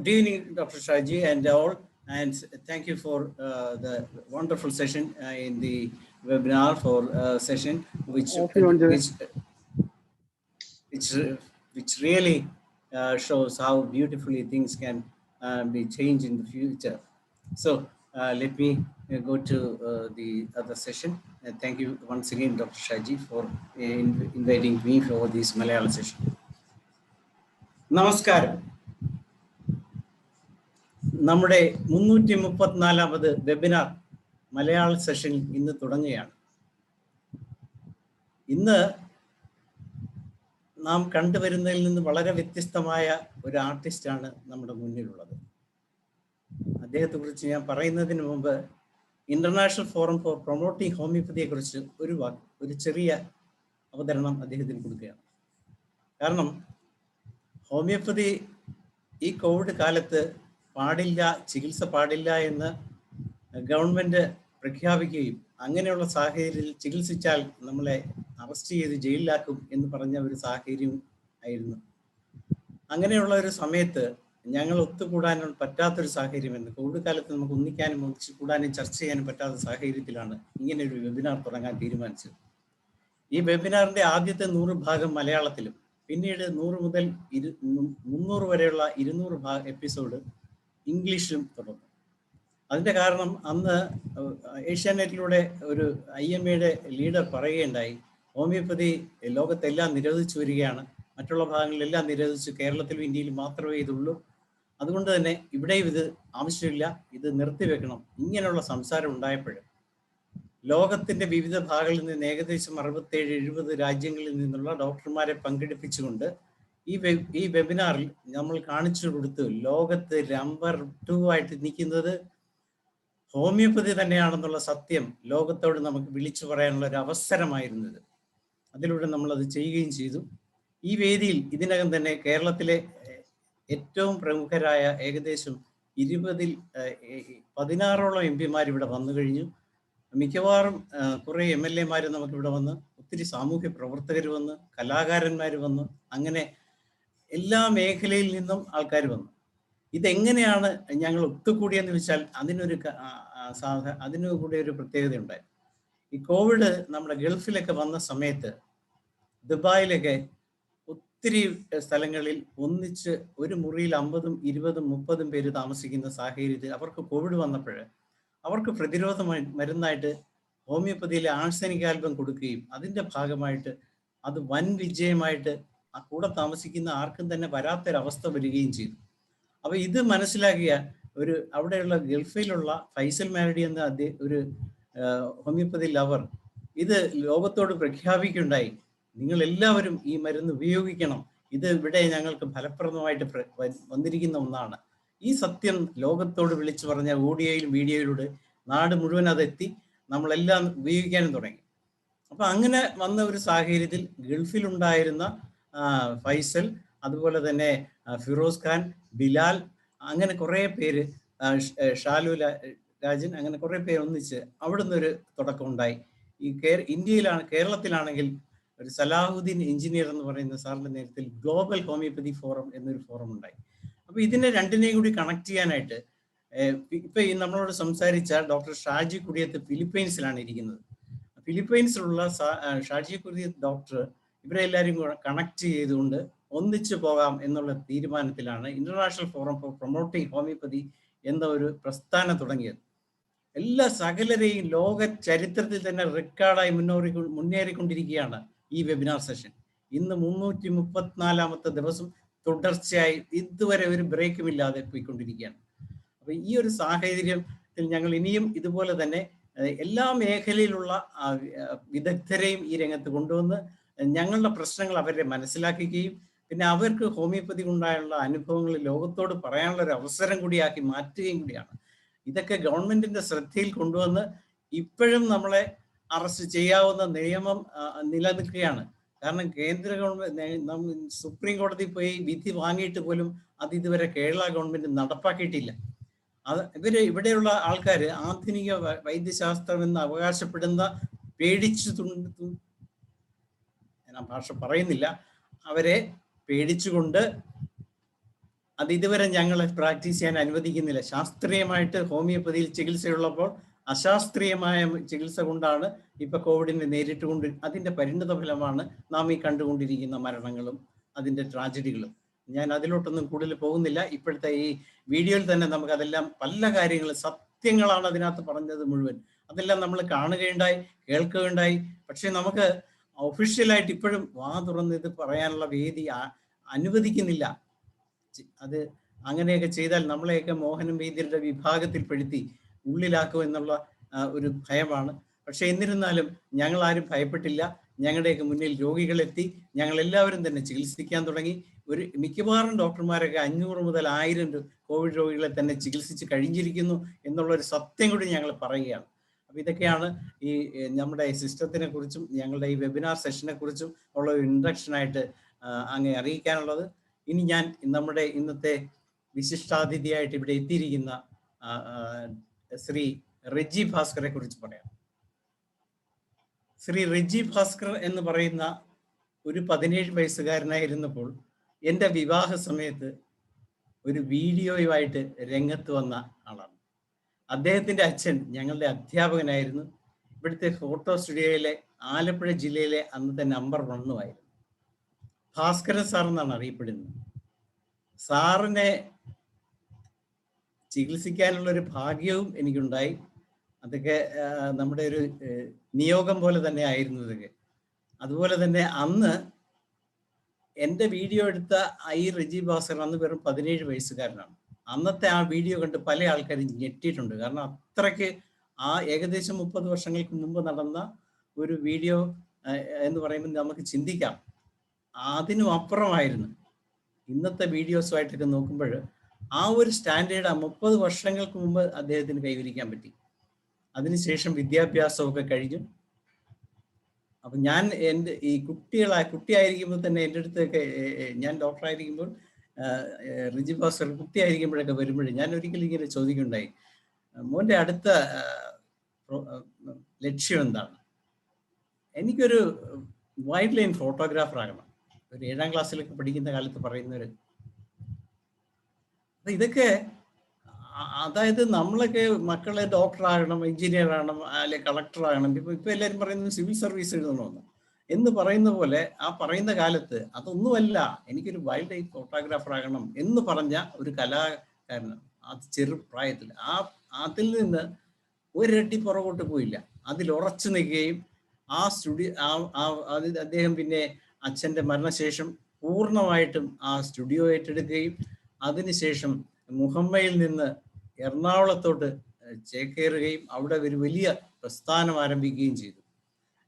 Good evening, Dr. Shaji and all, and thank you for the wonderful session in the webinar for session, which really shows how beautifully things can be changed in the future. So let me go to the other session. Thank you once again, Dr. Shaji, for inviting me for this Malayalam session. Namaskaram. നമ്മുടെ 334ാമത് webinar മലയാള session ഇന്ന് തുടങ്ങുകയാണ്. ഇന്ന് നാം കണ്ടുവരുന്നതിൽ നിന്ന് വളരെ വ്യത്യസ്തമായ ഒരു ആർട്ടിസ്റ്റാണ് നമ്മുടെ മുന്നിലുള്ളത്. അദ്ദേഹത്തെ കുറിച്ച് ഞാൻ പറയുന്നതിന് മുമ്പ് ഇന്റർനാഷണൽ ഫോറം ഫോർ പ്രൊമോട്ടിംഗ് ഹോമിയോപ്പതിയെ കുറിച്ച് ഒരു ചെറിയ അവതരണം അദ്ദേഹത്തിന് കൊടുക്കുകയാണ്. കാരണം ഹോമിയോപ്പതി ഈ കോവിഡ് കാലത്ത് ചികിത്സ പാടില്ല എന്ന് ഗവൺമെന്റ് പ്രഖ്യാപിക്കുകയും അങ്ങനെയുള്ള സാഹചര്യത്തിൽ ചികിത്സിച്ചാൽ നമ്മളെ അറസ്റ്റ് ചെയ്ത് ജയിലിലാക്കും എന്ന് പറഞ്ഞ ഒരു സാഹചര്യം ആയിരുന്നു. അങ്ങനെയുള്ള ഒരു സമയത്ത് ഞങ്ങൾ ഒത്തുകൂടാനും പറ്റാത്തൊരു സാഹചര്യമെന്ന് കോവിഡ് കാലത്ത് നമുക്ക് ഒന്നിക്കാനും ഒന്നിച്ചു കൂടാനും ചർച്ച ചെയ്യാനും പറ്റാത്ത സാഹചര്യത്തിലാണ് ഇങ്ങനെ ഒരു വെബിനാർ തുടങ്ങാൻ തീരുമാനിച്ചത്. ഈ വെബിനാറിന്റെ ആദ്യത്തെ 100 ഭാഗം മലയാളത്തിലും പിന്നീട് 100 മുതൽ 300 വരെയുള്ള 200 എപ്പിസോഡ് ഇംഗ്ലീഷിലും തുടർന്നു. അതിന്റെ കാരണം അന്ന് ഏഷ്യാനെറ്റിലൂടെ ഒരു IMAയുടെ ലീഡർ പറയുകയുണ്ടായി, ഹോമിയോപ്പതി ലോകത്തെല്ലാം നിരോധിച്ചു വരികയാണ്, മറ്റുള്ള ഭാഗങ്ങളിലെല്ലാം നിരോധിച്ചു, കേരളത്തിലും ഇന്ത്യയിലും മാത്രമേ ഇതുള്ളൂ, അതുകൊണ്ട് തന്നെ ഇവിടെയും ഇത് ആവശ്യമില്ല, ഇത് നിർത്തിവെക്കണം. ഇങ്ങനെയുള്ള സംസാരം ഉണ്ടായപ്പോഴും ലോകത്തിന്റെ വിവിധ ഭാഗങ്ങളിൽ നിന്ന് ഏകദേശം 67-70 രാജ്യങ്ങളിൽ നിന്നുള്ള ഡോക്ടർമാരെ പങ്കെടുപ്പിച്ചുകൊണ്ട് ഈ വെബിനാറിൽ നമ്മൾ കാണിച്ചു കൊടുത്തു ലോകത്ത് നമ്പർ 2 ആയിട്ട് നിൽക്കുന്നത് ഹോമിയോപ്പതി തന്നെയാണെന്നുള്ള സത്യം ലോകത്തോട് നമുക്ക് വിളിച്ചു പറയാനുള്ള ഒരു അവസരമായിരുന്നത്. അതിലൂടെ നമ്മൾ അത് ചെയ്യുകയും ചെയ്തു. ഈ വേദിയിൽ ഇതിനകം തന്നെ കേരളത്തിലെ ഏറ്റവും പ്രമുഖരായ ഏകദേശം 16ഓളം MP ഇവിടെ വന്നു കഴിഞ്ഞു. മിക്കവാറും കുറെ MLA നമുക്കിവിടെ വന്ന്, ഒത്തിരി സാമൂഹ്യ പ്രവർത്തകർ വന്ന്, കലാകാരന്മാർ വന്നു, അങ്ങനെ എല്ലാ മേഖലയിൽ നിന്നും ആൾക്കാർ വന്നു. ഇതെങ്ങനെയാണ് ഞങ്ങൾ ഒത്തുകൂടിയെന്ന് വെച്ചാൽ അതിനു കൂടി ഒരു പ്രത്യേകത ഉണ്ടായി. ഈ കോവിഡ് നമ്മുടെ ഗൾഫിലൊക്കെ വന്ന സമയത്ത് ദുബായിലൊക്കെ ഒത്തിരി സ്ഥലങ്ങളിൽ ഒന്നിച്ച് ഒരു മുറിയിൽ 50, 20, 30 പേര് താമസിക്കുന്ന സാഹചര്യത്തിൽ അവർക്ക് കോവിഡ് വന്നപ്പോൾ അവർക്ക് പ്രതിരോധ മരുന്നായിട്ട് ഹോമിയോപ്പതിയിലെ ആഴ്സനിക് ആൽബം കൊടുക്കുകയും അതിൻ്റെ ഭാഗമായിട്ട് അത് വൻ വിജയമായിട്ട് ആ കൂടെ താമസിക്കുന്ന ആർക്കും തന്നെ വരാത്തൊരവസ്ഥ വരികയും ചെയ്തു. അപ്പൊ ഇത് മനസ്സിലാക്കിയ അവിടെയുള്ള ഗൾഫിലുള്ള ഫൈസൽ മാരഡി എന്ന ഒരു ഹോമിയോപ്പതി ലവർ ഇത് ലോകത്തോട് പ്രഖ്യാപിക്കുകയുണ്ടായി, നിങ്ങൾ എല്ലാവരും ഈ മരുന്ന് ഉപയോഗിക്കണം, ഇത് ഇവിടെ ഞങ്ങൾക്ക് ഫലപ്രദമായിട്ട് വന്നിരിക്കുന്ന ഒന്നാണ്. ഈ സത്യം ലോകത്തോട് വിളിച്ചു പറഞ്ഞ ഓഡിയോയിലും വീഡിയോയിലൂടെ നാട് മുഴുവൻ അതെത്തി, നമ്മളെല്ലാം ഉപയോഗിക്കാനും തുടങ്ങി. അപ്പൊ അങ്ങനെ വന്ന ഒരു സാഹചര്യത്തിൽ ഗൾഫിലുണ്ടായിരുന്ന ഫൈസൽ, അതുപോലെ തന്നെ ഫിറോസ് ഖാൻ, ബിലാൽ, അങ്ങനെ കുറെ പേര്, ഷാലു രാജൻ, അങ്ങനെ കുറെ പേര് ഒന്നിച്ച് അവിടുന്ന് ഒരു തുടക്കം ഉണ്ടായി. ഈ കേരളത്തിലാണെങ്കിൽ ഒരു സലാഹുദ്ദീൻ എഞ്ചിനീയർ എന്ന് പറയുന്ന സാറിന്റെ നേതൃത്വത്തിൽ ഗ്ലോബൽ ഹോമിയോപ്പതി ഫോറം എന്നൊരു ഫോറം ഉണ്ടായി. അപ്പൊ ഇതിനെ രണ്ടിനെയും കൂടി കണക്ട് ചെയ്യാനായിട്ട് ഇപ്പൊ നമ്മളോട് സംസാരിച്ച ഡോക്ടർ ഷാജി കുടിയത്ത് ഫിലിപ്പൈൻസിലാണ് ഇരിക്കുന്നത്. ഫിലിപ്പൈൻസിലുള്ള ഷാജി കുടിയത്ത് ഡോക്ടർ ഇവരെ എല്ലാവരും കണക്ട് ചെയ്തുകൊണ്ട് ഒന്നിച്ചു പോകാം എന്നുള്ള തീരുമാനത്തിലാണ് international forum for promoting homoeopathy എന്ന ഒരു പ്രസ്ഥാനം തുടങ്ങിയത്. എല്ലാ സകലരെയും ലോക ചരിത്രത്തിൽ തന്നെ റെക്കോർഡായി മുന്നേറിക്കൊണ്ടിരിക്കുകയാണ് ഈ വെബിനാർ സെഷൻ. ഇന്ന് 334ാമത്തെ ദിവസം തുടർച്ചയായി ഇതുവരെ ഒരു ബ്രേക്കും ഇല്ലാതെ പോയിക്കൊണ്ടിരിക്കുകയാണ്. അപ്പൊ ഈ ഒരു സാഹചര്യത്തിൽ ഞങ്ങൾ ഇനിയും ഇതുപോലെ തന്നെ എല്ലാ മേഖലയിലുള്ള വിദഗ്ധരെയും ഈ രംഗത്ത് കൊണ്ടുവന്ന് ഞങ്ങളുടെ പ്രശ്നങ്ങൾ അവരെ മനസ്സിലാക്കുകയും പിന്നെ അവർക്ക് ഹോമിയോപ്പതി ഉണ്ടായുള്ള അനുഭവങ്ങൾ ലോകത്തോട് പറയാനുള്ള ഒരു അവസരം കൂടിയാക്കി മാറ്റുകയും കൂടിയാണ്. ഇതൊക്കെ ഗവൺമെന്റിന്റെ ശ്രദ്ധയിൽ കൊണ്ടുവന്ന് ഇപ്പോഴും നമ്മളെ അറസ്റ്റ് ചെയ്യാവുന്ന നിയമം നിലനിൽക്കുകയാണ്. കാരണം കേന്ദ്ര ഗവൺമെന്റ് സുപ്രീം കോടതി പോയി വിധി വാങ്ങിയിട്ട് പോലും അത് ഇതുവരെ കേരള ഗവൺമെന്റ് നടപ്പാക്കിയിട്ടില്ല. ഇവിടെയുള്ള ആൾക്കാർ ആധുനിക വൈദ്യശാസ്ത്രം എന്ന് അവകാശപ്പെടുന്ന ഞാൻ ഭാഷ പറയുന്നില്ല, അവരെ പേടിച്ചുകൊണ്ട് അത് ഇതുവരെ ഞങ്ങളെ പ്രാക്ടീസ് ചെയ്യാൻ അനുവദിക്കുന്നില്ല. ശാസ്ത്രീയമായിട്ട് ഹോമിയോപ്പതിയിൽ ചികിത്സയുള്ളപ്പോൾ അശാസ്ത്രീയമായ ചികിത്സ കൊണ്ടാണ് ഇപ്പൊ കോവിഡിനെ നേരിട്ടുകൊണ്ട് അതിന്റെ പരിണിത ഫലമാണ് നാം ഈ കണ്ടുകൊണ്ടിരിക്കുന്ന മരണങ്ങളും അതിന്റെ ട്രാജഡികളും. ഞാൻ അതിലോട്ടൊന്നും കൂടുതൽ പോകുന്നില്ല. ഇപ്പോഴത്തെ ഈ വീഡിയോയിൽ തന്നെ നമുക്ക് അതെല്ലാം പല കാര്യങ്ങളും സത്യങ്ങളാണ് അതിനകത്ത് പറഞ്ഞത് മുഴുവൻ. അതെല്ലാം നമ്മൾ കാണുകയുണ്ടായി, കേൾക്കുകയുണ്ടായി. പക്ഷെ നമുക്ക് ഒഫീഷ്യലായിട്ട് ഇപ്പോഴും വാ തുറന്ന് ഇത് പറയാനുള്ള വേദി അനുവദിക്കുന്നില്ല. അത് അങ്ങനെയൊക്കെ ചെയ്താൽ നമ്മളെയൊക്കെ മോഹനം വൈദ്യരുടെ വിഭാഗത്തിൽപ്പെടുത്തി ഉള്ളിലാക്കും എന്നുള്ള ഒരു ഭയമാണ്. പക്ഷെ എന്നിരുന്നാലും ഞങ്ങൾ ആരും ഭയപ്പെട്ടില്ല. ഞങ്ങളുടെയൊക്കെ മുന്നിൽ രോഗികളെത്തി. ഞങ്ങൾ എല്ലാവരും തന്നെ ചികിത്സിക്കാൻ തുടങ്ങി. മിക്കവാറും ഡോക്ടർമാരൊക്കെ 500 മുതൽ 1000 കോവിഡ് രോഗികളെ തന്നെ ചികിത്സിച്ച് കഴിഞ്ഞിരിക്കുന്നു എന്നുള്ളൊരു സത്യം കൂടി ഞങ്ങൾ പറയുകയാണ്. അപ്പൊ ഇതൊക്കെയാണ് ഈ നമ്മുടെ സിസ്റ്റത്തിനെ കുറിച്ചും ഞങ്ങളുടെ ഈ വെബിനാർ സെഷനെ കുറിച്ചും ഉള്ള ഒരു ഇൻട്രഡക്ഷനായിട്ട് അങ്ങേ അറിയിക്കാനുള്ളത്. ഇനി ഞാൻ നമ്മുടെ ഇന്നത്തെ വിശിഷ്ടാതിഥിയായിട്ട് ഇവിടെ എത്തിയിരിക്കുന്ന ശ്രീ റെജി ഭാസ്കറെ കുറിച്ച് പറയാം. ശ്രീ റെജി ഭാസ്കർ എന്ന് പറയുന്ന ഒരു 17 വയസ്സുകാരനായിരുന്നപ്പോൾ എൻ്റെ വിവാഹ സമയത്ത് ഒരു വീഡിയോയുമായിട്ട് രംഗത്ത് വന്ന ആളാണ്. അദ്ദേഹത്തിൻ്റെ അച്ഛൻ ഞങ്ങളുടെ അധ്യാപകനായിരുന്നു. ഇവിടുത്തെ ഫോട്ടോ സ്റ്റുഡിയോയിലെ ആലപ്പുഴ ജില്ലയിലെ അന്നത്തെ നമ്പർ 1 ആയിരുന്നു. ഭാസ്കരൻ സാർ എന്നാണ് അറിയപ്പെടുന്നത്. സാറിനെ ചികിത്സിക്കാനുള്ള ഒരു ഭാഗ്യവും എനിക്കുണ്ടായി. അതൊക്കെ നമ്മുടെ ഒരു നിയോഗം പോലെ തന്നെ ആയിരുന്നു ഇതൊക്കെ. അതുപോലെ തന്നെ അന്ന് എൻ്റെ വീഡിയോ എടുത്ത ഈ റെജി ഭാസ്കർ അന്ന് വെറും 17 വയസ്സുകാരനാണ്. അന്നത്തെ ആ വീഡിയോ കണ്ട് പല ആൾക്കാരും ഞെട്ടിയിട്ടുണ്ട്. കാരണം അത്രയ്ക്ക് ഏകദേശം 30 വർഷങ്ങൾക്ക് മുമ്പ് നടന്ന ഒരു വീഡിയോ എന്ന് പറയുമ്പോൾ നമുക്ക് ചിന്തിക്കാം, അതിനും അപ്പുറമായിരുന്നു. ഇന്നത്തെ വീഡിയോസുമായിട്ടൊക്കെ നോക്കുമ്പോൾ ആ ഒരു സ്റ്റാൻഡേർഡ് 30 വർഷങ്ങൾക്ക് മുമ്പ് അദ്ദേഹത്തിന് കൈവരിക്കാൻ പറ്റി. അതിനുശേഷം വിദ്യാഭ്യാസമൊക്കെ കഴിഞ്ഞു. അപ്പം ഞാൻ എൻ്റെ ഈ കുട്ടിയായിരിക്കുമ്പോൾ തന്നെ എൻ്റെ അടുത്തൊക്കെ, ഞാൻ ഡോക്ടറായിരിക്കുമ്പോൾ റിജി ഭാസ്കർ കുട്ടിയായിരിക്കുമ്പോഴൊക്കെ വരുമ്പോഴേ ഞാൻ ഒരിക്കലും ഇങ്ങനെ ചോദിക്കുന്നുണ്ടായി, മോൻ്റെ അടുത്ത ലക്ഷ്യം എന്താണ്? എനിക്കൊരു വൈൽഡ് ലൈൻ ഫോട്ടോഗ്രാഫർ ആകണം. ഒരു 7ാം ക്ലാസ്സിലൊക്കെ പഠിക്കുന്ന കാലത്ത് പറയുന്നവർ. അപ്പം ഇതൊക്കെ അതായത് നമ്മളൊക്കെ മക്കളെ ഡോക്ടറാകണം, എഞ്ചിനീയർ ആകണം, അല്ലെ കളക്ടർ ആകണം. ഇപ്പൊ എല്ലാവരും പറയുന്നത് സിവിൽ സർവീസ് എഴുതണമെന്ന് എന്ന് പറയുന്ന പോലെ ആ പറയുന്ന കാലത്ത് അതൊന്നുമല്ല, എനിക്കൊരു വൈൽഡ് ലൈഫ് ഫോട്ടോഗ്രാഫർ ആകണം എന്ന് പറഞ്ഞ ഒരു കലാകാരനാണ്. അത് ചെറുപ്രായത്തിൽ അതിൽ നിന്ന് ഒരടി പുറകോട്ട് പോയില്ല. അതിൽ ഉറച്ചു നിൽക്കുകയും അദ്ദേഹം പിന്നെ അച്ഛൻ്റെ മരണശേഷം പൂർണ്ണമായിട്ടും ആ സ്റ്റുഡിയോ ഏറ്റെടുക്കുകയും അതിനുശേഷം മുഹമ്മയിൽ നിന്ന് എറണാകുളത്തോട്ട് ചേക്കേറുകയും അവിടെ ഒരു വലിയ പ്രസ്ഥാനം ആരംഭിക്കുകയും ചെയ്തു.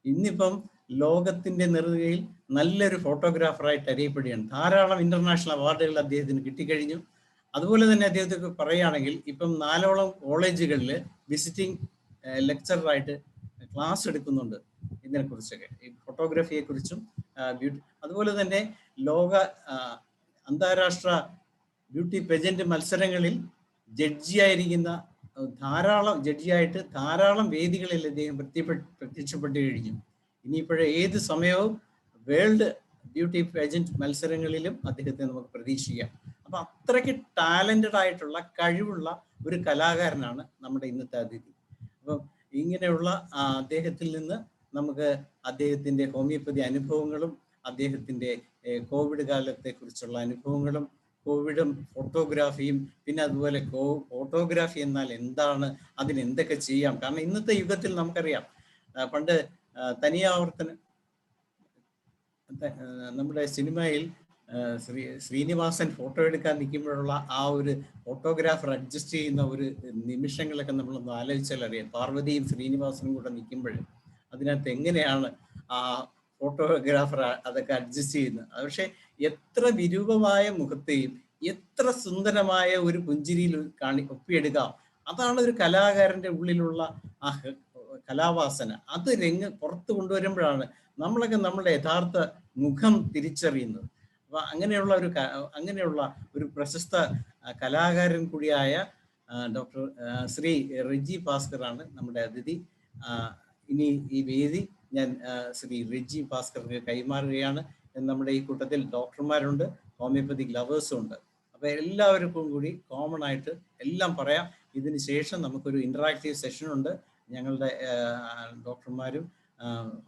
ഇന്നിപ്പം ലോകത്തിന്റെ നെറുകയിൽ നല്ലൊരു ഫോട്ടോഗ്രാഫറായിട്ട് അറിയപ്പെടുകയാണ്. ധാരാളം ഇന്റർനാഷണൽ അവാർഡുകൾ അദ്ദേഹത്തിന് കിട്ടിക്കഴിഞ്ഞു. അതുപോലെ തന്നെ അദ്ദേഹത്തെ പറയുകയാണെങ്കിൽ ഇപ്പം 4ഓളം കോളേജുകളിൽ വിസിറ്റിംഗ് ലെക്ചറായിട്ട് ക്ലാസ് എടുക്കുന്നുണ്ട് ഇതിനെക്കുറിച്ചൊക്കെ, ഈ ഫോട്ടോഗ്രാഫിയെക്കുറിച്ചും അതുപോലെ തന്നെ അന്താരാഷ്ട്ര ബ്യൂട്ടി പെജന്റ് മത്സരങ്ങളിൽ ജഡ്ജിയായിട്ട് ധാരാളം വേദികളിൽ അദ്ദേഹം പ്രത്യക്ഷപ്പെട്ടു കഴിഞ്ഞു. ഇനിയിപ്പോഴേ ഏത് സമയവും വേൾഡ് ബ്യൂട്ടി പെജന്റ് മത്സരങ്ങളിലും അദ്ദേഹത്തെ നമുക്ക് പ്രതീക്ഷിക്കാം. അപ്പൊ അത്രയ്ക്ക് ടാലന്റഡ് ആയിട്ടുള്ള കഴിവുള്ള ഒരു കലാകാരനാണ് നമ്മുടെ ഇന്നത്തെ അതിഥി. അപ്പം ഇങ്ങനെയുള്ള അദ്ദേഹത്തിൽ നിന്ന് നമുക്ക് അദ്ദേഹത്തിന്റെ ഹോമിയോപ്പതി അനുഭവങ്ങളും അദ്ദേഹത്തിന്റെ കോവിഡ് കാലത്തെ കുറിച്ചുള്ള അനുഭവങ്ങളും കോവിഡും ഫോട്ടോഗ്രാഫിയും പിന്നെ അതുപോലെ ഫോട്ടോഗ്രാഫി എന്നാൽ എന്താണ്, അതിന് എന്തൊക്കെ ചെയ്യാം. കാരണം ഇന്നത്തെ യുഗത്തിൽ നമുക്കറിയാം, പണ്ട് തനിയാവർത്തനം നമ്മുടെ സിനിമയിൽ ശ്രീനിവാസൻ ഫോട്ടോ എടുക്കാൻ നിൽക്കുമ്പോഴുള്ള ആ ഒരു ഫോട്ടോഗ്രാഫർ അഡ്ജസ്റ്റ് ചെയ്യുന്ന ഒരു നിമിഷങ്ങളൊക്കെ നമ്മളൊന്ന് ആലോചിച്ചാൽ അറിയാം. പാർവതിയും ശ്രീനിവാസനും കൂടെ നിൽക്കുമ്പോൾ അതിനകത്ത് എങ്ങനെയാണ് ആ ഫോട്ടോഗ്രാഫർ അതൊക്കെ അഡ്ജസ്റ്റ് ചെയ്യുന്നത്. പക്ഷെ എത്ര വിരൂപമായ മുഖത്തെയും എത്ര സുന്ദരമായ ഒരു പുഞ്ചിരിയിൽ ഒപ്പിയെടുക്കാം. അതാണ് ഒരു കലാകാരന്റെ ഉള്ളിലുള്ള ആ കലാവാസന. അത് പുറത്ത് കൊണ്ടുവരുമ്പോഴാണ് നമ്മളൊക്കെ നമ്മുടെ യഥാർത്ഥ മുഖം തിരിച്ചറിയുന്നത്. അപ്പൊ അങ്ങനെയുള്ള ഒരു പ്രശസ്ത കലാകാരൻ കൂടിയായ ഡോക്ടർ ശ്രീ റെജി ഭാസ്കറാണ് നമ്മുടെ അതിഥി. ഇനി ഈ വേദി ഞാൻ ശ്രീ റെജി ഭാസ്കർക്ക് കൈമാറുകയാണ്. നമ്മുടെ ഈ കൂട്ടത്തിൽ ഡോക്ടർമാരുണ്ട്, ഹോമിയോപ്പതിക് ലവേഴ്സും ഉണ്ട്. അപ്പൊ അപ്പോൾ എല്ലാവർക്കും കൂടി കോമൺ ആയിട്ട് എല്ലാം പറയാം. ഇതിന് ശേഷം നമുക്കൊരു ഇൻറ്ററാക്റ്റീവ് സെഷനുണ്ട്. ഞങ്ങളുടെ ഡോക്ടർമാരും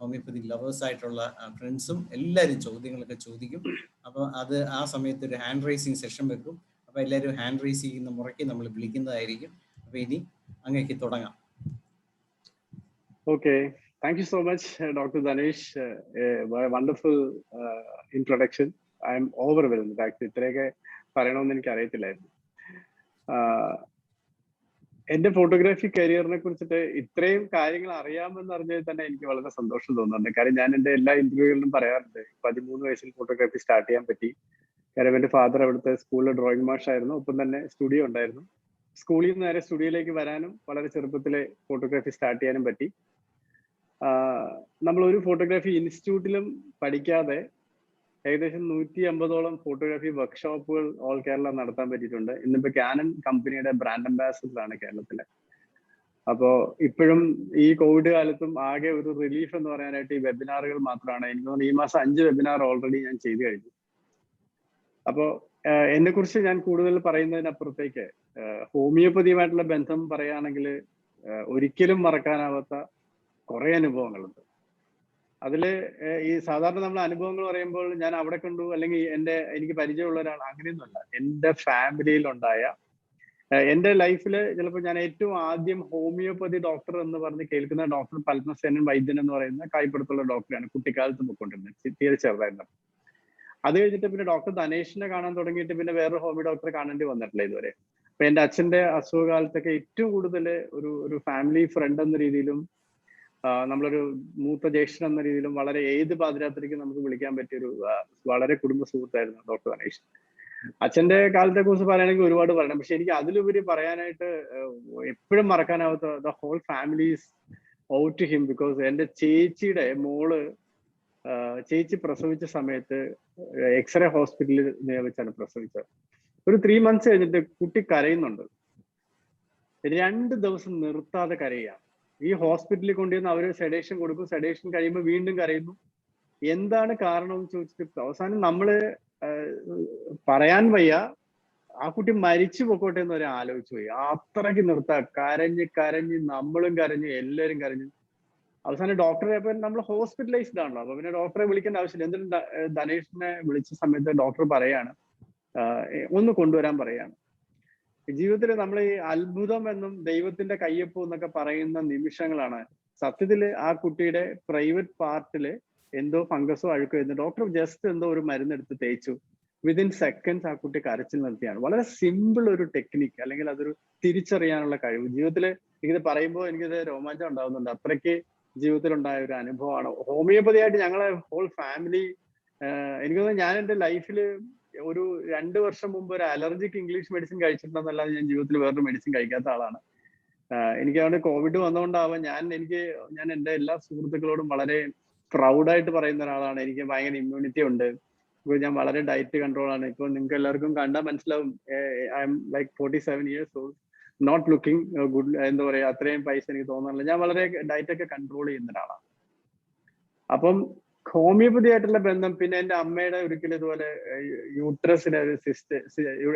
ഹോമിയോപ്പതി ലവേഴ്സ് ആയിട്ടുള്ള ഫ്രണ്ട്സും എല്ലാവരും ചോദ്യങ്ങളൊക്കെ ചോദിക്കും. അപ്പോൾ അത് ആ സമയത്ത് ഒരു ഹാൻഡ് റൈസിങ് സെഷൻ വെക്കും. അപ്പോൾ എല്ലാവരും ഹാൻഡ് റൈസ് ചെയ്യുന്ന മുറയ്ക്ക് നമ്മൾ വിളിക്കുന്നതായിരിക്കും. അപ്പോൾ ഇനി അങ്ങേക്ക് തുടങ്ങാം. Okay, thank you so much, Dr. Dhanesh. A wonderful introduction. I am overwhelmed. Actually, ഇത്രയൊക്കെ പറയണമെന്ന് എനിക്ക് അറിയത്തില്ലായിരുന്നു. എന്റെ ഫോട്ടോഗ്രാഫി കരിയറിനെ കുറിച്ചിട്ട് ഇത്രയും കാര്യങ്ങൾ അറിയാമെന്ന് അറിഞ്ഞാൽ തന്നെ എനിക്ക് വളരെ സന്തോഷം തോന്നുന്നുണ്ട്. കാര്യം ഞാൻ എൻ്റെ എല്ലാ ഇന്റർവ്യൂകളിലും പറയാറുണ്ട്, 13 വയസ്സിൽ ഫോട്ടോഗ്രാഫി സ്റ്റാർട്ട് ചെയ്യാൻ പറ്റി. കാര്യം എൻ്റെ ഫാദർ അവിടുത്തെ സ്കൂളിലെ ഡ്രോയിങ് മാഷായിരുന്നു, ഒപ്പം തന്നെ സ്റ്റുഡിയോ ഉണ്ടായിരുന്നു. സ്കൂളിൽ നിന്ന് നേരെ സ്റ്റുഡിയോയിലേക്ക് വരാനും വളരെ ചെറുപ്പത്തിലെ ഫോട്ടോഗ്രാഫി സ്റ്റാർട്ട് ചെയ്യാനും പറ്റി. നമ്മളൊരു ഫോട്ടോഗ്രാഫി ഇൻസ്റ്റിറ്റ്യൂട്ടിലും പഠിക്കാതെ ഏകദേശം 150ഓളം ഫോട്ടോഗ്രാഫി വർക്ക്ഷോപ്പുകൾ ഓൾ കേരള നടത്താൻ പറ്റിയിട്ടുണ്ട്. ഇന്നിപ്പോ കാനൺ കമ്പനിയുടെ ബ്രാൻഡ് അംബാസിഡറാണ് കേരളത്തിലെ. അപ്പോ ഇപ്പോഴും ഈ കോവിഡ് കാലത്തും ആകെ ഒരു റിലീഫ് എന്ന് പറയാനായിട്ട് ഈ വെബിനാറുകൾ മാത്രമാണ്. എനിക്ക് തോന്നുന്നു ഈ മാസം 5 വെബിനാർ ഓൾറെഡി ഞാൻ ചെയ്തു കഴിഞ്ഞു. അപ്പോ എന്നെ കുറിച്ച് ഞാൻ കൂടുതൽ പറയുന്നതിനപ്പുറത്തേക്ക് ഹോമിയോപ്പതിയുമായിട്ടുള്ള ബന്ധം പറയുകയാണെങ്കിൽ ഒരിക്കലും മറക്കാനാവാത്ത കുറെ അനുഭവങ്ങളുണ്ട്. അതില് ഈ സാധാരണ നമ്മൾ അനുഭവങ്ങൾ പറയുമ്പോൾ ഞാൻ അവിടെ കണ്ടു അല്ലെങ്കിൽ എനിക്ക് പരിചയമുള്ള ഒരാൾ, അങ്ങനെയൊന്നുമല്ല. എൻ്റെ ഫാമിലിയിലുണ്ടായ എൻ്റെ ലൈഫില് ചിലപ്പോൾ ഞാൻ ഏറ്റവും ആദ്യം ഹോമിയോപ്പതി ഡോക്ടർ എന്ന് പറഞ്ഞ് കേൾക്കുന്ന ഡോക്ടർ പത്മസേനൻ വൈദ്യൻ എന്ന് പറയുന്ന കായ്പടുത്തുള്ള ഡോക്ടറാണ് കുട്ടിക്കാലത്ത് പോയിക്കൊണ്ടിരുന്നത്, തീരെ ചെറുതായിരുന്നു. അത് കഴിഞ്ഞിട്ട് പിന്നെ ഡോക്ടർ ധനേഷിനെ കാണാൻ തുടങ്ങിയിട്ട് പിന്നെ വേറൊരു ഹോമിയോ ഡോക്ടറെ കാണേണ്ടി വന്നിട്ടില്ല ഇതുവരെ. അപ്പൊ എൻ്റെ അച്ഛന്റെ അസുഖകാലത്തൊക്കെ ഏറ്റവും കൂടുതൽ ഒരു ഫാമിലി ഫ്രണ്ട് എന്ന രീതിയിലും നമ്മളൊരു മൂത്ത ജ്യേഷ്ഠൻ എന്ന രീതിയിലും വളരെ ഏത് പാതിരാത്രിക്കും നമുക്ക് വിളിക്കാൻ പറ്റിയൊരു വളരെ കുടുംബ സുഹൃത്തായിരുന്നു ഡോക്ടർ ധനേഷ്. അച്ഛന്റെ കാലത്തെ കുറിച്ച് പറയുകയാണെങ്കിൽ ഒരുപാട് പറയണം, പക്ഷെ എനിക്ക് അതിലുപരി പറയാനായിട്ട് എപ്പോഴും മറക്കാനാവാത്ത the whole families out to him. Because എൻ്റെ ചേച്ചിയുടെ മോള് ചേച്ചി പ്രസവിച്ച സമയത്ത് എക്സ്റേ ഹോസ്പിറ്റലിൽ വെച്ചാണ് പ്രസവിച്ചത്. ഒരു 3 months കഴിഞ്ഞിട്ട് കുട്ടി കരയുന്നുണ്ട്. 2 ദിവസം നിർത്താതെ കരയുകയാണ്. ഈ ഹോസ്പിറ്റലിൽ കൊണ്ടുവന്ന് അവര് സെഡേഷൻ കൊടുക്കും, സെഡേഷൻ കഴിയുമ്പോൾ വീണ്ടും കരയുന്നു. എന്താണ് കാരണം എന്ന് ചോദിച്ചിട്ട് അവസാനം നമ്മള് പറയാൻ വയ്യ, ആ കുട്ടി മരിച്ചു പൊക്കോട്ടെ എന്ന് വരെ ആലോചിച്ചു പോയി. അത്രയ്ക്ക് നിർത്താ, കരഞ്ഞ് നമ്മളും കരഞ്ഞു, എല്ലാവരും കരഞ്ഞു. അവസാനം ഡോക്ടറെ നമ്മൾ ഹോസ്പിറ്റലൈസ്ഡ് ആണല്ലോ, അപ്പൊ പിന്നെ ഡോക്ടറെ വിളിക്കേണ്ട ആവശ്യമില്ല. എന്തിനും ധനേഷിനെ വിളിച്ച സമയത്ത് ഡോക്ടർ പറയാണ് ഒന്ന് കൊണ്ടുവരാൻ പറയാണ്. ജീവിതത്തിൽ നമ്മൾ ഈ അത്ഭുതം എന്നും ദൈവത്തിന്റെ കയ്യൊപ്പ് എന്നൊക്കെ പറയുന്ന നിമിഷങ്ങളാണ്. സത്യത്തില് ആ കുട്ടിയുടെ പ്രൈവറ്റ് പാർട്ടില് എന്തോ ഫംഗസോ അഴുക്കോ എന്ന് ഡോക്ടർ ജസ്റ്റ് എന്തോ ഒരു മരുന്നെടുത്ത് തേച്ചു. വിതിൻ സെക്കൻഡ്സ് ആ കുട്ടി കരച്ചിൽ നിർത്തിയാണ്. വളരെ സിമ്പിൾ ഒരു ടെക്നിക്ക്, അല്ലെങ്കിൽ അതൊരു തിരിച്ചറിയാനുള്ള കഴിവ്. ജീവിതത്തിൽ ഇത് പറയുമ്പോൾ എനിക്കിത് രോമാഞ്ചം ഉണ്ടാവുന്നുണ്ട്. അത്രയ്ക്ക് ജീവിതത്തിൽ ഉണ്ടായ ഒരു അനുഭവമാണ്. ഹോമിയോപ്പതി ആയിട്ട് ഞങ്ങളെ ഹോൾ ഫാമിലി, എനിക്ക് തോന്നുന്നു ഞാൻ എൻ്റെ ലൈഫിൽ ഒരു 2 വർഷം മുമ്പ് ഒരു അലർജിക്ക് ഇംഗ്ലീഷ് മെഡിസിൻ കഴിച്ചിട്ടുണ്ടെന്നല്ലാതെ ഞാൻ ജീവിതത്തിൽ വേറൊരു മെഡിസിൻ കഴിക്കാത്ത ആളാണ്. എനിക്ക് അവിടെ കോവിഡ് വന്നുകൊണ്ടാവാം ഞാൻ എൻ്റെ എല്ലാ സുഹൃത്തുക്കളോടും വളരെ പ്രൗഡായിട്ട് പറയുന്ന ഒരാളാണ്. എനിക്ക് ഭയങ്കര ഇമ്മ്യൂണിറ്റി ഉണ്ട്. ഞാൻ വളരെ ഡയറ്റ് കൺട്രോൾ ആണ്. ഇപ്പോൾ നിങ്ങൾക്ക് എല്ലാവർക്കും കണ്ടാൽ മനസ്സിലാവും, I'm like 47 years old, not looking good. എന്താ പറയാ, അത്രയും പൈസ എനിക്ക് തോന്നുന്നില്ല. ഞാൻ വളരെ ഡയറ്റൊക്കെ കൺട്രോൾ ചെയ്യുന്ന ഒരാളാണ്. അപ്പം ഹോമിയോപ്പതി ആയിട്ടുള്ള ബന്ധം, പിന്നെ എൻ്റെ അമ്മയുടെ ഒരിക്കലും ഇതുപോലെ യൂട്രസിന് ഒരു സിസ്റ്റ്,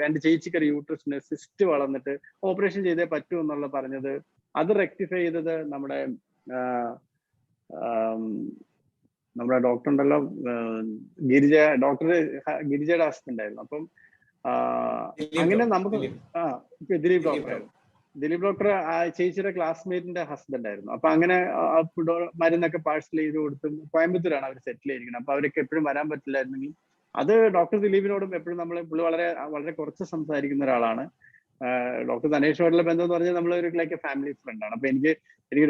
എൻ്റെ ചേച്ചിക്ക് ഒരു യൂട്രസിന് സിസ്റ്റ് വളർന്നിട്ട് ഓപ്പറേഷൻ ചെയ്തേ പറ്റൂ എന്നുള്ള പറഞ്ഞത്, അത് റെക്ടിഫൈ ചെയ്തത് നമ്മുടെ ഡോക്ടർ ഉണ്ടല്ലോ, ഗിരിജയുടെ ഹസ്ബൻഡ് ആയിരുന്നു. അപ്പം അങ്ങനെ നമുക്ക് ദിലീപ് ഡോക്ടറായിരുന്നു. ദിലീപ് ഡോക്ടർ ചേച്ചിയുടെ ക്ലാസ്മേറ്റിന്റെ ഹസ്ബൻഡ് ആയിരുന്നു. അപ്പൊ അങ്ങനെ മരുന്നൊക്കെ പാഴ്സൽ ചെയ്ത് കൊടുത്തും കോയമ്പത്തൂരാണ് അവർ സെറ്റിൽ ചെയ്തിരിക്കുന്നത്. അപ്പൊ അവർക്ക് എപ്പോഴും വരാൻ പറ്റില്ലായിരുന്നെങ്കിൽ അത് ഡോക്ടർ ദിലീപിനോടും എപ്പോഴും പുള്ളി വളരെ കുറച്ച് സംസാരിക്കുന്ന ഒരാളാണ്. ഡോക്ടർ ധനേഷുമായിട്ടുള്ള ബന്ധം എന്ന് പറഞ്ഞാൽ നമ്മൾ ഒരു ലൈക്ക് എ ഫാമിലി ഫ്രണ്ട് ആണ്. അപ്പൊ എനിക്ക്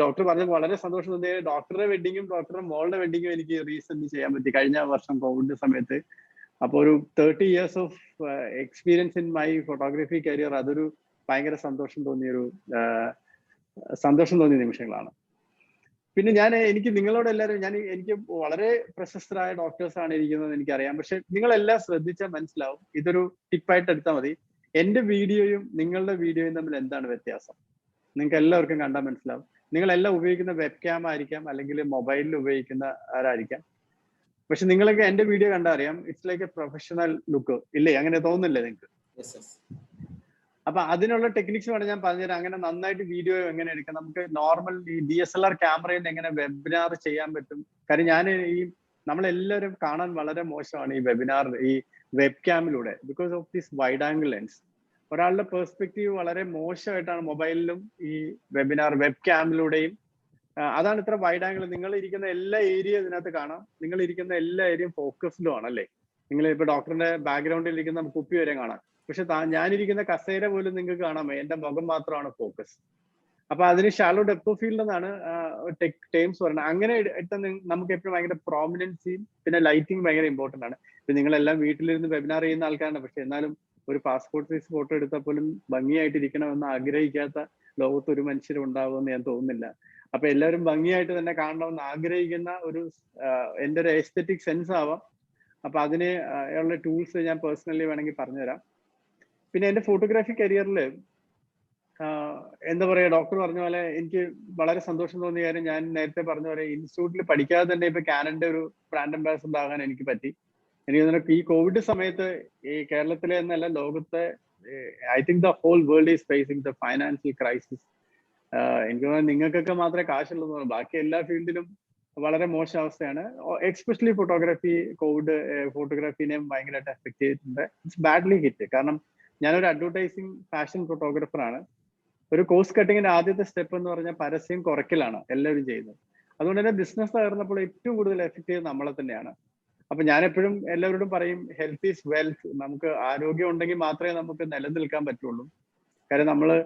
ഡോക്ടർ പറഞ്ഞപ്പോൾ വളരെ സന്തോഷം തോന്നി. ഡോക്ടറുടെ വെഡിങ്ങും ഡോക്ടറുടെ മോളുടെ വെഡിങ്ങും എനിക്ക് റീസെന്റ് ചെയ്യാൻ പറ്റി കഴിഞ്ഞ വർഷം കോവിഡ് സമയത്ത്. അപ്പൊ ഒരു 30 years of experience in my photography career, അതൊരു ഭയങ്കര സന്തോഷം തോന്നിയ നിമിഷങ്ങളാണ്. പിന്നെ എനിക്ക് നിങ്ങളോട് എല്ലാവരും എനിക്ക് വളരെ പ്രശസ്തരായ ഡോക്ടേഴ്സ് ആണ് ഇരിക്കുന്നത് എനിക്കറിയാം. പക്ഷെ നിങ്ങളെല്ലാം ശ്രദ്ധിച്ചാൽ മനസ്സിലാവും, ഇതൊരു ടിപ്പായിട്ട് എടുത്താൽ മതി. എന്റെ വീഡിയോയും നിങ്ങളുടെ വീഡിയോയും തമ്മിൽ എന്താണ് വ്യത്യാസം നിങ്ങൾക്ക് എല്ലാവർക്കും കണ്ടാൽ മനസ്സിലാവും. നിങ്ങളെല്ലാം ഉപയോഗിക്കുന്ന വെബ് ക്യാം ആയിരിക്കാം, അല്ലെങ്കിൽ മൊബൈലിൽ ഉപയോഗിക്കുന്ന ആരായിരിക്കാം. പക്ഷെ നിങ്ങളൊക്കെ എന്റെ വീഡിയോ കണ്ടാൽ അറിയാം, it's like A professional look ഇല്ലേ? അങ്ങനെ തോന്നുന്നില്ലേ നിങ്ങൾക്ക്? Yes, yes. അപ്പൊ അതിനുള്ള ടെക്നിക്സ് വേണം ഞാൻ പറഞ്ഞുതരാം. അങ്ങനെ നന്നായിട്ട് വീഡിയോ എങ്ങനെ എടുക്കാം, നമുക്ക് നോർമൽ ഈ DSLR ക്യാമറയിൽ എങ്ങനെ വെബിനാർ ചെയ്യാൻ പറ്റും. കാര്യം ഞാൻ നമ്മളെല്ലാവരും കാണാൻ വളരെ മോശമാണ് ഈ വെബിനാർ ഈ വെബ് ക്യാമിലൂടെ, because of this wide angle lens. ഒരാളുടെ പെർസ്പെക്റ്റീവ് വളരെ മോശമായിട്ടാണ് മൊബൈലിലും ഈ വെബിനാർ വെബ് ക്യാമിലൂടെയും. അതാണ് ഇത്ര വൈഡ് ആംഗിൾ. നിങ്ങൾ ഇരിക്കുന്ന എല്ലാ ഏരിയ ഇതിനകത്ത് കാണാം, നിങ്ങൾ ഇരിക്കുന്ന എല്ലാ ഏരിയയും ഫോക്കസ്ഡും ആണല്ലേ. നിങ്ങൾ ഇപ്പൊ ഡോക്ടറിന്റെ ബാക്ക്ഗ്രൗണ്ടിൽ ഇരിക്കുന്ന കുപ്പി വരെ കാണാം, പക്ഷെ ഞാനിരിക്കുന്ന കസേര പോലും നിങ്ങൾക്ക് കാണാമോ, എന്റെ മുഖം മാത്രമാണ് ഫോക്കസ്. അപ്പൊ അതിന് ഷാലോ ഡെപ്ത് ഓഫ് ഫീൽഡ് എന്നാണ് ടേംസ് പറയുന്നത്. അങ്ങനെ ഇട്ട് നമുക്ക് എപ്പോഴും ഭയങ്കര പ്രോമിനൻസിയും പിന്നെ ലൈറ്റിംഗ് ഭയങ്കര ഇമ്പോർട്ടന്റ് ആണ്. ഇപ്പൊ നിങ്ങളെല്ലാം വീട്ടിലിരുന്ന് വെബിനാർ ചെയ്യുന്ന ആൾക്കാരാണ്, പക്ഷെ എന്നാലും ഒരു പാസ്പോർട്ട് സൈസ് ഫോട്ടോ എടുത്താൽ പോലും ഭംഗിയായിട്ട് ഇരിക്കണമെന്ന് ആഗ്രഹിക്കാത്ത ലോകത്ത് ഒരു മനുഷ്യരും ഉണ്ടാവുമെന്ന് ഞാൻ തോന്നുന്നില്ല. അപ്പൊ എല്ലാവരും ഭംഗിയായിട്ട് തന്നെ കാണണമെന്ന് ആഗ്രഹിക്കുന്ന ഒരു എന്റെ ഒരു എസ്തെറ്റിക് സെൻസ് ആവാം. അപ്പൊ അതിന് ഉള്ള ടൂൾസ് ഞാൻ പേഴ്സണലി വേണമെങ്കിൽ പറഞ്ഞുതരാം. പിന്നെ എന്റെ ഫോട്ടോഗ്രാഫി കരിയറിൽ എന്താ പറയാ, ഡോക്ടർ പറഞ്ഞ പോലെ എനിക്ക് വളരെ സന്തോഷം തോന്നിയ കാര്യം, ഞാൻ നേരത്തെ പറഞ്ഞ പോലെ ഇൻസ്റ്റിറ്റ്യൂട്ടിൽ പഠിക്കാതെ തന്നെ ഇപ്പൊ കാനന്റെ ഒരു ബ്രാൻഡ് അംബാസഡർ ആകാൻ എനിക്ക് പറ്റി. എനിക്ക് തോന്നുന്നു ഈ കോവിഡ് സമയത്ത് ഈ കേരളത്തിലെ എന്നല്ല ലോകത്തെ, I think the whole world is facing the financial crisis. എനിക്ക് തോന്നുന്നു നിങ്ങൾക്കൊക്കെ മാത്രമേ കാശുള്ളൂ, ബാക്കി എല്ലാ ഫീൽഡിലും വളരെ മോശം അവസ്ഥയാണ്. എക്സ്പെഷ്യലി ഫോട്ടോഗ്രാഫി, കോവിഡ് ഫോട്ടോഗ്രാഫിനെ ഭയങ്കരമായിട്ട് എഫക്ട് ചെയ്തിട്ടുണ്ട്. It's badly hit. കാരണം ഞാനൊരു അഡ്വർടൈസിങ് ഫാഷൻ ഫോട്ടോഗ്രാഫർ ആണ്. ഒരു കോസ്റ്റ് കട്ടിങ്ങിന്റെ ആദ്യത്തെ സ്റ്റെപ്പ് എന്ന് പറഞ്ഞാൽ പരസ്യം കുറയ്ക്കലാണ് എല്ലാവരും ചെയ്യുന്നത്. അതുകൊണ്ട് തന്നെ ബിസിനസ് തകർന്നപ്പോൾ ഏറ്റവും കൂടുതൽ എഫക്ട് ചെയ്ത് നമ്മളെ തന്നെയാണ്. അപ്പൊ ഞാൻ എപ്പോഴും എല്ലാവരോടും പറയും, ഹെൽത്ത് ഈസ് വെൽത്ത്. നമുക്ക് ആരോഗ്യം ഉണ്ടെങ്കിൽ മാത്രമേ നമുക്ക് നിലനിൽക്കാൻ പറ്റുള്ളൂ. കാര്യം നമ്മള്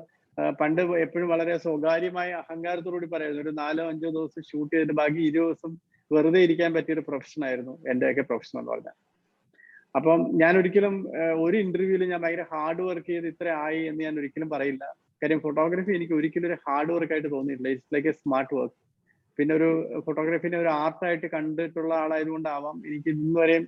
പണ്ട് എപ്പോഴും വളരെ സ്വകാര്യമായ അഹങ്കാരത്തോടുകൂടി പറയായിരുന്നു, ഒരു 4-5 ദിവസം ഷൂട്ട് ചെയ്തിട്ട് ബാക്കി 20 ദിവസം വെറുതെ ഇരിക്കാൻ പറ്റിയ ഒരു പ്രൊഫഷൻ ആയിരുന്നു എന്റെയൊക്കെ പ്രൊഫഷൻ എന്ന് പറഞ്ഞാൽ. അപ്പം ഞാൻ ഒരിക്കലും ഒരു ഇന്റർവ്യൂവിൽ ഞാൻ ഭയങ്കര ഹാർഡ് വർക്ക് ചെയ്ത് ഇത്ര ആയി എന്ന് ഞാൻ ഒരിക്കലും പറയില്ല. കാര്യം ഫോട്ടോഗ്രാഫി എനിക്ക് ഒരിക്കലും ഒരു ഹാർഡ് വർക്ക് ആയിട്ട് തോന്നിയിട്ടില്ല. It's like A smart work. പിന്നെ ഒരു ഫോട്ടോഗ്രാഫിനെ ഒരു ആർട്ടായിട്ട് കണ്ടിട്ടുള്ള ആളായതുകൊണ്ടാവാം എനിക്ക് ഇന്നുവരെയും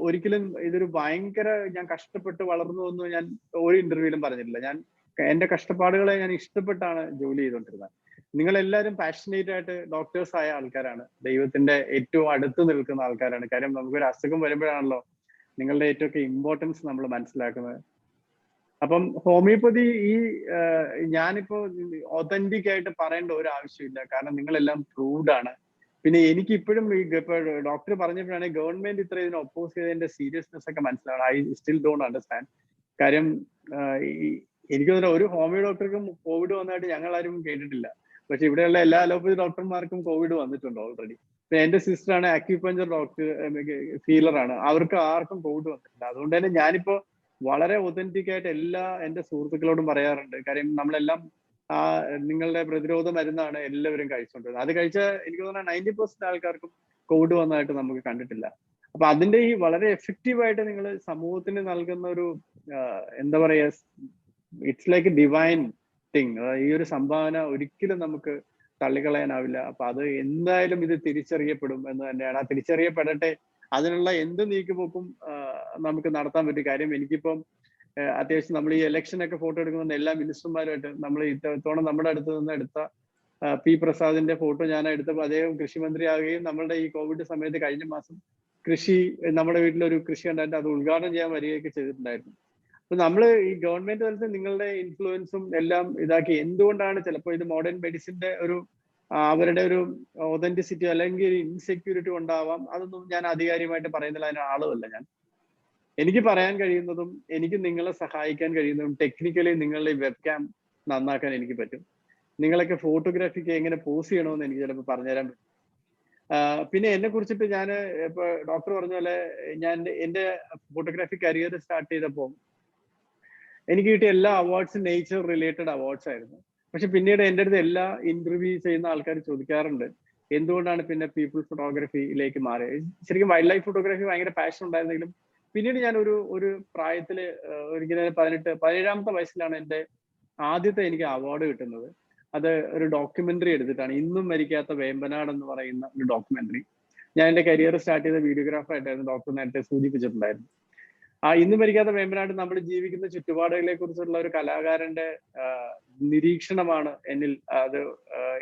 ഒരിക്കലും ഇതൊരു ഭയങ്കര ഞാൻ കഷ്ടപ്പെട്ട് വളർന്നു എന്ന് ഞാൻ ഒരു ഇന്റർവ്യൂവിലും പറഞ്ഞിട്ടില്ല. ഞാൻ എന്റെ കഷ്ടപ്പാടുകളെ ഞാൻ ഇഷ്ടപ്പെട്ടാണ് ജോലി ചെയ്തുകൊണ്ടിരുന്നത്. നിങ്ങളെല്ലാവരും പാഷനേറ്റ് ആയിട്ട് ഡോക്ടേഴ്സ് ആയ ആൾക്കാരാണ്, ദൈവത്തിന്റെ ഏറ്റവും അടുത്ത് നിൽക്കുന്ന ആൾക്കാരാണ്. കാര്യം നമുക്കൊരു അസുഖം വരുമ്പോഴാണല്ലോ നിങ്ങളുടെ ഏറ്റവും ഇമ്പോർട്ടൻസ് നമ്മൾ മനസ്സിലാക്കുന്നത്. അപ്പം ഹോമിയോപ്പതി ഈ ഞാനിപ്പോ ഒതന്റിക് ആയിട്ട് പറയേണ്ട ഒരു ആവശ്യമില്ല, കാരണം നിങ്ങളെല്ലാം പ്രൂവ്ഡ് ആണ്. പിന്നെ എനിക്ക് ഇപ്പോഴും ഇപ്പൊ ഡോക്ടർ പറഞ്ഞപ്പോഴാണ് ഗവൺമെന്റ് ഇത്ര ഇതിനെ ഒപ്പോസ് ചെയ്തതിന്റെ സീരിയസ്നെസ് ഒക്കെ മനസ്സിലാവണം. I still don't understand. കാര്യം എനിക്ക് തോന്നുന്നു ഒരു ഹോമിയോ ഡോക്ടർക്കും കോവിഡ് വന്നതായിട്ട് ഞങ്ങൾ ആരും കേട്ടിട്ടില്ല. പക്ഷെ ഇവിടെയുള്ള എല്ലാ അലോപ്പതി ഡോക്ടർമാർക്കും കോവിഡ് വന്നിട്ടുണ്ട് ഓൾറെഡി. ഇപ്പൊ എന്റെ സിസ്റ്ററാണ് അക്യൂപഞ്ചർ ഡോക്ടർ, ഫീലറാണ്, അവർക്ക് ആർക്കും കോവിഡ് വന്നിട്ടില്ല. അതുകൊണ്ട് തന്നെ ഞാനിപ്പോ വളരെ ഒതന്റിക് ആയിട്ട് എല്ലാ എന്റെ സുഹൃത്തുക്കളോടും പറയാറുണ്ട്. കാര്യം നമ്മളെല്ലാം നിങ്ങളുടെ പ്രതിരോധ മരുന്നാണ് എല്ലാവരും കഴിച്ചുകൊണ്ടിരുന്നത്. അത് കഴിച്ച എനിക്ക് തോന്നുന്നത് 90% ആൾക്കാർക്കും കോവിഡ് വന്നതായിട്ട് നമുക്ക് കണ്ടിട്ടില്ല. അപ്പൊ അതിന്റെ ഈ വളരെ എഫക്റ്റീവ് ആയിട്ട് നിങ്ങൾ സമൂഹത്തിന് നൽകുന്ന ഒരു എന്താ പറയാ, it's like A divine thing. ഈ ഒരു സംഭാവന ഒരിക്കലും നമുക്ക് തള്ളിക്കളയാനാവില്ല. അപ്പൊ അത് എന്തായാലും ഇത് തിരിച്ചറിയപ്പെടും എന്ന് തന്നെയാണ്. ആ തിരിച്ചറിയപ്പെടട്ടെ, അതിനുള്ള എന്ത് നീക്കുപോക്കും നമുക്ക് നടത്താൻ പറ്റും. കാര്യം എനിക്കിപ്പം അത്യാവശ്യം നമ്മൾ ഈ ഇലക്ഷൻ ഒക്കെ ഫോട്ടോ എടുക്കുന്ന എല്ലാ മിനിസ്റ്റർമാരുമായിട്ട് നമ്മൾ ഇത്തവണ നമ്മുടെ അടുത്ത് നിന്ന് എടുത്ത പി പ്രസാദിന്റെ ഫോട്ടോ ഞാൻ എടുത്തപ്പോൾ അദ്ദേഹം കൃഷിമന്ത്രി ആവുകയും നമ്മളുടെ ഈ കോവിഡ് സമയത്ത് കഴിഞ്ഞ മാസം നമ്മുടെ വീട്ടിലൊരു കൃഷി ഉണ്ടായിട്ട് അത് ഉദ്ഘാടനം ചെയ്യാൻ വരികയൊക്കെ ചെയ്തിട്ടുണ്ടായിരുന്നു. അപ്പൊ നമ്മൾ ഈ ഗവൺമെന്റ് തലത്തിൽ നിങ്ങളുടെ ഇൻഫ്ലുവൻസും എല്ലാം ഇതാക്കി, എന്തുകൊണ്ടാണ് ചിലപ്പോൾ ഇത് മോഡേൺ മെഡിസിന്റെ ഒരു അവരുടെ ഒരു ഒതന്റിസിറ്റി അല്ലെങ്കിൽ ഇൻസെക്യൂരിറ്റി ഉണ്ടാവാം. അതൊന്നും ഞാൻ ആധികാരികമായിട്ട് പറയുന്നില്ല, അതിന് ആളുമല്ല ഞാൻ. എനിക്ക് പറയാൻ കഴിയുന്നതും എനിക്ക് നിങ്ങളെ സഹായിക്കാൻ കഴിയുന്നതും ടെക്നിക്കലി നിങ്ങളുടെ ഈ വെബ് ക്യാം നന്നാക്കാൻ എനിക്ക് പറ്റും. നിങ്ങളൊക്കെ ഫോട്ടോഗ്രാഫിക്ക് എങ്ങനെ പോസ് ചെയ്യണമെന്ന് എനിക്ക് ചിലപ്പോൾ പറഞ്ഞുതരാൻ പറ്റും. പിന്നെ എന്നെ കുറിച്ചിട്ട് ഞാൻ ഇപ്പൊ ഡോക്ടർ പറഞ്ഞ പോലെ ഞാൻ എന്റെ ഫോട്ടോഗ്രാഫി കരിയർ സ്റ്റാർട്ട് ചെയ്തപ്പോൾ എനിക്ക് കിട്ടിയ എല്ലാ അവാർഡ്സും നേച്ചർ റിലേറ്റഡ് അവാർഡ്സ് ആയിരുന്നു. പക്ഷെ പിന്നീട് എൻ്റെ അടുത്ത് എല്ലാ ഇന്റർവ്യൂ ചെയ്യുന്ന ആൾക്കാർ ചോദിക്കാറുണ്ട്, എന്തുകൊണ്ടാണ് പിന്നെ പീപ്പിൾ ഫോട്ടോഗ്രാഫിയിലേക്ക് മാറിയത്. ശരിക്കും വൈൽഡ് ലൈഫ് ഫോട്ടോഗ്രാഫി ഭയങ്കര പാഷൻ ഉണ്ടായിരുന്നെങ്കിലും പിന്നീട് ഞാൻ ഒരു പ്രായത്തില് ഒരിക്കലും 17-ാമത്തെ വയസ്സിലാണ് എൻ്റെ ആദ്യത്തെ എനിക്ക് അവാർഡ് കിട്ടുന്നത്. അത് ഒരു ഡോക്യുമെന്ററി എടുത്തിട്ടാണ്, ഇന്നും മരിക്കാത്ത വേമ്പനാട് എന്ന് പറയുന്ന ഒരു ഡോക്യുമെന്ററി. ഞാൻ എൻ്റെ കരിയർ സ്റ്റാർട്ട് ചെയ്ത വീഡിയോഗ്രാഫർ ആയിട്ടായിരുന്നു, ഡോക്ടർ നേരത്തെ സൂചിപ്പിച്ചിട്ടുണ്ടായിരുന്നു. ഇന്നും മരിക്കാത്ത വേമ്പനാട് നമ്മൾ ജീവിക്കുന്ന ചുറ്റുപാടുകളെ കുറിച്ചുള്ള ഒരു കലാകാരന്റെ നിരീക്ഷണമാണ് എന്നിൽ അത്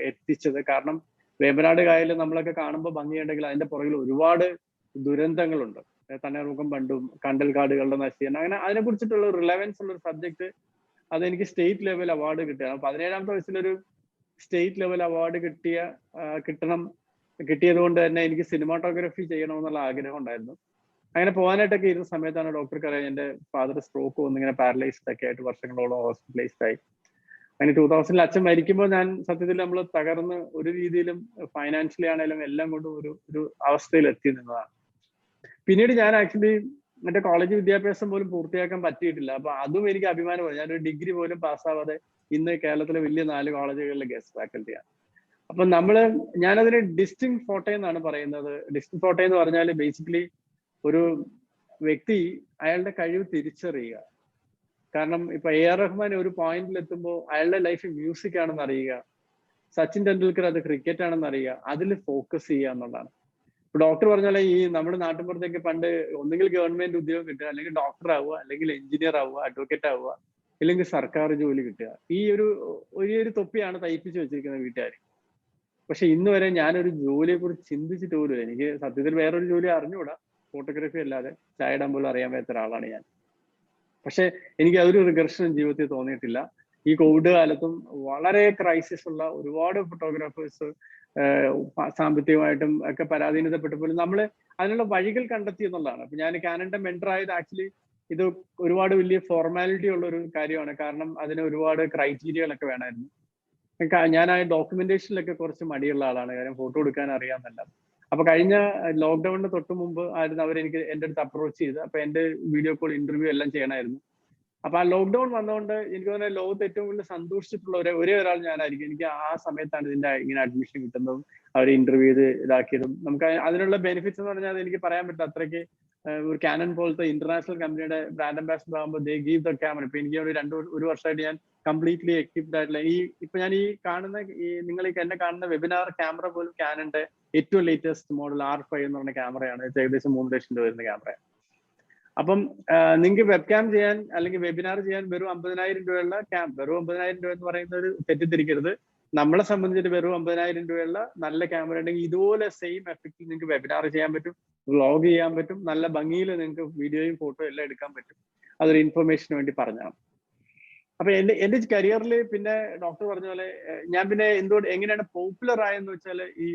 എത്തിച്ചത്. കാരണം വേമ്പനാട് കായൽ നമ്മളൊക്കെ കാണുമ്പോൾ ഭംഗിയുണ്ടെങ്കിൽ അതിന്റെ പുറകിൽ ഒരുപാട് ദുരന്തങ്ങളുണ്ട്. തണ്ണീർമുക്കം ബണ്ടും കണ്ടൽക്കാടുകളുടെ നശീകരണം, അങ്ങനെ അതിനെ കുറിച്ചിട്ടുള്ള റിലവൻസ് ഉള്ള ഒരു സബ്ജക്ട് അതെനിക്ക് സ്റ്റേറ്റ് ലെവൽ അവാർഡ് കിട്ടുകയാണ്. 17ാമത്തെ വയസ്സിലൊരു സ്റ്റേറ്റ് ലെവൽ അവാർഡ് കിട്ടിയത് കൊണ്ട് തന്നെ എനിക്ക് സിനിമാറ്റോഗ്രാഫി ചെയ്യണമെന്നുള്ള ആഗ്രഹം ഉണ്ടായിരുന്നു. അങ്ങനെ പോകാനായിട്ടൊക്കെ ഇരുന്ന സമയത്താണ് ഡോക്ടർക്ക് അറിയാം എന്റെ ഫാദർ സ്ട്രോക്ക് വന്ന് ഇങ്ങനെ പാരലൈസ്ഡ് ഒക്കെ ആയിട്ട് വർഷങ്ങളോളം ഹോസ്പിറ്റലൈസ്ഡ് ആയി. അങ്ങനെ 2000 അച്ഛൻ മരിക്കുമ്പോൾ ഞാൻ സത്യത്തിൽ നമ്മൾ തകർന്ന് ഒരു രീതിയിലും ഫൈനാൻഷ്യലി ആണെങ്കിലും എല്ലാം കൊണ്ടും ഒരു അവസ്ഥയിൽ എത്തി നിന്നതാണ്. പിന്നീട് ഞാൻ ആക്ച്വലി എന്റെ കോളേജ് വിദ്യാഭ്യാസം പോലും പൂർത്തിയാക്കാൻ പറ്റിയിട്ടില്ല. അപ്പൊ അതും എനിക്ക് അഭിമാനമാണ്. ഞാനൊരു ഡിഗ്രി പോലും പാസ്സാവാതെ ഇന്ന് കേരളത്തിലെ വലിയ 4 കോളേജുകളിലെ ഗസ്റ്റ് ഫാക്കൽറ്റിയാണ്. അപ്പൊ ഞാനതിന് ഡിസ്റ്റിങ് ഫോട്ടെ എന്നാണ് പറയുന്നത്. ഡിസ്റ്റിങ് ഫോട്ടെ എന്ന് പറഞ്ഞാൽ ബേസിക്കലി ഒരു വ്യക്തി അയാളുടെ കഴിവ് തിരിച്ചറിയുക. കാരണം ഇപ്പൊ AR റഹ്മാൻ ഒരു പോയിന്റിൽ എത്തുമ്പോൾ അയാളുടെ ലൈഫ് മ്യൂസിക് ആണെന്ന് അറിയുക, സച്ചിൻ ടെണ്ടുൽക്കർ അത് ക്രിക്കറ്റ് ആണെന്ന് അറിയുക, അതിൽ ഫോക്കസ് ചെയ്യുക എന്നുള്ളതാണ്. ഇപ്പൊ ഡോക്ടർ പറഞ്ഞാൽ ഈ നമ്മുടെ നാട്ടിൻപുറത്തേക്ക് പണ്ട് ഒന്നുകിൽ ഗവൺമെന്റ് ഉദ്യോഗം കിട്ടുക, അല്ലെങ്കിൽ ഡോക്ടർ ആവുക, അല്ലെങ്കിൽ എഞ്ചിനീയർ ആവുക, അഡ്വക്കേറ്റ് ആവുക, ഇല്ലെങ്കിൽ സർക്കാർ ജോലി കിട്ടുക. ഈ ഒരു തൊപ്പിയാണ് തയ്പ്പിച്ച് വെച്ചിരിക്കുന്നത് വീട്ടുകാർ. പക്ഷെ ഇന്ന് വരെ ഞാനൊരു ജോലിയെ കുറിച്ച് ചിന്തിച്ചിട്ട് പോലും എനിക്ക് സത്യത്തിൽ വേറൊരു ജോലി അറിഞ്ഞുകൂടാ, ഫോട്ടോഗ്രാഫി അല്ലാതെ ചായ ഇടാൻ പോലും അറിയാൻ പറ്റാത്ത ഒരാളാണ് ഞാൻ. പക്ഷെ എനിക്ക് അതൊരു റിഗ്രഷനും ജീവിതത്തിൽ തോന്നിയിട്ടില്ല. ഈ കോവിഡ് കാലത്തും വളരെ ക്രൈസിസ് ഉള്ള ഒരുപാട് ഫോട്ടോഗ്രാഫേഴ്സ് സാമ്പത്തികമായിട്ടും ഒക്കെ പരാധീനതപ്പെട്ടപ്പോൾ നമ്മൾ അതിനുള്ള വഴികൾ കണ്ടെത്തി എന്നുള്ളതാണ്. അപ്പൊ ഞാൻ കാനന്റെ മെന്റർ ആയത് ആക്ച്വലി ഇത് ഒരുപാട് വലിയ ഫോർമാലിറ്റി ഉള്ള ഒരു കാര്യമാണ്. കാരണം അതിന് ഒരുപാട് ക്രൈറ്റീരിയകളൊക്കെ വേണമായിരുന്നു. ഞാൻ ആ ഡോക്യുമെന്റേഷനിലൊക്കെ കുറച്ച് മടിയുള്ള ആളാണ്, കാര്യം ഫോട്ടോ എടുക്കാൻ അറിയാമെന്നല്ല. അപ്പൊ കഴിഞ്ഞ ലോക്ക്ഡൌണിന് തൊട്ട് മുമ്പ് ആയിരുന്നു അവരെനിക്ക് എന്റെ അടുത്ത് അപ്രോച്ച് ചെയ്ത്. അപ്പൊ എന്റെ വീഡിയോ കോൾ ഇന്റർവ്യൂ എല്ലാം ചെയ്യണമായിരുന്നു. അപ്പൊ ആ ലോക്ക്ഡൌൺ വന്നതുകൊണ്ട് എനിക്ക് തോന്നുന്നത് ലോകത്ത് ഏറ്റവും കൂടുതൽ സന്തോഷിച്ചിട്ടുള്ള ഒരേ ഒരാൾ ഞാനായിരിക്കും. എനിക്ക് ആ സമയത്താണ് ഇതിന്റെ ഇങ്ങനെ അഡ്മിഷൻ കിട്ടുന്നതും അവർ ഇന്റർവ്യൂ ചെയ്ത് ഇതാക്കിയതും. നമുക്ക് അതിനുള്ള ബെനിഫിറ്റ്സ് എന്ന് പറഞ്ഞാൽ എനിക്ക് പറയാൻ പറ്റും. അത്രയ്ക്ക് ഒരു കാനൺ പോലത്തെ ഇന്റർനാഷണൽ കമ്പനിയുടെ ബ്രാൻഡ് അംബാസിഡർ ആകുമ്പോൾ ദേ ഗീവ് ദ ക്യാമറ. ഇപ്പൊ എനിക്ക് ഒരു വർഷമായിട്ട് ഞാൻ കംപ്ലീറ്റ്ലി എക്വിപ്ഡ് ആയിട്ടുള്ള ഇപ്പൊ ഞാൻ നിങ്ങൾ എന്നെ കാണുന്ന വെബിനാർ ക്യാമറ പോലും കാനന്റെ ഏറ്റവും ലേറ്റസ്റ്റ് മോഡൽ R5 എന്ന് പറഞ്ഞ ക്യാമറയാണ്. ഏകദേശം 3 ലക്ഷം രൂപ വരുന്ന ക്യാമറയാണ്. അപ്പം നിങ്ങൾക്ക് വെബ് ക്യാം ചെയ്യാൻ അല്ലെങ്കിൽ വെബിനാർ ചെയ്യാൻ വെറും 50,000 രൂപയുള്ള വെറും 50,000 രൂപ എന്ന് പറയുന്നത് തെറ്റിദ്ധരിക്കരുത്. നമ്മളെ സംബന്ധിച്ചിട്ട് വെറും 50,000 രൂപയുള്ള നല്ല ക്യാമറ ഉണ്ടെങ്കിൽ ഇതുപോലെ സെയിം എഫക്റ്റിൽ നിങ്ങൾക്ക് വെബിനാർ ചെയ്യാൻ പറ്റും, വ്ളോഗ് ചെയ്യാൻ പറ്റും, നല്ല ഭംഗിയിൽ നിങ്ങൾക്ക് വീഡിയോയും ഫോട്ടോ എല്ലാം എടുക്കാൻ പറ്റും. അതൊരു ഇൻഫർമേഷന് വേണ്ടി പറഞ്ഞതാണ്. അപ്പൊ എന്റെ കരിയറിൽ പിന്നെ ഡോക്ടർ പറഞ്ഞ പോലെ ഞാൻ പിന്നെ എങ്ങനെയാണ് പോപ്പുലർ ആയെന്ന് വെച്ചാൽ ഈ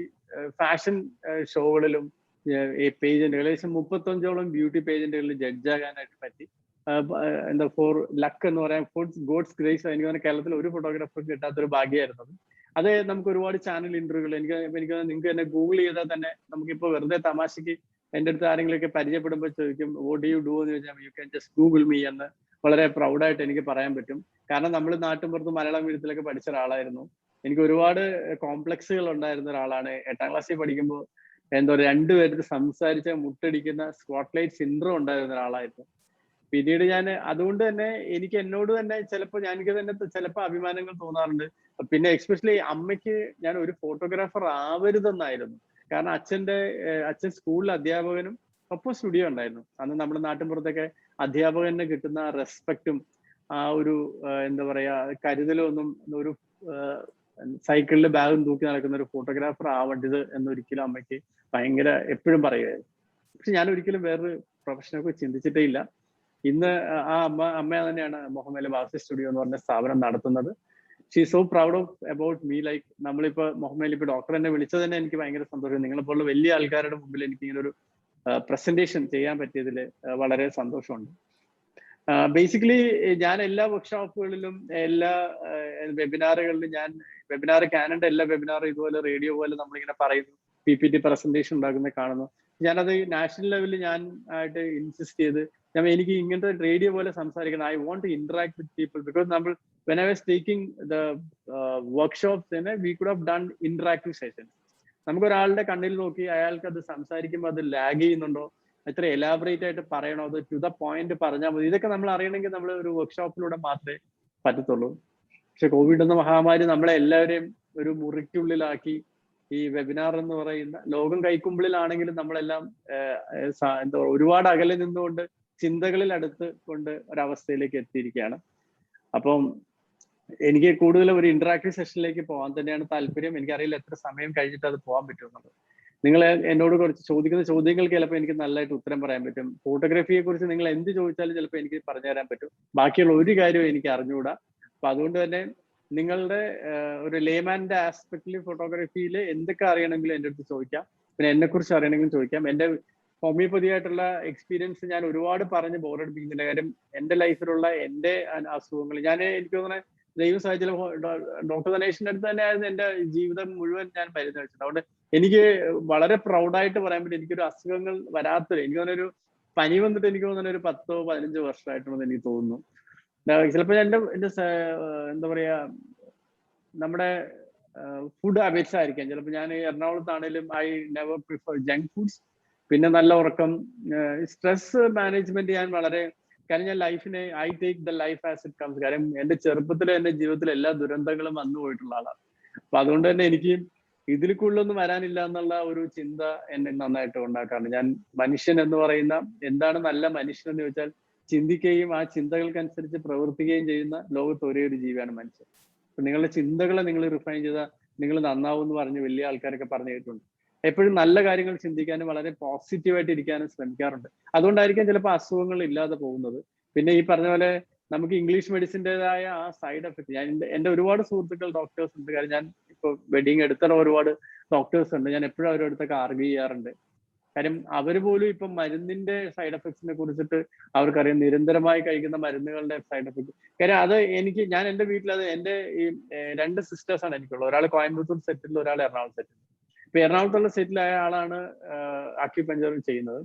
ഫാഷൻ ഷോകളിലും പേജന്റുകൾ ഏകദേശം 35ഓളം ബ്യൂട്ടി പേജന്റുകളിൽ ജഡ്ജ് ആകാനായിട്ട് പറ്റി. ഫോർ ലക്ക് എന്ന് പറയാൻ ഗോഡ്സ് ഗ്രേസ്. എനിക്ക് തന്നെ കേരളത്തിൽ ഒരു ഫോട്ടോഗ്രാഫർക്ക് കിട്ടാത്തൊരു ഭാഗ്യമായിരുന്നു അത്. നമുക്ക് ഒരുപാട് ചാനൽ ഇന്റർവ്യൂകൾ എനിക്ക് നിങ്ങൾക്ക് തന്നെ ഗൂഗിൾ ചെയ്താൽ തന്നെ നമുക്കിപ്പോ വെറുതെ തമാശക്ക് എന്റെ അടുത്ത് ആരെങ്കിലുമൊക്കെ പരിചയപ്പെടുമ്പോൾ ചോദിക്കും വോട്ട് ഡു യു ഡു എന്ന് ചോദിച്ചാൽ you can just Google me എന്ന് വളരെ പ്രൗഡായിട്ട് എനിക്ക് പറയാൻ പറ്റും. കാരണം നമ്മൾ നാട്ടിൻപുറത്ത് മലയാളം മീഡിയത്തിലൊക്കെ പഠിച്ച ഒരാളായിരുന്നു. എനിക്ക് ഒരുപാട് കോംപ്ലക്സുകൾ ഉണ്ടായിരുന്ന ഒരാളാണ്. 8ാം ക്ലാസ്സിൽ പഠിക്കുമ്പോൾ രണ്ടുപേർക്ക് സംസാരിച്ച മുട്ടടിക്കുന്ന സ്പോട്ട്ലൈറ്റ് സിൻഡ്രോം ഉണ്ടായിരുന്ന ഒരാളായിരുന്നു. പിന്നീട് ഞാൻ അതുകൊണ്ട് തന്നെ എനിക്ക് എന്നോട് തന്നെ എനിക്ക് തന്നെ ചിലപ്പോൾ അഭിമാനങ്ങൾ തോന്നാറുണ്ട്. പിന്നെ എക്സ്പെഷ്യലി അമ്മയ്ക്ക് ഞാൻ ഒരു ഫോട്ടോഗ്രാഫർ ആവരുതെന്നായിരുന്നു. കാരണം അച്ഛൻ സ്കൂളിൽ അധ്യാപകനും ഒപ്പം സ്റ്റുഡിയോ ഉണ്ടായിരുന്നു. അന്ന് നമ്മുടെ നാട്ടിൻപുറത്തൊക്കെ അധ്യാപകന് കിട്ടുന്ന റെസ്പെക്റ്റും ആ ഒരു കരുതലും ഒന്നും ഒരു സൈക്കിളിൽ ബാഗും തൂക്കി നടക്കുന്ന ഒരു ഫോട്ടോഗ്രാഫർ ആവേണ്ടത് എന്നൊരിക്കലും അമ്മയ്ക്ക് ഭയങ്കര എപ്പോഴും പറയുമായിരുന്നു. പക്ഷെ ഞാൻ ഒരിക്കലും വേറൊരു പ്രൊഫഷനെ കുറിച്ച് ചിന്തിച്ചിട്ടേ ഇല്ല. ഇന്ന് ആ അമ്മ തന്നെയാണ് മുഹമ്മയിലെ ബാസി സ്റ്റുഡിയോ എന്ന് പറഞ്ഞ സ്ഥാപനം നടത്തുന്നത്. She so proud of about me. Like നമ്മളിപ്പോ മുഹമ്മയിൽ ഇപ്പൊ ഡോക്ടർ എന്നെ വിളിച്ചത് തന്നെ എനിക്ക് ഭയങ്കര സന്തോഷം. നിങ്ങളെപ്പോലുള്ള വലിയ ആൾക്കാരുടെ മുമ്പിൽ എനിക്ക് ഇങ്ങനെ ഒരു പ്രസന്റേഷൻ ചെയ്യാൻ പറ്റിയതിൽ വളരെ സന്തോഷമുണ്ട്. ബേസിക്കലി ഞാൻ എല്ലാ വർക്ക്ഷോപ്പുകളിലും എല്ലാ വെബിനാറുകളിലും കാനന്റെ എല്ലാ വെബിനാറും ഇതുപോലെ റേഡിയോ പോലെ നമ്മളിങ്ങനെ പറയുന്നു, PPT പ്രസന്റേഷൻ ഉണ്ടാക്കുന്നത് കാണുന്നു. ഞാനത് നാഷണൽ ലെവലിൽ ഞാൻ ആയിട്ട് ഇൻസിസ്റ്റ് ചെയ്ത് എനിക്ക് ഇങ്ങനത്തെ റേഡിയോ പോലെ സംസാരിക്കണം. I want to interact with people because when I was taking the workshops then we could have done interactive sessions. നമുക്ക് ഒരാളുടെ കണ്ണിൽ നോക്കി അയാൾക്ക് അത് സംസാരിക്കുമ്പോൾ അത് ലാഗ് ചെയ്യുന്നുണ്ടോ, എത്ര എലാബറേറ്റ് ആയിട്ട് പറയണോ, അത് ടു ദ പോയിന്റ് പറഞ്ഞാൽ മതി. ഇതൊക്കെ നമ്മൾ അറിയണമെങ്കിൽ നമ്മൾ ഒരു വർക്ക്ഷോപ്പിലൂടെ മാത്രമേ പറ്റത്തുള്ളൂ. പക്ഷെ കോവിഡ് എന്ന മഹാമാരി നമ്മളെ എല്ലാവരെയും ഒരു മുറിക്കുള്ളിലാക്കി ഈ വെബിനാർ എന്ന് പറയുന്ന ലോകം കൈക്കുമ്പിളിലാണെങ്കിലും നമ്മളെല്ലാം ഒരുപാട് അകലെ നിന്നുകൊണ്ട് ചിന്തകളിൽ അടുത്ത് കൊണ്ട് ഒരവസ്ഥയിലേക്ക് എത്തിയിരിക്കുകയാണ്. അപ്പം എനിക്ക് കൂടുതൽ ഒരു ഇന്ററാക്റ്റീവ് സെഷനിലേക്ക് പോകാൻ തന്നെയാണ് താല്പര്യം. എനിക്കറിയില്ല എത്ര സമയം കഴിഞ്ഞിട്ട് അത് പോകാൻ പറ്റുമെന്നുള്ളത്. നിങ്ങൾ എന്നോട് കുറച്ച് ചോദിക്കുന്ന ചോദ്യങ്ങൾക്ക് ചിലപ്പോൾ എനിക്ക് നല്ലതായിട്ട് ഉത്തരം പറയാൻ പറ്റും. ഫോട്ടോഗ്രാഫിയെ കുറിച്ച് നിങ്ങൾ എന്ത് ചോദിച്ചാലും ചിലപ്പോൾ എനിക്ക് പറഞ്ഞു തരാൻ പറ്റും. ബാക്കിയുള്ള ഒരു കാര്യവും എനിക്ക് അറിഞ്ഞുകൂടാ. അപ്പൊ അതുകൊണ്ട് തന്നെ നിങ്ങളുടെ ഒരു ലേമാന്റെ ആസ്പെക്റ്റിൽ ഫോട്ടോഗ്രാഫിയിൽ എന്തൊക്കെ അറിയണമെങ്കിലും എൻ്റെ അടുത്ത് ചോദിക്കാം. പിന്നെ എന്നെ കുറിച്ച് അറിയണമെങ്കിലും ചോദിക്കാം. എൻ്റെ ഹോമിയോപ്പതി ആയിട്ടുള്ള എക്സ്പീരിയൻസ് ഞാൻ ഒരുപാട് പറഞ്ഞ് ബോറടിപ്പിക്കുന്നില്ല. കാര്യം എൻ്റെ ലൈഫിലുള്ള എൻ്റെ അസുഖങ്ങൾ എനിക്ക് തോന്നുന്നത് ദൈവം സഹായിച്ചാൽ ഡോക്ടർ ധനേഷിന്റെ അടുത്ത് തന്നെയായിരുന്നു എൻ്റെ ജീവിതം മുഴുവൻ ഞാൻ മരുന്ന് കഴിച്ചത്. അതുകൊണ്ട് എനിക്ക് വളരെ പ്രൗഡായിട്ട് പറയാൻ പറ്റും എനിക്കൊരു അസുഖങ്ങൾ വരാത്തൊരു, എനിക്ക് തോന്നുന്നൊരു പനി വന്നിട്ട് എനിക്ക് തോന്നുന്ന ഒരു 10-15 വർഷമായിട്ടുണ്ടെന്ന് എനിക്ക് തോന്നുന്നു. ചിലപ്പോൾ എൻ്റെ എന്താ പറയാ നമ്മുടെ ഫുഡ് ഹാബിറ്റ്സ് ആയിരിക്കാം. ചിലപ്പോൾ ഞാൻ എറണാകുളത്താണേലും I never prefer junk foods. പിന്നെ നല്ല ഉറക്കം, സ്ട്രെസ് മാനേജ്മെന്റ് ഞാൻ വളരെ, കാരണം ഞാൻ ലൈഫിനെ I take the life as it comes. കാര്യം എന്റെ ചെറുപ്പത്തിലെ എന്റെ ജീവിതത്തിലെ എല്ലാ ദുരന്തങ്ങളും വന്നു പോയിട്ടുള്ള ആളാണ്. അപ്പൊ അതുകൊണ്ട് തന്നെ എനിക്ക് ഇതിൽ കൂടുതലൊന്നും വരാനില്ല എന്നുള്ള ഒരു ചിന്ത എന്നെ നന്നായിട്ട് ഉണ്ടാക്കാറുണ്ട്. ഞാൻ മനുഷ്യൻ എന്ന് പറയുന്ന എന്താണ് നല്ല മനുഷ്യൻ എന്ന് ചോദിച്ചാൽ ചിന്തിക്കുകയും ആ ചിന്തകൾക്കനുസരിച്ച് പ്രവർത്തിക്കുകയും ചെയ്യുന്ന ലോകത്ത് ഒരേ ഒരു ജീവിയാണ് മനുഷ്യൻ. അപ്പൊ നിങ്ങളുടെ ചിന്തകളെ നിങ്ങൾ റിഫൈൻ ചെയ്താൽ നിങ്ങൾ നന്നാവും എന്ന് പറഞ്ഞ് വലിയ ആൾക്കാരൊക്കെ പറഞ്ഞു കേട്ടിട്ടുണ്ട്. എപ്പോഴും നല്ല കാര്യങ്ങൾ ചിന്തിക്കാനും വളരെ പോസിറ്റീവായിട്ട് ഇരിക്കാനും ശ്രമിക്കാറുണ്ട്. അതുകൊണ്ടായിരിക്കാം ചിലപ്പോൾ അസുഖങ്ങൾ ഇല്ലാതെ പോകുന്നത്. പിന്നെ ഈ പറഞ്ഞ പോലെ നമുക്ക് ഇംഗ്ലീഷ് മെഡിസിൻ്റെതായ ആ സൈഡ് എഫക്ട്, ഞാൻ എൻ്റെ ഒരുപാട് സുഹൃത്തുക്കൾ ഡോക്ടേഴ്സ് ഉണ്ട്. കാര്യം ഞാൻ ഇപ്പോൾ വെഡിങ് എടുത്ത ഒരുപാട് ഡോക്ടേഴ്സ് ഉണ്ട്. ഞാൻ എപ്പോഴും അവരുടെ അടുത്തൊക്കെ ആർഗ്യൂ ചെയ്യാറുണ്ട്. കാര്യം അവർ പോലും ഇപ്പം മരുന്നിന്റെ സൈഡ് എഫക്ട്സിനെ കുറിച്ചിട്ട് അവർക്കറിയാം. നിരന്തരമായി കഴിക്കുന്ന മരുന്നുകളുടെ സൈഡ് എഫക്ട്. കാര്യം അത് ഞാൻ എൻ്റെ വീട്ടിൽ അത് എൻ്റെ ഈ 2 സിസ്റ്റേഴ്സ് ആണ് എനിക്കുള്ളത്. ഒരാൾ കോയമ്പത്തൂർ സെറ്റിൽ, ഒരാൾ എറണാകുളം സെറ്റിൽ. ഇപ്പൊ എറണാകുളത്തുള്ള സെറ്റിലായ ആളാണ് അക്യുപഞ്ചർ ചെയ്യുന്നത്.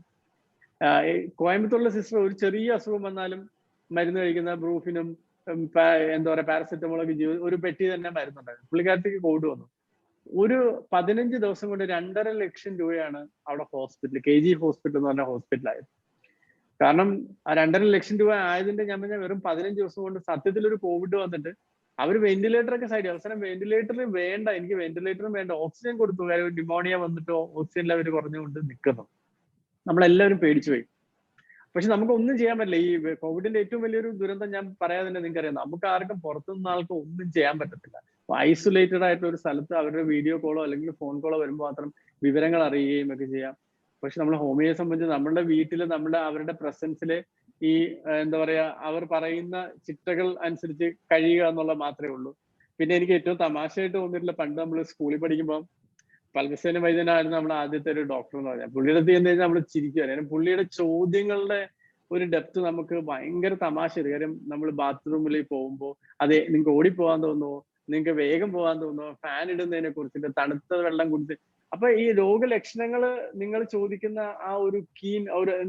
കോയമ്പത്തൂരിലെ സിസ്റ്റർ ഒരു ചെറിയ അസുഖം വന്നാലും മരുന്ന് കഴിക്കുന്ന ബ്രൂഫിനും എന്താ പറയാ പാരസെറ്റമോളൊക്കെ ഒരു പെട്ടി തന്നെ മരുന്നുണ്ടായിരുന്നു. പുള്ളിക്കാരത്തേക്ക് കോവിഡ് വന്നു. ഒരു 15 ദിവസം കൊണ്ട് 2.5 ലക്ഷം രൂപയാണ് അവിടെ ഹോസ്പിറ്റൽ, KG ഹോസ്പിറ്റൽ എന്ന് പറഞ്ഞ ഹോസ്പിറ്റലായത്. കാരണം ആ 2.5 ലക്ഷം രൂപ ആയതിന്റെ ഞാൻ പറഞ്ഞ വെറും 15 ദിവസം കൊണ്ട് സത്യത്തിൽ ഒരു കോവിഡ് വന്നിട്ട് അവർ വെന്റിലേറ്റർ ഒക്കെ സൈഡ്, അവസാനം വെന്റിലേറ്ററിൽ വേണ്ട, എനിക്ക് വെന്റിലേറ്ററും വേണ്ട, ഓക്സിജൻ കൊടുത്തു. കാര്യം ന്യൂമോണിയ വന്നിട്ട് ഓക്സിജൻ ലെവൽ കുറഞ്ഞുകൊണ്ട് നിൽക്കുന്നു. നമ്മളെല്ലാവരും പേടിച്ചു പോയി. പക്ഷെ നമുക്ക് ഒന്നും ചെയ്യാൻ പറ്റില്ല. ഈ കോവിഡിന്റെ ഏറ്റവും വലിയൊരു ദുരന്തം ഞാൻ പറയാതെ തന്നെ നിങ്ങൾക്കറിയാം, നമുക്ക് ആർക്കും പുറത്തുനിന്ന് ആൾക്കും ഒന്നും ചെയ്യാൻ പറ്റത്തില്ല. ഐസൊലേറ്റഡ് ആയിട്ടുള്ള ഒരു സ്ഥലത്ത് അവരുടെ വീഡിയോ കോളോ അല്ലെങ്കിൽ ഫോൺ കോളോ വരുമ്പോൾ മാത്രം വിവരങ്ങൾ അറിയുകയും ഒക്കെ ചെയ്യാം. പക്ഷെ നമ്മൾ ഹോമിയോയെ സംബന്ധിച്ച് നമ്മുടെ വീട്ടിൽ അവരുടെ പ്രസൻസില് ഈ എന്താ പറയാ അവർ പറയുന്ന ചിട്ടകൾ അനുസരിച്ച് കഴിയുക എന്നുള്ള മാത്രമേ ഉള്ളൂ. പിന്നെ എനിക്ക് ഏറ്റവും തമാശയായിട്ട് തോന്നിയിട്ടില്ല, പണ്ട് നമ്മൾ സ്കൂളിൽ പഠിക്കുമ്പോൾ പൽമസേന വൈദ്യനായിരുന്നു നമ്മുടെ ആദ്യത്തെ ഒരു ഡോക്ടർ എന്ന് പറഞ്ഞാൽ. പുള്ളിയുടെ അടുത്ത് ചെന്ന് കഴിഞ്ഞാൽ നമ്മൾ ചിരിക്കുക. കാരണം പുള്ളിയുടെ ചോദ്യങ്ങളുടെ ഒരു ഡെപ്ത് നമുക്ക് ഭയങ്കര തമാശയായിരുന്നു. കാര്യം നമ്മൾ ബാത്റൂമിൽ പോകുമ്പോൾ അതെ നിങ്ങൾക്ക് ഓടിപ്പോകാൻ തോന്നുമോ, നിങ്ങൾക്ക് വേഗം പോകാൻ തോന്നുമോ, ഫാൻ ഇടുന്നതിനെ കുറിച്ചിട്ട്, തണുത്ത വെള്ളം കുടിച്ച്. അപ്പൊ ഈ രോഗലക്ഷണങ്ങൾ നിങ്ങൾ ചോദിക്കുന്ന ആ ഒരു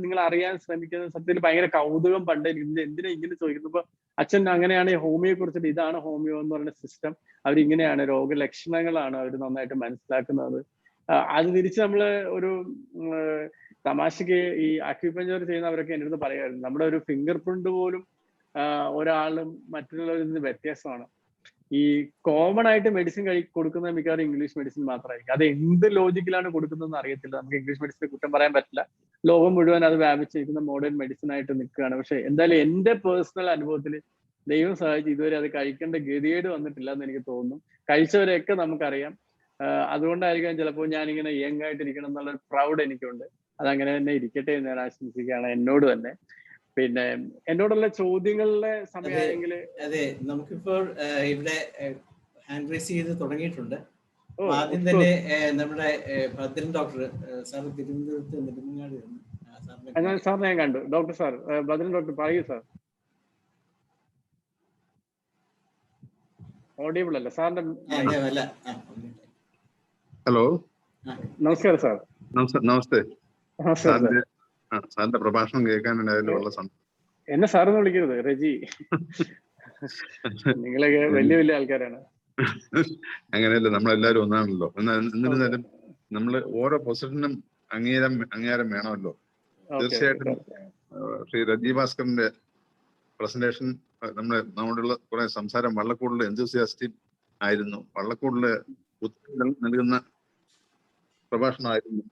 നിങ്ങൾ അറിയാൻ ശ്രമിക്കുന്ന സത്യത്തിൽ ഭയങ്കര കൗതുകം. പണ്ട് എന്തിനാ ഇങ്ങനെ ചോദിക്കുന്നത്. ഇപ്പൊ അച്ഛൻ അങ്ങനെയാണ് ഹോമിയോയെ കുറിച്ചിട്ട്, ഇതാണ് ഹോമിയോ എന്ന് പറയുന്ന സിസ്റ്റം, അവരിങ്ങനെയാണ് രോഗലക്ഷണങ്ങളാണ് അവർ നന്നായിട്ട് മനസ്സിലാക്കുന്നത്. അത് തിരിച്ച് നമ്മള് ഒരു തമാശക്ക് ഈ അക്യുപഞ്ചർ ചെയ്യുന്നവരൊക്കെ എൻ്റെ അടുത്ത് പറയായിരുന്നു, നമ്മുടെ ഒരു ഫിംഗർ പ്രിന്റ് പോലും ഒരാളും മറ്റുള്ളവരിൽ നിന്ന് വ്യത്യാസമാണ്. ഈ കോമൺ ആയിട്ട് മെഡിസിൻ കൊടുക്കുന്ന മിക്കവാറും ഇംഗ്ലീഷ് മെഡിസിൻ മാത്രമായിരിക്കും. അത് എന്ത് ലോജിക്കിലാണ് കൊടുക്കുന്നതെന്ന് അറിയത്തില്ല. നമുക്ക് ഇംഗ്ലീഷ് മെഡിസിനെ കുറ്റം പറയാൻ പറ്റില്ല. ലോകം മുഴുവൻ അത് വ്യാപിച്ചിരിക്കുന്ന മോഡേൺ മെഡിസിൻ ആയിട്ട് നിൽക്കുകയാണ്. പക്ഷെ എന്തായാലും എന്റെ പേഴ്സണൽ അനുഭവത്തിൽ ദൈവം സഹായിച്ച് ഇതുവരെ അത് കഴിക്കേണ്ട ഗതികേട് വന്നിട്ടില്ല എന്ന് എനിക്ക് തോന്നുന്നു. കഴിച്ചവരെയൊക്കെ നമുക്കറിയാം. അതുകൊണ്ടായിരിക്കാം ചിലപ്പോൾ ഞാനിങ്ങനെ യങ് ആയിട്ടിരിക്കണം എന്നുള്ള പ്രൗഡ് എനിക്കുണ്ട്. അതങ്ങനെ തന്നെ ഇരിക്കട്ടെ എന്ന് ഞാൻ ആശംസിക്കുകയാണ് എന്നോട് തന്നെ. പിന്നെ എന്നോടുള്ള ചോദ്യങ്ങളുടെ സമയമാണെങ്കിൽ അതെ, നമുക്കിപ്പോൾ ഇവിടെ ഹാൻഡ് റൈസ് ചെയ്ത് തുടങ്ങിയിട്ടുണ്ട്. ആദ്യം തന്നെ നമ്മുടെ ഭദ്രൻ ഡോക്ടർ സാർ തിരുവനന്തപുരത്ത് നെടുമങ്ങാട് സാറിനെ ഞാൻ കണ്ടു. ഡോക്ടർ സാർ, ഭദ്രൻ ഡോക്ടർ പറയൂ സാർ. ഓഡിയബിൾ അല്ല സാറിന്റെ. ഹലോ, നമസ്കാരം സാർ. നമസ്തേ. സാറിന്റെ പ്രഭാഷണം കേൾക്കാനുണ്ടായാലും ഉള്ള സന്തോഷം. എന്നെ സാറെന്ന് വിളിക്കരുത്, റെജി. നിങ്ങളൊക്കെ വലിയ വലിയ ആൾക്കാരാണ്. അങ്ങനെയല്ല, നമ്മളെല്ലാരും ഒന്നാണല്ലോ. എന്നിരുന്നാലും നമ്മള് ഓരോ പൊസിഷനും അംഗീകാരം വേണമല്ലോ. തീർച്ചയായിട്ടും ശ്രീ രജി ഭാസ്കറിന്റെ പ്രസന്റേഷൻ നമ്മളുള്ള കുറെ സംസാരം വള്ളക്കൂടിലെ എന്തൂസിയാസ്റ്റിക് ആയിരുന്നു. വള്ളക്കൂടില് ഉത്തരങ്ങൾ നൽകുന്ന പ്രഭാഷണമായിരുന്നു.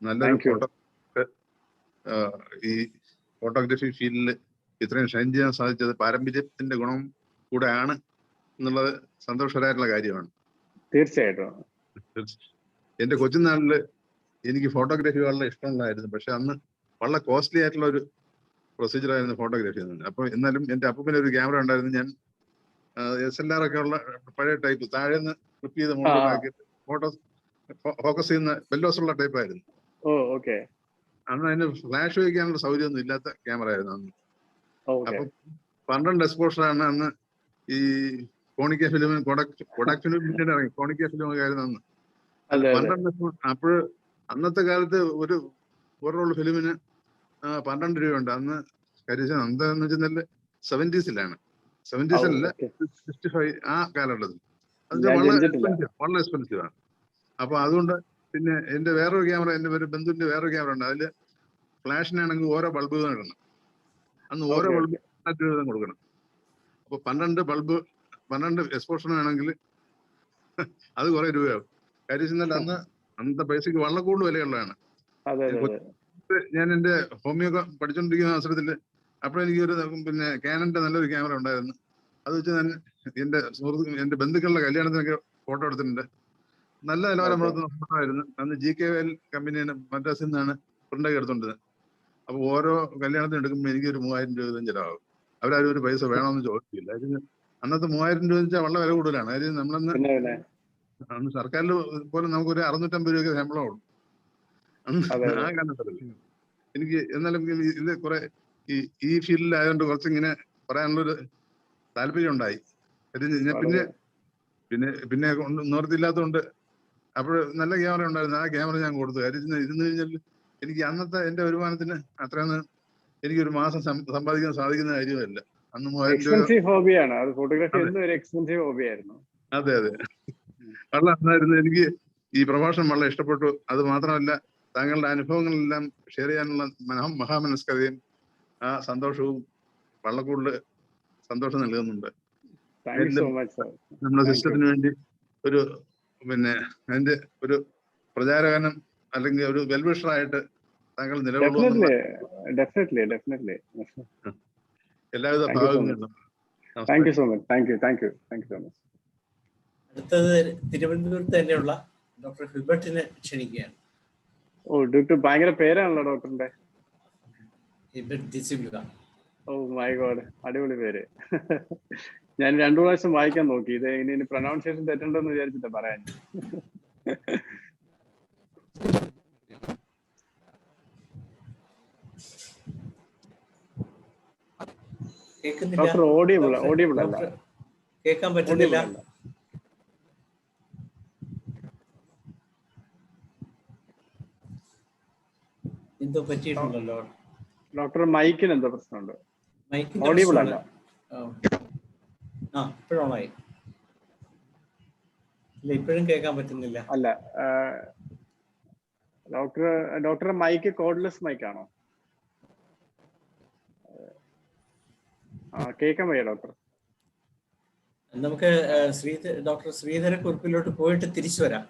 നല്ലൊരു ഈ ഫോട്ടോഗ്രാഫി ഫീൽഡിൽ ഇത്രയും ഷൈൻ ചെയ്യാൻ സാധിച്ചത് പാരമ്പര്യത്തിന്റെ ഗുണം കൂടെയാണ് എന്നുള്ളത് സന്തോഷകരമായിട്ടുള്ള കാര്യമാണ്. തീർച്ചയായിട്ടും. എന്റെ കൊച്ചുനാളില് എനിക്ക് ഫോട്ടോഗ്രാഫി വളരെ ഇഷ്ടമുള്ളതായിരുന്നു. പക്ഷെ അന്ന് വളരെ കോസ്റ്റ്ലി ആയിട്ടുള്ള ഒരു പ്രൊസീജിയർ ആയിരുന്നു ഫോട്ടോഗ്രാഫി എന്നത്. അപ്പൊ എന്നാലും എന്റെ അപ്പൂപ്പന് ഒരു ക്യാമറ ഉണ്ടായിരുന്നു. ഞാൻ SLR ഒക്കെ ഉള്ള പഴയ ടൈപ്പ് താഴെ നിന്ന് ക്ലിപ്പ് ചെയ്ത് മുകളിലോട്ടാക്കി ഫോട്ടോ ഫോക്കസ് ചെയ്യുന്ന ബെല്ലോസ് ഉള്ള ടൈപ്പ് ആയിരുന്നു. അന്ന് അതിന് ഫ്ലാഷ് വയ്ക്കാനുള്ള സൗകര്യമൊന്നും ഇല്ലാത്ത ക്യാമറ ആയിരുന്നു അന്ന്. അപ്പൊ 12 എക്സ്പോഷറാണ് അന്ന് ഈ കോണിക്ക ഫിലിമിന് കൊടക് ഫിലിമിന്റെ ഇറങ്ങി. കോണിക്ക ഫിലിം ഒക്കെ ആയിരുന്നു അന്ന്. 12 അപ്പോഴ് അന്നത്തെ കാലത്ത് ഒരു റോൾ ഫിലിമിന് 12 രൂപയുണ്ട്. അന്ന് കരിച്ച എന്താന്ന് വെച്ചാൽ 70s-ലാണ്, 70s-അല്ല 65 ആ കാലഘട്ടത്തിൽ. അതിന്റെ വളരെ എക്സ്പെൻസീവ് ആണ്. അപ്പൊ അതുകൊണ്ട് പിന്നെ എന്റെ വേറൊരു ക്യാമറ, എന്റെ ഒരു ബന്ധുവിന്റെ വേറൊരു ക്യാമറ ഉണ്ട്. അതില് ഫ്ലാഷിനാണെങ്കിൽ ഓരോ ബൾബ് ഇടണം. അന്ന് ഓരോ ബൾബ് രൂപ കൊടുക്കണം. അപ്പൊ 12 എക്സ്പോഷനാണെങ്കിൽ അത് കുറെ രൂപയാവും. കാര്യം ചെന്നാൽ അന്നത്തെ പൈസക്ക് വളരെ കൂടുതൽ വിലയുള്ളതാണ്. ഞാൻ എന്റെ ഹോമിയോ പഠിച്ചുകൊണ്ടിരിക്കുന്ന അവസരത്തില് അപ്പോഴെനിക്ക് ഒരു പിന്നെ കാനന്റെ നല്ലൊരു ക്യാമറ ഉണ്ടായിരുന്നു. അത് വെച്ച് ഞാൻ എന്റെ ബന്ധുക്കളുടെ കല്യാണത്തിനൊക്കെ ഫോട്ടോ എടുത്തിട്ടുണ്ട്. നല്ല നിലവാരമുള്ള ഫോട്ടോ ആയിരുന്നു. അന്ന് GKL കമ്പനിയാണ്, മദ്രാസിൽ നിന്നാണ് പ്രിന്റൊക്കെ എടുത്തോണ്ടത്. അപ്പൊ ഓരോ കല്യാണത്തിന് എടുക്കുമ്പോൾ എനിക്ക് ഒരു 3000 രൂപ ചിലവാകും. അവരാരും ഒരു പൈസ വേണമെന്ന് ചോദിച്ചില്ല. അന്നത്തെ 3000 രൂപ വെച്ചാൽ വളരെ വില കൂടുതലാണ്. കാര്യം നമ്മളന്ന് സർക്കാരിൽ പോലും നമുക്കൊരു 650 രൂപയ്ക്ക് ശമ്പളം ഉള്ളൂ ആ കാലഘട്ടത്തിൽ. എനിക്ക് എന്നാലും ഇത് കുറെ ഈ ഫീൽഡിലായതുകൊണ്ട് കുറച്ചിങ്ങനെ പറയാനുള്ളൊരു താല്പര്യം ഉണ്ടായി. പിന്നെ നിവൃത്തിയില്ലാത്തതുകൊണ്ട് അപ്പോൾ നല്ല ക്യാമറ ഉണ്ടായിരുന്നു. ആ ക്യാമറ ഞാൻ കൊടുത്തു. കാര്യം ഇരുന്ന് കഴിഞ്ഞാൽ എനിക്ക് അന്നത്തെ എന്റെ വരുമാനത്തിന് അത്രയൊന്നും എനിക്കൊരു മാസം സമ്പാദിക്കാൻ സാധിക്കുന്ന കാര്യമല്ല. അന്ന് 3000 രൂപ. അതെ. വളരെ നന്നായിരുന്നു. എനിക്ക് ഈ പ്രഭാഷണം വളരെ ഇഷ്ടപ്പെട്ടു. അത് മാത്രമല്ല, താങ്കളുടെ അനുഭവങ്ങളെല്ലാം ഷെയർ ചെയ്യാനുള്ള മഹാമനസ്കതയും ആ സന്തോഷവും വളരെ കൂടുതൽ സന്തോഷം നൽകുന്നുണ്ട്. നമ്മുടെ സിസ്റ്റത്തിന് വേണ്ടി ഒരു അതിന്റെ ഒരു പ്രചാരകനും അല്ലെങ്കിൽ ഒരു വെൽവിഷറായിട്ട് താങ്കൾ നിലകൊള്ളുന്നു. എല്ലാവിധ ഭാഗങ്ങളും. അടുത്തത് തിരുവനന്തപുരത്ത് തന്നെയുള്ള ഡോക്ടർ ഹിബർട്ടിനെ ക്ഷണിക്കുകയാണ്. ഡോക്ടർ ഭയങ്കര പേരാണല്ലോ ഡോക്ടറിന്റെ. മൈ ഗോഡ്, അടിപൊളി പേര്. ഞാൻ 2 പ്രാവശ്യം വായിക്കാൻ നോക്കി. ഇത് ഇനി പ്രൊനൗൺസിയേഷൻ തെറ്റുണ്ടെന്ന് വിചാരിച്ചിട്ടാ പറയാൻ. ഡോക്ടർ ഓഡിയബിൾ അല്ല, കേൾക്കാൻ പറ്റുന്നില്ല. എന്തോ പറ്റിയിട്ടുണ്ടല്ലോ ഡോക്ടർ. മൈക്കിന് എന്തോ പ്രശ്നമുണ്ട്. ഓഡിയബിൾ അല്ല. ഇപ്പോഴാണായി. ഇല്ല, ഇപ്പോഴും കേൾക്കാൻ പറ്റുന്നില്ല. അല്ല, ഡോക്ടറുടെ മൈക്ക് കോഡ്ലെസ് മൈക്കാണോ? കേൾക്കാൻ വയ്യ ഡോക്ടർ. നമുക്ക് ഡോക്ടർ ശ്രീധര കുറിപ്പിലോട്ട് പോയിട്ട് തിരിച്ചു വരാം.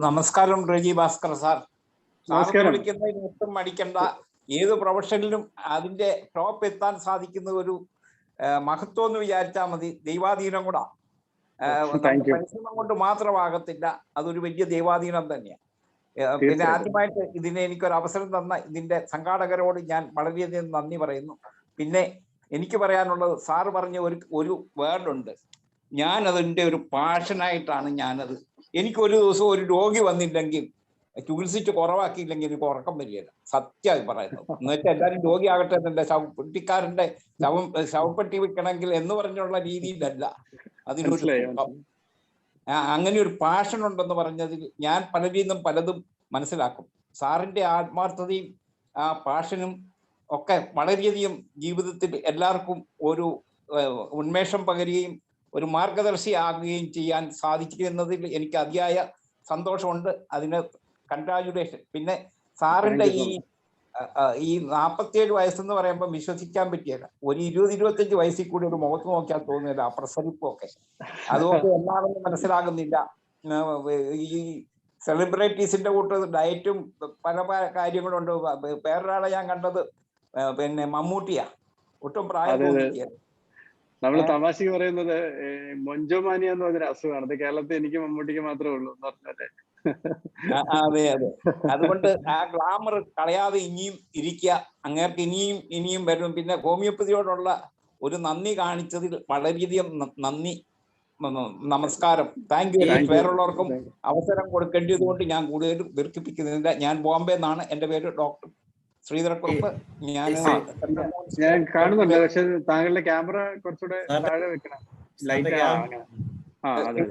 നമസ്കാരം റജി ഭാസ്കർ സാർ. വിളിക്കുന്നതിന് ഒട്ടും മടിക്കണ്ട. ഏത് പ്രൊഫഷനിലും അതിന്റെ ടോപ്പ് എത്താൻ സാധിക്കുന്ന ഒരു മഹത്വം എന്ന് വിചാരിച്ചാൽ മതി. ദൈവാധീനം കൂടാ. പരിശ്രമം കൊണ്ട് മാത്രമാകത്തില്ല, അതൊരു വലിയ ദൈവാധീനം തന്നെയാണ്. പിന്നെ ആദ്യമായിട്ട് ഇതിനെ എനിക്കൊരു അവസരം തന്ന ഇതിന്റെ സംഘാടകരോട് ഞാൻ വളരെയധികം നന്ദി പറയുന്നു. പിന്നെ എനിക്ക് പറയാനുള്ളത്, സാറ് പറഞ്ഞ ഒരു വേർഡുണ്ട്. ഞാനതിൻ്റെ ഒരു പാഷനായിട്ടാണ് ഞാനത്. എനിക്ക് ഒരു ദിവസം ഒരു രോഗി വന്നില്ലെങ്കിൽ, ചികിത്സിച്ച് കുറവാക്കിയില്ലെങ്കിൽ എനിക്ക് ഉറക്കം വരികയില്ല, സത്യമായി പറയുന്നത്. എന്ന് വെച്ചാൽ എല്ലാവരും രോഗിയാകട്ടെ എന്നല്ല, പെട്ടിക്കാരന്റെ ശവപ്പെട്ടി വെക്കണമെങ്കിൽ എന്ന് പറഞ്ഞുള്ള രീതിയിലല്ല. അതിനൊരു അങ്ങനെ ഒരു പാഷൻ ഉണ്ടെന്ന് പറഞ്ഞതിൽ ഞാൻ പലതും മനസ്സിലാക്കും. സാറിന്റെ ആത്മാർത്ഥതയും ആ പാഷനും ഒക്കെ വളരെയധികം ജീവിതത്തിൽ എല്ലാവർക്കും ഒരു ഉന്മേഷം പകരുകയും ഒരു മാർഗദർശിയാകുകയും ചെയ്യാൻ സാധിക്കുന്നതിൽ എനിക്ക് അതിയായ സന്തോഷമുണ്ട്. അതിന് കൺഗ്രാജുലേഷൻ. പിന്നെ സാറിന്റെ ഈ 47 വയസ്സെന്ന് പറയുമ്പോൾ വിശ്വസിക്കാൻ പറ്റിയല്ല. ഒരു 20-25 വയസ്സിൽ കൂടി ഒരു മുഖത്ത് നോക്കിയാൽ തോന്നുന്നില്ല ആ പ്രസരിപ്പൊക്കെ. അതുകൊണ്ട് എന്താണെന്ന് മനസ്സിലാകുന്നില്ല. ഈ സെലിബ്രിറ്റീസിന്റെ കൂട്ട് ഡയറ്റും പല കാര്യങ്ങളുണ്ട്. വേറൊരാളെ ഞാൻ കണ്ടത് പിന്നെ മമ്മൂട്ടിയാ, ഒട്ടും പ്രായം അതെ, അതെ. തോന്നിക്കുക. നമ്മൾ തമാശക്ക് പറയുന്നത് മൊഞ്ചോമാനിയ എന്ന് പറഞ്ഞൊരു അസുഖമാണ്. അത് കേരളത്തിൽ എനിക്ക് മമ്മൂട്ടിക്ക് മാത്രമേ ഉള്ളൂ എന്ന് പറഞ്ഞാലേ. അതെ അതെ. അതുകൊണ്ട് ആ ഗ്ലാമർ കളയാതെ ഇനിയും ഇരിക്കുക. അങ്ങേർക്ക് ഇനിയും വരും. പിന്നെ ഹോമിയോപ്പതിയോടുള്ള ഒരു നന്ദി കാണിച്ചതിൽ വളരെയധികം നന്ദി, നമസ്കാരം. Thank you. വേറുള്ളവർക്കും അവസരം കൊടുക്കേണ്ടത് കൊണ്ട് ഞാൻ കൂടുതൽ ദീർഘിപ്പിക്കുന്നില്ല. ഞാൻ ബോംബെ നിന്നാണ്. എന്റെ പേര് ഡോക്ടർ ശ്രീധരക്കുറുപ്പ്. ഞാൻ കാണുന്നുണ്ട്, പക്ഷെ താങ്കളുടെ ക്യാമറ കുറച്ചുകൂടെ താഴെ വെക്കണം. ലൈറ്റ് അങ്ങനെ. അതെ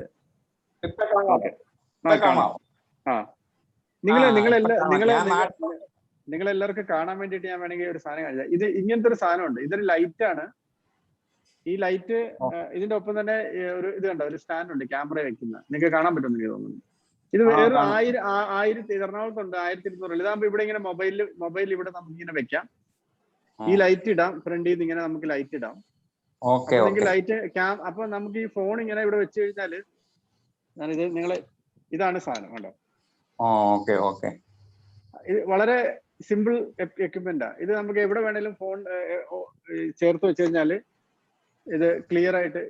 നിങ്ങളെല്ലാവർക്കും കാണാൻ വേണ്ടിട്ട് ഞാൻ വേണമെങ്കിൽ ഒരു സാധനം കാണിച്ചാൽ, ഇത് ഇങ്ങനത്തെ ഒരു സാധനമുണ്ട്. ഇതൊരു ലൈറ്റ് ആണ്. ഈ ലൈറ്റ് ഇതിന്റെ ഒപ്പം തന്നെ ഒരു ഇത് കണ്ടോ, ഒരു സ്റ്റാൻഡ് ഉണ്ട് ക്യാമറ വെക്കുന്ന. നിങ്ങൾക്ക് കാണാൻ പറ്റുമെന്ന് എനിക്ക് തോന്നുന്നു. ഇത് വേറെ 1000 എറണാകുളത്തുണ്ട് 1200. ഇതാകുമ്പോ ഇവിടെ ഇങ്ങനെ മൊബൈൽ ഇവിടെ നമുക്ക് ഇങ്ങനെ വെക്കാം. ഈ ലൈറ്റ് ഇടാം, ഫ്രണ്ടിൽ നിന്ന് ഇങ്ങനെ നമുക്ക് ലൈറ്റ് ഇടാം. ലൈറ്റ് അപ്പൊ നമുക്ക് ഈ ഫോൺ ഇങ്ങനെ ഇവിടെ വെച്ച് കഴിഞ്ഞാല് ഞാനിത് ഇതാണ് സാധനം കണ്ടോ. ഇത് വളരെ സിമ്പിൾ എക്യുപ്മെന്റാ. ഇത് നമുക്ക് എവിടെ വേണേലും ഫോൺ ചേർത്ത് വെച്ച് കഴിഞ്ഞാല് ഇത് ക്ലിയർ ആയിട്ട്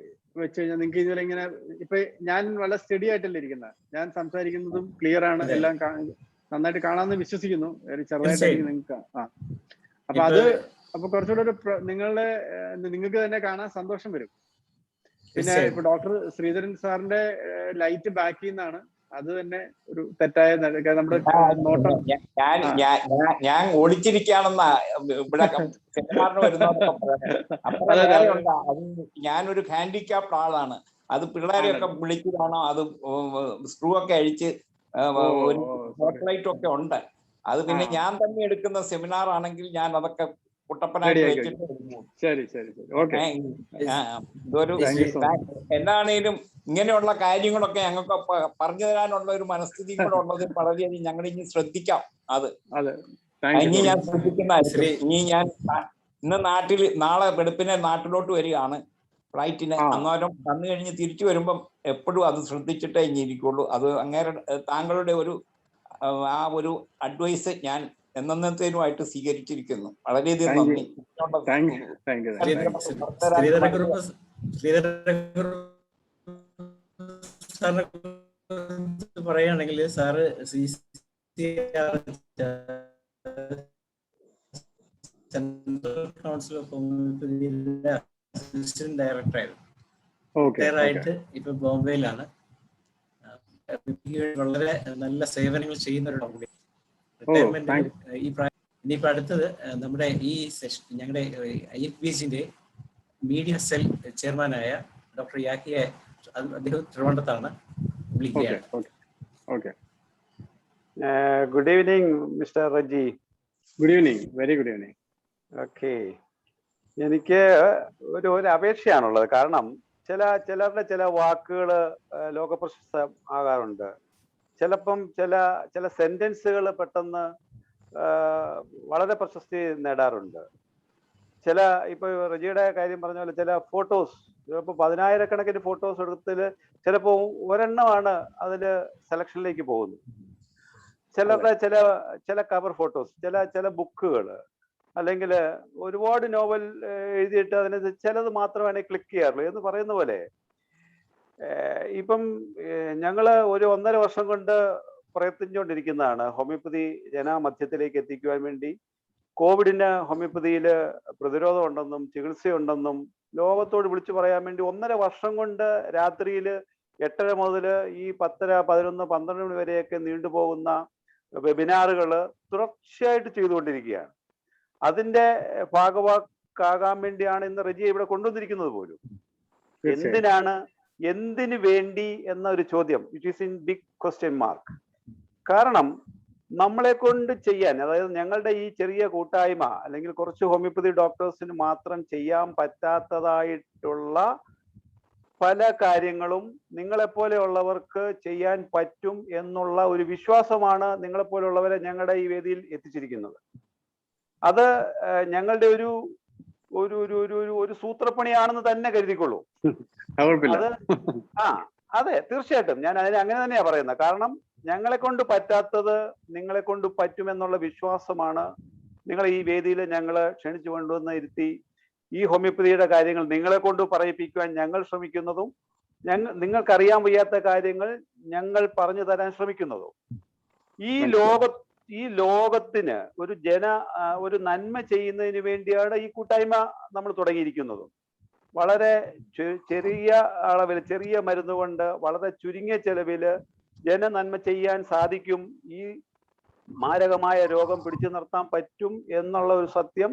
വെച്ച് കഴിഞ്ഞാൽ നിങ്ങൾക്ക് ഇതുവരെ ഇങ്ങനെ ഇപ്പൊ ഞാൻ വളരെ സ്റ്റഡി ആയിട്ടല്ലേ ഇരിക്കുന്നത്. ഞാൻ സംസാരിക്കുന്നതും ക്ലിയർ ആണ്, എല്ലാം നന്നായിട്ട് കാണാമെന്ന് വിശ്വസിക്കുന്നു. ചെറുതായിട്ടായിരിക്കും നിങ്ങൾക്ക്. അപ്പൊ അത് കുറച്ചുകൂടെ ഒരു നിങ്ങൾക്ക് തന്നെ കാണാൻ സന്തോഷം വരും. പിന്നെ ഇപ്പൊ ഡോക്ടർ ശ്രീധരൻ സാറിന്റെ ലൈറ്റ് ബാക്കിൽ നിന്നാണ്. അത് തന്നെ ഒരു തെറ്റായ നമ്മുടെ നോട്ടം. ഞാൻ ഓടിച്ചിരിക്കുകയാണെന്നാ ഇവിടെ സെമിനാറിന് വരുന്ന. ഞാനൊരു ഹാൻഡിക്യാപ്ഡ് ആളാണ്. അത് പിള്ളേരെയൊക്കെ വിളിച്ചതാണോ, അത് സ്ക്രൂ ഒക്കെ അഴിച്ച് ഒരു സ്പോട്ട്ലൈറ്റ് ഒക്കെ ഉണ്ട്. അത് പിന്നെ ഞാൻ തന്നെ എടുക്കുന്ന സെമിനാർ ആണെങ്കിൽ ഞാൻ അതൊക്കെ കുട്ടപ്പനായിട്ട് വെച്ചിട്ട് എന്താണേലും ഇങ്ങനെയുള്ള കാര്യങ്ങളൊക്കെ ഞങ്ങൾക്ക് പറഞ്ഞു തരാനുള്ള ഒരു മനസ്ഥിതിയും കൂടെ ഉള്ളതിൽ വളരെയധികം ഞങ്ങൾ ഇനി ശ്രദ്ധിക്കാം. അത് ഇനി ഞാൻ ശ്രദ്ധിക്കുന്നതായിരിക്കും. ഇനി ഞാൻ നാളെ വെളുപ്പിനെ നാട്ടിലോട്ട് വരികയാണ് ഫ്ലൈറ്റിന്. അന്നേരം വന്നു കഴിഞ്ഞ് തിരിച്ചു വരുമ്പം എപ്പോഴും അത് ശ്രദ്ധിച്ചിട്ടേ ഇനി ഇരിക്കുള്ളൂ. അത് അങ്ങേരെ താങ്കളുടെ ആ ഒരു അഡ്വൈസ് ഞാൻ എന്നത്തേനുമായിട്ട് സ്വീകരിച്ചിരിക്കുന്നു. വളരെയധികം നന്ദി. പറയുകയാണെങ്കിൽ സാറ് സെൻട്രൽ കൗൺസിൽ ഓഫ് ഹോമിയോപ്പതിയിലെ അസിസ്റ്റന്റ് ഡയറക്ടർ ആയിട്ട് ഇപ്പൊ ബോംബെയിലാണ്. വളരെ നല്ല സേവനങ്ങൾ ചെയ്യുന്ന ഒരു ഡോക്ടർ. റിട്ടയർമെന്റ് ഇനിയിപ്പോ അടുത്തത് നമ്മുടെ ഈ സെഷൻ ഞങ്ങളുടെ IFBCന്റെ മീഡിയ സെൽ ചെയർമാനായ ഡോക്ടർ യാക്കിയെ, അദ്ദേഹം ട്രിവാൻഡ്രത്താണ്, വിളിക്കുകയാണ്. Good evening mister Reji. Good evening. Very good evening. Okay, എനിക്ക് ഒരു അപേക്ഷയാണുള്ളത്. കാരണം ചിലരുടെ ചില വാക്കുകൾ ലോകപ്രശസ്ത ആകാറുണ്ട്. ചിലപ്പം ചില സെന്റൻസുകൾ പെട്ടെന്ന് വളരെ പ്രശസ്തി നേടാറുണ്ട്. ഇപ്പൊ റജിയുടെ കാര്യം പറഞ്ഞ പോലെ ചില ഫോട്ടോസ്, ചിലപ്പോൾ 10,000-കണക്കിന് ഫോട്ടോസ് എടുത്തതിൽ ചിലപ്പോൾ ഒരെണ്ണമാണ് അതില് സെലക്ഷനിലേക്ക് പോകുന്നത്. ചിലരുടെ ചില കവർ ഫോട്ടോസ്, ചില ബുക്കുകൾ, അല്ലെങ്കിൽ ഒരുപാട് നോവൽ എഴുതിയിട്ട് അതിന് ചിലത് മാത്രമാണ് ക്ലിക്ക് ചെയ്യാറുള്ളൂ എന്ന് പറയുന്ന പോലെ. ഇപ്പം ഞങ്ങള് ഒരു 1.5 വർഷം കൊണ്ട് പ്രയത്നിച്ചുകൊണ്ടിരിക്കുന്നതാണ് ഹോമിയോപ്പതി ജനമധ്യത്തിലേക്ക് എത്തിക്കുവാൻ വേണ്ടി. കോവിഡിന് ഹോമിയോപ്പതിയിൽ പ്രതിരോധം ഉണ്ടെന്നും ചികിത്സയുണ്ടെന്നും ലോകത്തോട് വിളിച്ചു പറയാൻ വേണ്ടി 1.5 വർഷം കൊണ്ട് രാത്രിയിൽ 8:30 മുതൽ ഈ 10, 11, 12 മണി വരെയൊക്കെ നീണ്ടുപോകുന്ന വെബിനാറുകൾ തുടർച്ചയായിട്ട് ചെയ്തുകൊണ്ടിരിക്കുകയാണ്. അതിന്റെ ഭാഗവാക്കാകാൻ വേണ്ടിയാണ് ഇന്ന് റജിയെ ഇവിടെ കൊണ്ടുവന്നിരിക്കുന്നത് പോലും. എന്തിനു വേണ്ടി എന്ന ഒരു ചോദ്യം, it is in big question mark. കാരണം നമ്മളെ കൊണ്ട് ചെയ്യാൻ, അതായത് ഞങ്ങളുടെ ഈ ചെറിയ കൂട്ടായ്മ അല്ലെങ്കിൽ കുറച്ച് ഹോമിയോപ്പതി ഡോക്ടേഴ്സിന് മാത്രം ചെയ്യാൻ പറ്റാത്തതായിട്ടുള്ള പല കാര്യങ്ങളും നിങ്ങളെപ്പോലെയുള്ളവർക്ക് ചെയ്യാൻ പറ്റും എന്നുള്ള ഒരു വിശ്വാസമാണ് നിങ്ങളെപ്പോലെയുള്ളവരെ ഞങ്ങളുടെ ഈ വേദിയിൽ എത്തിച്ചിരിക്കുന്നത്. അത് ഞങ്ങളുടെ ഒരു സൂത്രപ്പണിയാണെന്ന് തന്നെ കരുതിക്കൊള്ളൂ. അത് അതെ, തീർച്ചയായിട്ടും ഞാൻ അങ്ങനെ തന്നെയാ പറയുന്നത്. കാരണം ഞങ്ങളെ കൊണ്ട് പറ്റാത്തത് നിങ്ങളെ കൊണ്ട് പറ്റുമെന്നുള്ള വിശ്വാസമാണ് നിങ്ങൾ ഈ വേദിയിൽ ഞങ്ങൾ ക്ഷണിച്ചു കൊണ്ടുവന്ന് ഇരുത്തി ഈ ഹോമിയോപ്പതിയുടെ കാര്യങ്ങൾ നിങ്ങളെ കൊണ്ട് പറയിപ്പിക്കുവാൻ ഞങ്ങൾ ശ്രമിക്കുന്നതും നിങ്ങൾക്കറിയാൻ വയ്യാത്ത കാര്യങ്ങൾ ഞങ്ങൾ പറഞ്ഞു തരാൻ ശ്രമിക്കുന്നതും ഈ ലോകത്തിന് ഒരു നന്മ ചെയ്യുന്നതിന് വേണ്ടിയാണ് ഈ കൂട്ടായ്മ നമ്മൾ തുടങ്ങിയിരിക്കുന്നതും. വളരെ ചെറിയ അളവിൽ, ചെറിയ മരുന്ന് കൊണ്ട് വളരെ ചുരുങ്ങിയ ചെലവില് ജനനന്മ ചെയ്യാൻ സാധിക്കും. ഈ മാരകമായ രോഗം പിടിച്ചു നിർത്താൻ പറ്റും എന്നുള്ള ഒരു സത്യം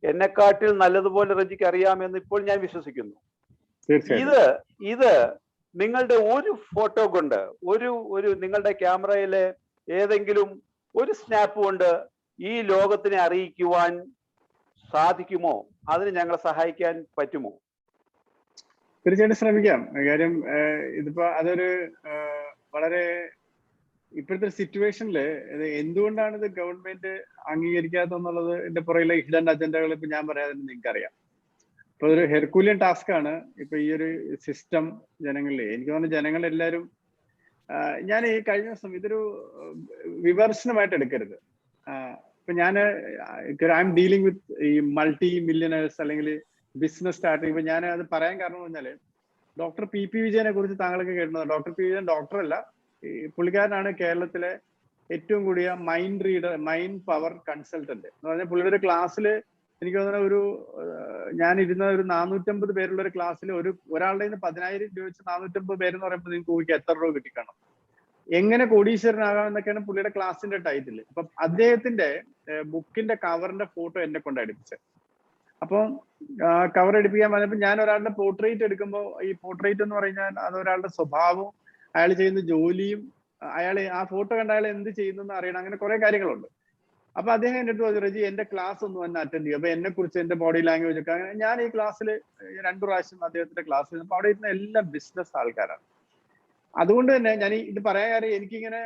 എന്നെക്കാട്ടിൽ നല്ലതുപോലെ റജിക്ക് അറിയാമെന്ന് ഇപ്പോൾ ഞാൻ വിശ്വസിക്കുന്നു. ഇത് നിങ്ങളുടെ ഒരു ഫോട്ടോ കൊണ്ട്, ഒരു നിങ്ങളുടെ ക്യാമറയിലെ ഏതെങ്കിലും ഒരു സ്നാപ്പ് കൊണ്ട് ഈ ലോകത്തിനെ അറിയിക്കുവാൻ സാധിക്കുമോ? അതിന് ഞങ്ങളെ സഹായിക്കാൻ പറ്റുമോ? തീർച്ചയായിട്ടും ശ്രമിക്കാം. കാര്യം ഇതിപ്പോ അതൊരു വളരെ ഇപ്പോഴത്തെ സിറ്റുവേഷനിൽ എന്തുകൊണ്ടാണ് ഇത് ഗവൺമെന്റ് അംഗീകരിക്കാത്തെന്നുള്ളത് എന്റെ പുറകിലെ ഹിഡൻ അജണ്ടകൾ ഇപ്പൊ ഞാൻ പറയാതെ നിങ്ങൾക്കറിയാം. ഇപ്പൊ ഒരു ഹെർക്കൂലിയൻ ടാസ്ക് ആണ് ഇപ്പൊ ഈ ഒരു സിസ്റ്റം ജനങ്ങളിൽ. എനിക്ക് തോന്നുന്നു ജനങ്ങളെല്ലാവരും, ഞാൻ ഈ കഴിഞ്ഞ ദിവസം ഇതൊരു വിമർശനമായിട്ട് എടുക്കരുത്. ഇപ്പൊ ഞാൻ ഐ എം ഡീലിംഗ് വിത്ത് ഈ മൾട്ടി മില്യനേഴ്സ് അല്ലെങ്കിൽ ബിസിനസ് സ്റ്റാർട്ട്. ഇപ്പൊ ഞാൻ അത് പറയാൻ കാരണം എന്ന് പറഞ്ഞാല് ഡോക്ടർ പി വിജയനെ കുറിച്ച് താങ്കളൊക്കെ കേട്ടുന്നത്. ഡോക്ടർ പി വിജയൻ ഡോക്ടറല്ല, ഈ പുള്ളിക്കാരനാണ് കേരളത്തിലെ ഏറ്റവും കൂടിയ മൈൻഡ് പവർ കൺസൾട്ടന്റ് എന്ന് പറഞ്ഞാൽ പുള്ളിയുടെ ഒരു ക്ലാസ്സിൽ എനിക്ക് തോന്നുന്ന ഞാൻ ഇരുന്ന ഒരു 450 പേരുള്ള ഒരു ക്ലാസ്സിൽ ഒരാളുടെ 10,000 രൂപ വെച്ച് 450 പേരെന്ന് പറയുമ്പോൾ നിങ്ങൾക്ക് ഊഹിക്കാം എത്ര രൂപ കിട്ടിക്കണം. എങ്ങനെ കോടീശ്വരനാകാം എന്നൊക്കെയാണ് പുള്ളിയുടെ ക്ലാസിന്റെ ടൈറ്റിൽ. അപ്പൊ അദ്ദേഹത്തിന്റെ ബുക്കിന്റെ കവറിന്റെ ഫോട്ടോ എന്നെ കൊണ്ട് അടുപ്പിച്ചത്. അപ്പം കവർ എടുപ്പിക്കാൻ പറഞ്ഞപ്പോൾ ഞാൻ ഒരാളുടെ പോർട്രേറ്റ് എടുക്കുമ്പോൾ ഈ പോർട്രേറ്റ് എന്ന് പറഞ്ഞാൽ അത് ഒരാളുടെ സ്വഭാവവും അയാൾ ചെയ്യുന്ന ജോലിയും ആ ഫോട്ടോ കണ്ട അയാൾ എന്ത് ചെയ്യുന്നു അറിയണം. അങ്ങനെ കുറെ കാര്യങ്ങളുണ്ട്. അപ്പൊ അദ്ദേഹം എൻ്റെ അടുത്ത് പറഞ്ഞു, റജി എന്റെ ക്ലാസ് ഒന്ന് വന്ന് അറ്റൻഡ് ചെയ്യും. അപ്പൊ എന്നെ കുറിച്ച് എന്റെ ബോഡി ലാംഗ്വേജ് ഒക്കെ അങ്ങനെ ഞാൻ ഈ ക്ലാസ്സിൽ 2 പ്രാവശ്യം അദ്ദേഹത്തിന്റെ ക്ലാസ് അപ്പൊ അവിടെ ഇരുന്ന എല്ലാം ബിസിനസ് ആൾക്കാരാണ്. അതുകൊണ്ട് തന്നെ ഞാൻ ഇത് പറയാൻ കാര്യം എനിക്കിങ്ങനെ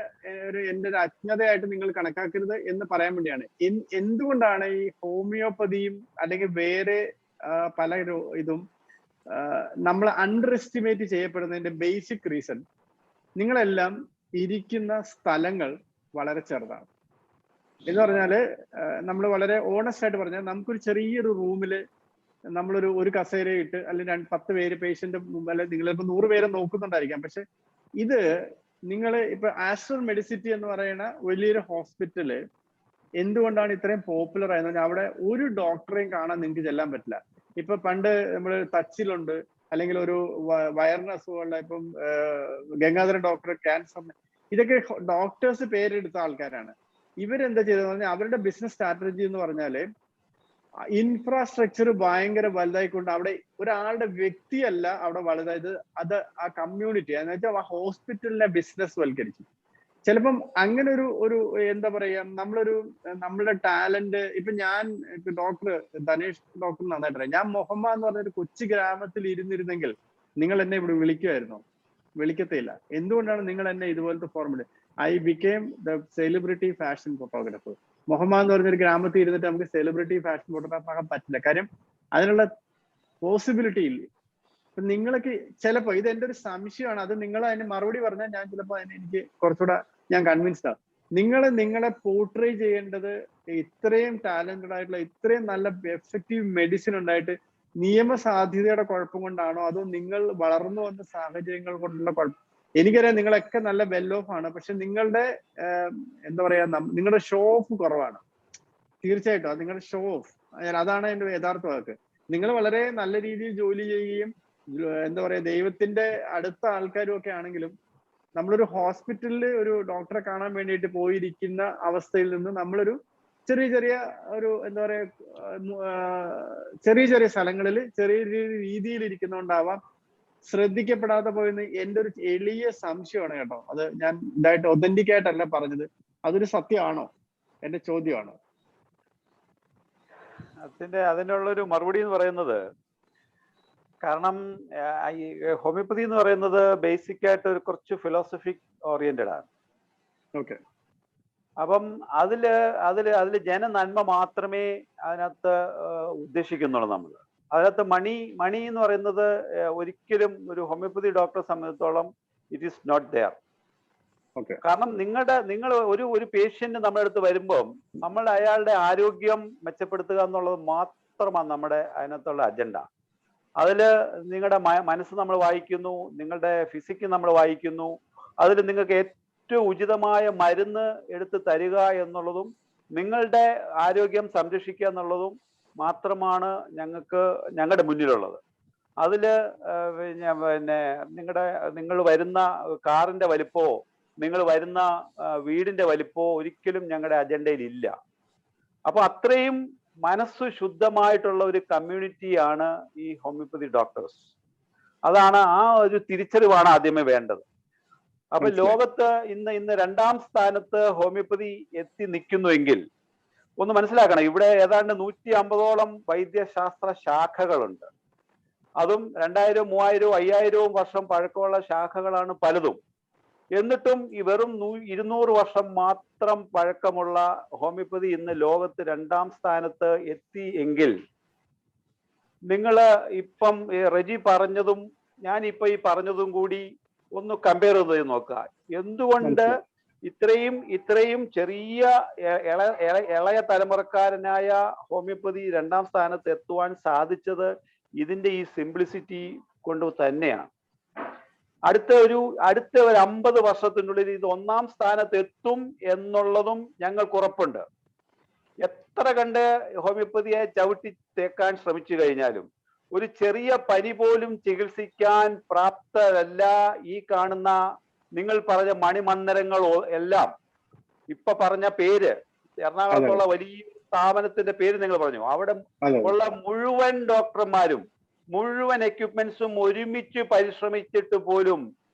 എന്റെ ഒരു അജ്ഞതയായിട്ട് നിങ്ങൾ കണക്കാക്കരുത് എന്ന് പറയാൻ വേണ്ടിയാണ്. എന്തുകൊണ്ടാണ് ഈ ഹോമിയോപ്പതിയും അല്ലെങ്കിൽ വേറെ പല ഇതും നമ്മൾ അണ്ടർ എസ്റ്റിമേറ്റ് ചെയ്യപ്പെടുന്നതിന്റെ ബേസിക് റീസൺ, നിങ്ങളെല്ലാം ഇരിക്കുന്ന സ്ഥലങ്ങൾ വളരെ ചെറുതാണ്. എന്ന് പറഞ്ഞാല് നമ്മൾ വളരെ ഓണസ്റ്റ് ആയിട്ട് പറഞ്ഞാൽ നമുക്കൊരു ചെറിയൊരു റൂമില് ഒരു കസേര ഇട്ട് അല്ലെങ്കിൽ 10 പേര് പേഷ്യന്റ് മുമ്പ്, അല്ലെങ്കിൽ നിങ്ങളിപ്പോ 100 പേരെ നോക്കുന്നുണ്ടായിരിക്കാം. പക്ഷെ ഇത് നിങ്ങൾ ഇപ്പൊ ആസ്ട്രൽ മെഡിസിറ്റി എന്ന് പറയുന്ന വലിയൊരു ഹോസ്പിറ്റല് എന്തുകൊണ്ടാണ് ഇത്രയും പോപ്പുലർ ആയെന്ന് അവിടെ ഒരു ഡോക്ടറെയും കാണാൻ നിങ്ങൾക്ക് ചെല്ലാൻ പറ്റില്ല. ഇപ്പൊ പണ്ട് നമ്മൾ ടച്ചിലുണ്ട്, അല്ലെങ്കിൽ ഒരു വയറിന് അസുഖമുള്ള ഇപ്പം ഗംഗാധരൻ ഡോക്ടർ ക്യാൻസർ, ഇതൊക്കെ ഡോക്ടേഴ്സ് പേരെടുത്ത ആൾക്കാരാണ്. ഇവരെന്താ ചെയ്തതെന്ന് പറഞ്ഞാൽ അവരുടെ ബിസിനസ് സ്ട്രാറ്റജി എന്ന് പറഞ്ഞാല് ഇൻഫ്രാസ്ട്രക്ചർ ഭയങ്കര വലുതായിക്കൊണ്ട് അവിടെ ഒരാളുടെ വ്യക്തിയല്ല അവിടെ വലുതായത്, അത് ആ കമ്മ്യൂണിറ്റി എന്ന് വെച്ചാൽ ആ ഹോസ്പിറ്റലിനെ ബിസിനസ് വൽക്കരിച്ചു. ചിലപ്പം അങ്ങനെ ഒരു എന്താ പറയാ, നമ്മളുടെ ടാലന്റ് ഇപ്പൊ ഡോക്ടർ ധനേഷ് ഡോക്ടർ നന്നായിട്ടറിയാം. ഞാൻ മുഹമ്മ എന്ന് പറഞ്ഞൊരു കൊച്ചു ഗ്രാമത്തിൽ ഇരുന്നിരുന്നെങ്കിൽ നിങ്ങൾ എന്നെ ഇവിടെ വിളിക്കുമായിരുന്നോ? വിളിക്കത്തില്ല. എന്തുകൊണ്ടാണ് നിങ്ങൾ എന്നെ ഇതുപോലത്തെ formula? I became the celebrity fashion photographer. Muhamma എന്ന് പറഞ്ഞൊരു ഗ്രാമത്തിൽ ഇരുന്നിട്ട് നമുക്ക് സെലിബ്രിറ്റി ഫാഷൻ ഫോട്ടോഗ്രാഫർ ആകാൻ പറ്റില്ല. കാര്യം അതിനുള്ള പോസിബിലിറ്റി ഇല്ല. അപ്പൊ നിങ്ങൾക്ക് ചിലപ്പോ ഇത് എന്റെ ഒരു സംശയമാണ്, അത് നിങ്ങൾ അതിന് മറുപടി പറഞ്ഞാൽ ഞാൻ ചിലപ്പോൾ എനിക്ക് കുറച്ചുകൂടെ ഞാൻ കൺവിൻസ്ഡ് ആണ്. നിങ്ങളെ പോർട്രേ ചെയ്യേണ്ടത് ഇത്രയും ടാലന്റഡ് ആയിട്ടുള്ള, ഇത്രയും നല്ല എഫക്റ്റീവ് മെഡിസിൻ ഉണ്ടായിട്ട് നിയമസാധ്യതയുടെ കുഴപ്പം കൊണ്ടാണോ അതോ നിങ്ങൾ വളർന്നു വന്ന സാഹചര്യങ്ങൾ കൊണ്ടുള്ള കുഴപ്പം? എനിക്കറിയാം നിങ്ങളൊക്കെ നല്ല വെൽ ഓഫ് ആണ്, പക്ഷെ നിങ്ങളുടെ എന്താ പറയാ, നിങ്ങളുടെ ഷോ ഓഫ് കുറവാണ്. തീർച്ചയായിട്ടും അത് നിങ്ങളുടെ ഷോ ഓഫ്, അതാണ് എന്റെ യഥാർത്ഥ വാക്ക്. നിങ്ങൾ വളരെ നല്ല രീതിയിൽ ജോലി ചെയ്യുകയും എന്താ പറയാ ദൈവത്തിന്റെ അടുത്ത ആൾക്കാരും ഒക്കെ ആണെങ്കിലും നമ്മളൊരു ഹോസ്പിറ്റലിൽ ഒരു ഡോക്ടറെ കാണാൻ വേണ്ടിയിട്ട് പോയിരിക്കുന്ന അവസ്ഥയിൽ നിന്ന് നമ്മളൊരു ചെറിയ ഒരു എന്താ പറയാ ചെറിയ സ്ഥലങ്ങളിൽ ചെറിയ രീതിയിൽ ഇരിക്കുന്നതുകൊണ്ടാവാം ശ്രദ്ധിക്കപ്പെടാതെ പോയെന്ന് എന്റെ ഒരു എളിയ സംശയമാണ് കേട്ടോ. അത് ഞാൻ ഇതായിട്ട് ഒതന്റിക് ആയിട്ടല്ല പറഞ്ഞത്, അതൊരു സത്യമാണോ? എന്റെ ചോദ്യമാണ്. അതിനുള്ളൊരു മറുപടി എന്ന് പറയുന്നത്, കാരണം ഈ ഹോമിയോപ്പതി എന്ന് പറയുന്നത് ബേസിക് ആയിട്ട് ഒരു കുറച്ച് ഫിലോസഫിക് ഓറിയന്റഡ് ആണ്. ഓക്കെ. അപ്പം അതില് ജനനന്മ മാത്രമേ അതിനകത്ത് ഉദ്ദേശിക്കുന്നുള്ളൂ. നമ്മൾ അതിനകത്ത് മണി എന്ന് പറയുന്നത് ഒരിക്കലും ഒരു ഹോമിയോപ്പതി ഡോക്ടറെ സംബന്ധിച്ചിടത്തോളം it is not there. Okay. കാരണം നിങ്ങൾ ഒരു പേഷ്യന്റ് നമ്മുടെ അടുത്ത് വരുമ്പോൾ നമ്മൾ അയാളുടെ ആരോഗ്യം മെച്ചപ്പെടുത്തുക എന്നുള്ളത് മാത്രമാണ് നമ്മുടെ അതിനകത്തുള്ള അജണ്ട. അതിൽ നിങ്ങളുടെ മനസ്സ് നമ്മൾ വായിക്കുന്നു, നിങ്ങളുടെ ഫിസിക്ക് നമ്മൾ വായിക്കുന്നു, അതിൽ നിങ്ങൾക്ക് ഏറ്റവും ഉചിതമായ മരുന്ന് എടുത്ത് തരിക എന്നുള്ളതും നിങ്ങളുടെ ആരോഗ്യം സംരക്ഷിക്കുക എന്നുള്ളതും മാത്രമാണ് ഞങ്ങളുടെ മുന്നിലുള്ളത്. അതില് പിന്നെ നിങ്ങൾ വരുന്ന കാറിന്റെ വലിപ്പമോ നിങ്ങൾ വരുന്ന വീടിന്റെ വലിപ്പമോ ഒരിക്കലും ഞങ്ങളുടെ അജണ്ടയിൽ ഇല്ല. അപ്പൊ അത്രയും മനസ്സ് ശുദ്ധമായിട്ടുള്ള ഒരു കമ്മ്യൂണിറ്റിയാണ് ഈ ഹോമിയോപ്പതി ഡോക്ടേഴ്സ്. അതാണ് ആ ഒരു തിരിച്ചറിവാണ് ആദ്യമേ വേണ്ടത്. അപ്പൊ ലോകത്ത് ഇന്ന് 2ാം സ്ഥാനത്ത് ഹോമിയോപ്പതി എത്തി നിൽക്കുന്നുവെങ്കിൽ ഒന്ന് മനസ്സിലാക്കണം, ഇവിടെ ഏതാണ്ട് 150ഓളം വൈദ്യശാസ്ത്ര ശാഖകളുണ്ട്. അതും 2000, 3000, 5000 വർഷം പഴക്കമുള്ള ശാഖകളാണ് പലതും. എന്നിട്ടും ഈ വെറും 200 വർഷം മാത്രം പഴക്കമുള്ള ഹോമിയോപ്പതി ഇന്ന് ലോകത്ത് 2ാം സ്ഥാനത്ത് എത്തി എങ്കിൽ നിങ്ങൾ ഇപ്പം റെജി പറഞ്ഞതും ഞാൻ ഇപ്പൊ ഈ പറഞ്ഞതും കൂടി ഒന്ന് കമ്പയർ ചെയ്ത് നോക്കുക. എന്തുകൊണ്ട് ഇത്രയും ചെറിയ ഇളയ തലമുറക്കാരനായ ഹോമിയോപ്പതി 2ാം സ്ഥാനത്ത് എത്തുവാൻ സാധിച്ചത് ഇതിന്റെ ഈ സിംപ്ലിസിറ്റി കൊണ്ട് തന്നെയാണ്. അടുത്ത ഒരു 50 വർഷത്തിനുള്ളിൽ ഇത് 1ാം സ്ഥാനത്ത് എത്തും എന്നുള്ളതും ഞങ്ങൾക്ക് ഉറപ്പുണ്ട്. എത്ര കണ്ട് ഹോമിയോപ്പതിയെ ചവിട്ടി തേക്കാൻ ശ്രമിച്ചു കഴിഞ്ഞാലും ഒരു ചെറിയ പനി പോലും ചികിത്സിക്കാൻ പ്രാപ്തരല്ല ഈ കാണുന്ന നിങ്ങൾ പറഞ്ഞ മണിമന്ദിരങ്ങൾ എല്ലാം. ഇപ്പൊ പറഞ്ഞ പേര്, എറണാകുളത്തുള്ള വലിയ സ്ഥാപനത്തിന്റെ പേര് നിങ്ങൾ പറഞ്ഞു, അവിടെ ഉള്ള മുഴുവൻ ഡോക്ടർമാരും മുഴുവൻ എക്യുപ്മെന്റ്സും ഒരുമിച്ച് പരിശ്രമിച്ചിട്ട് പോലും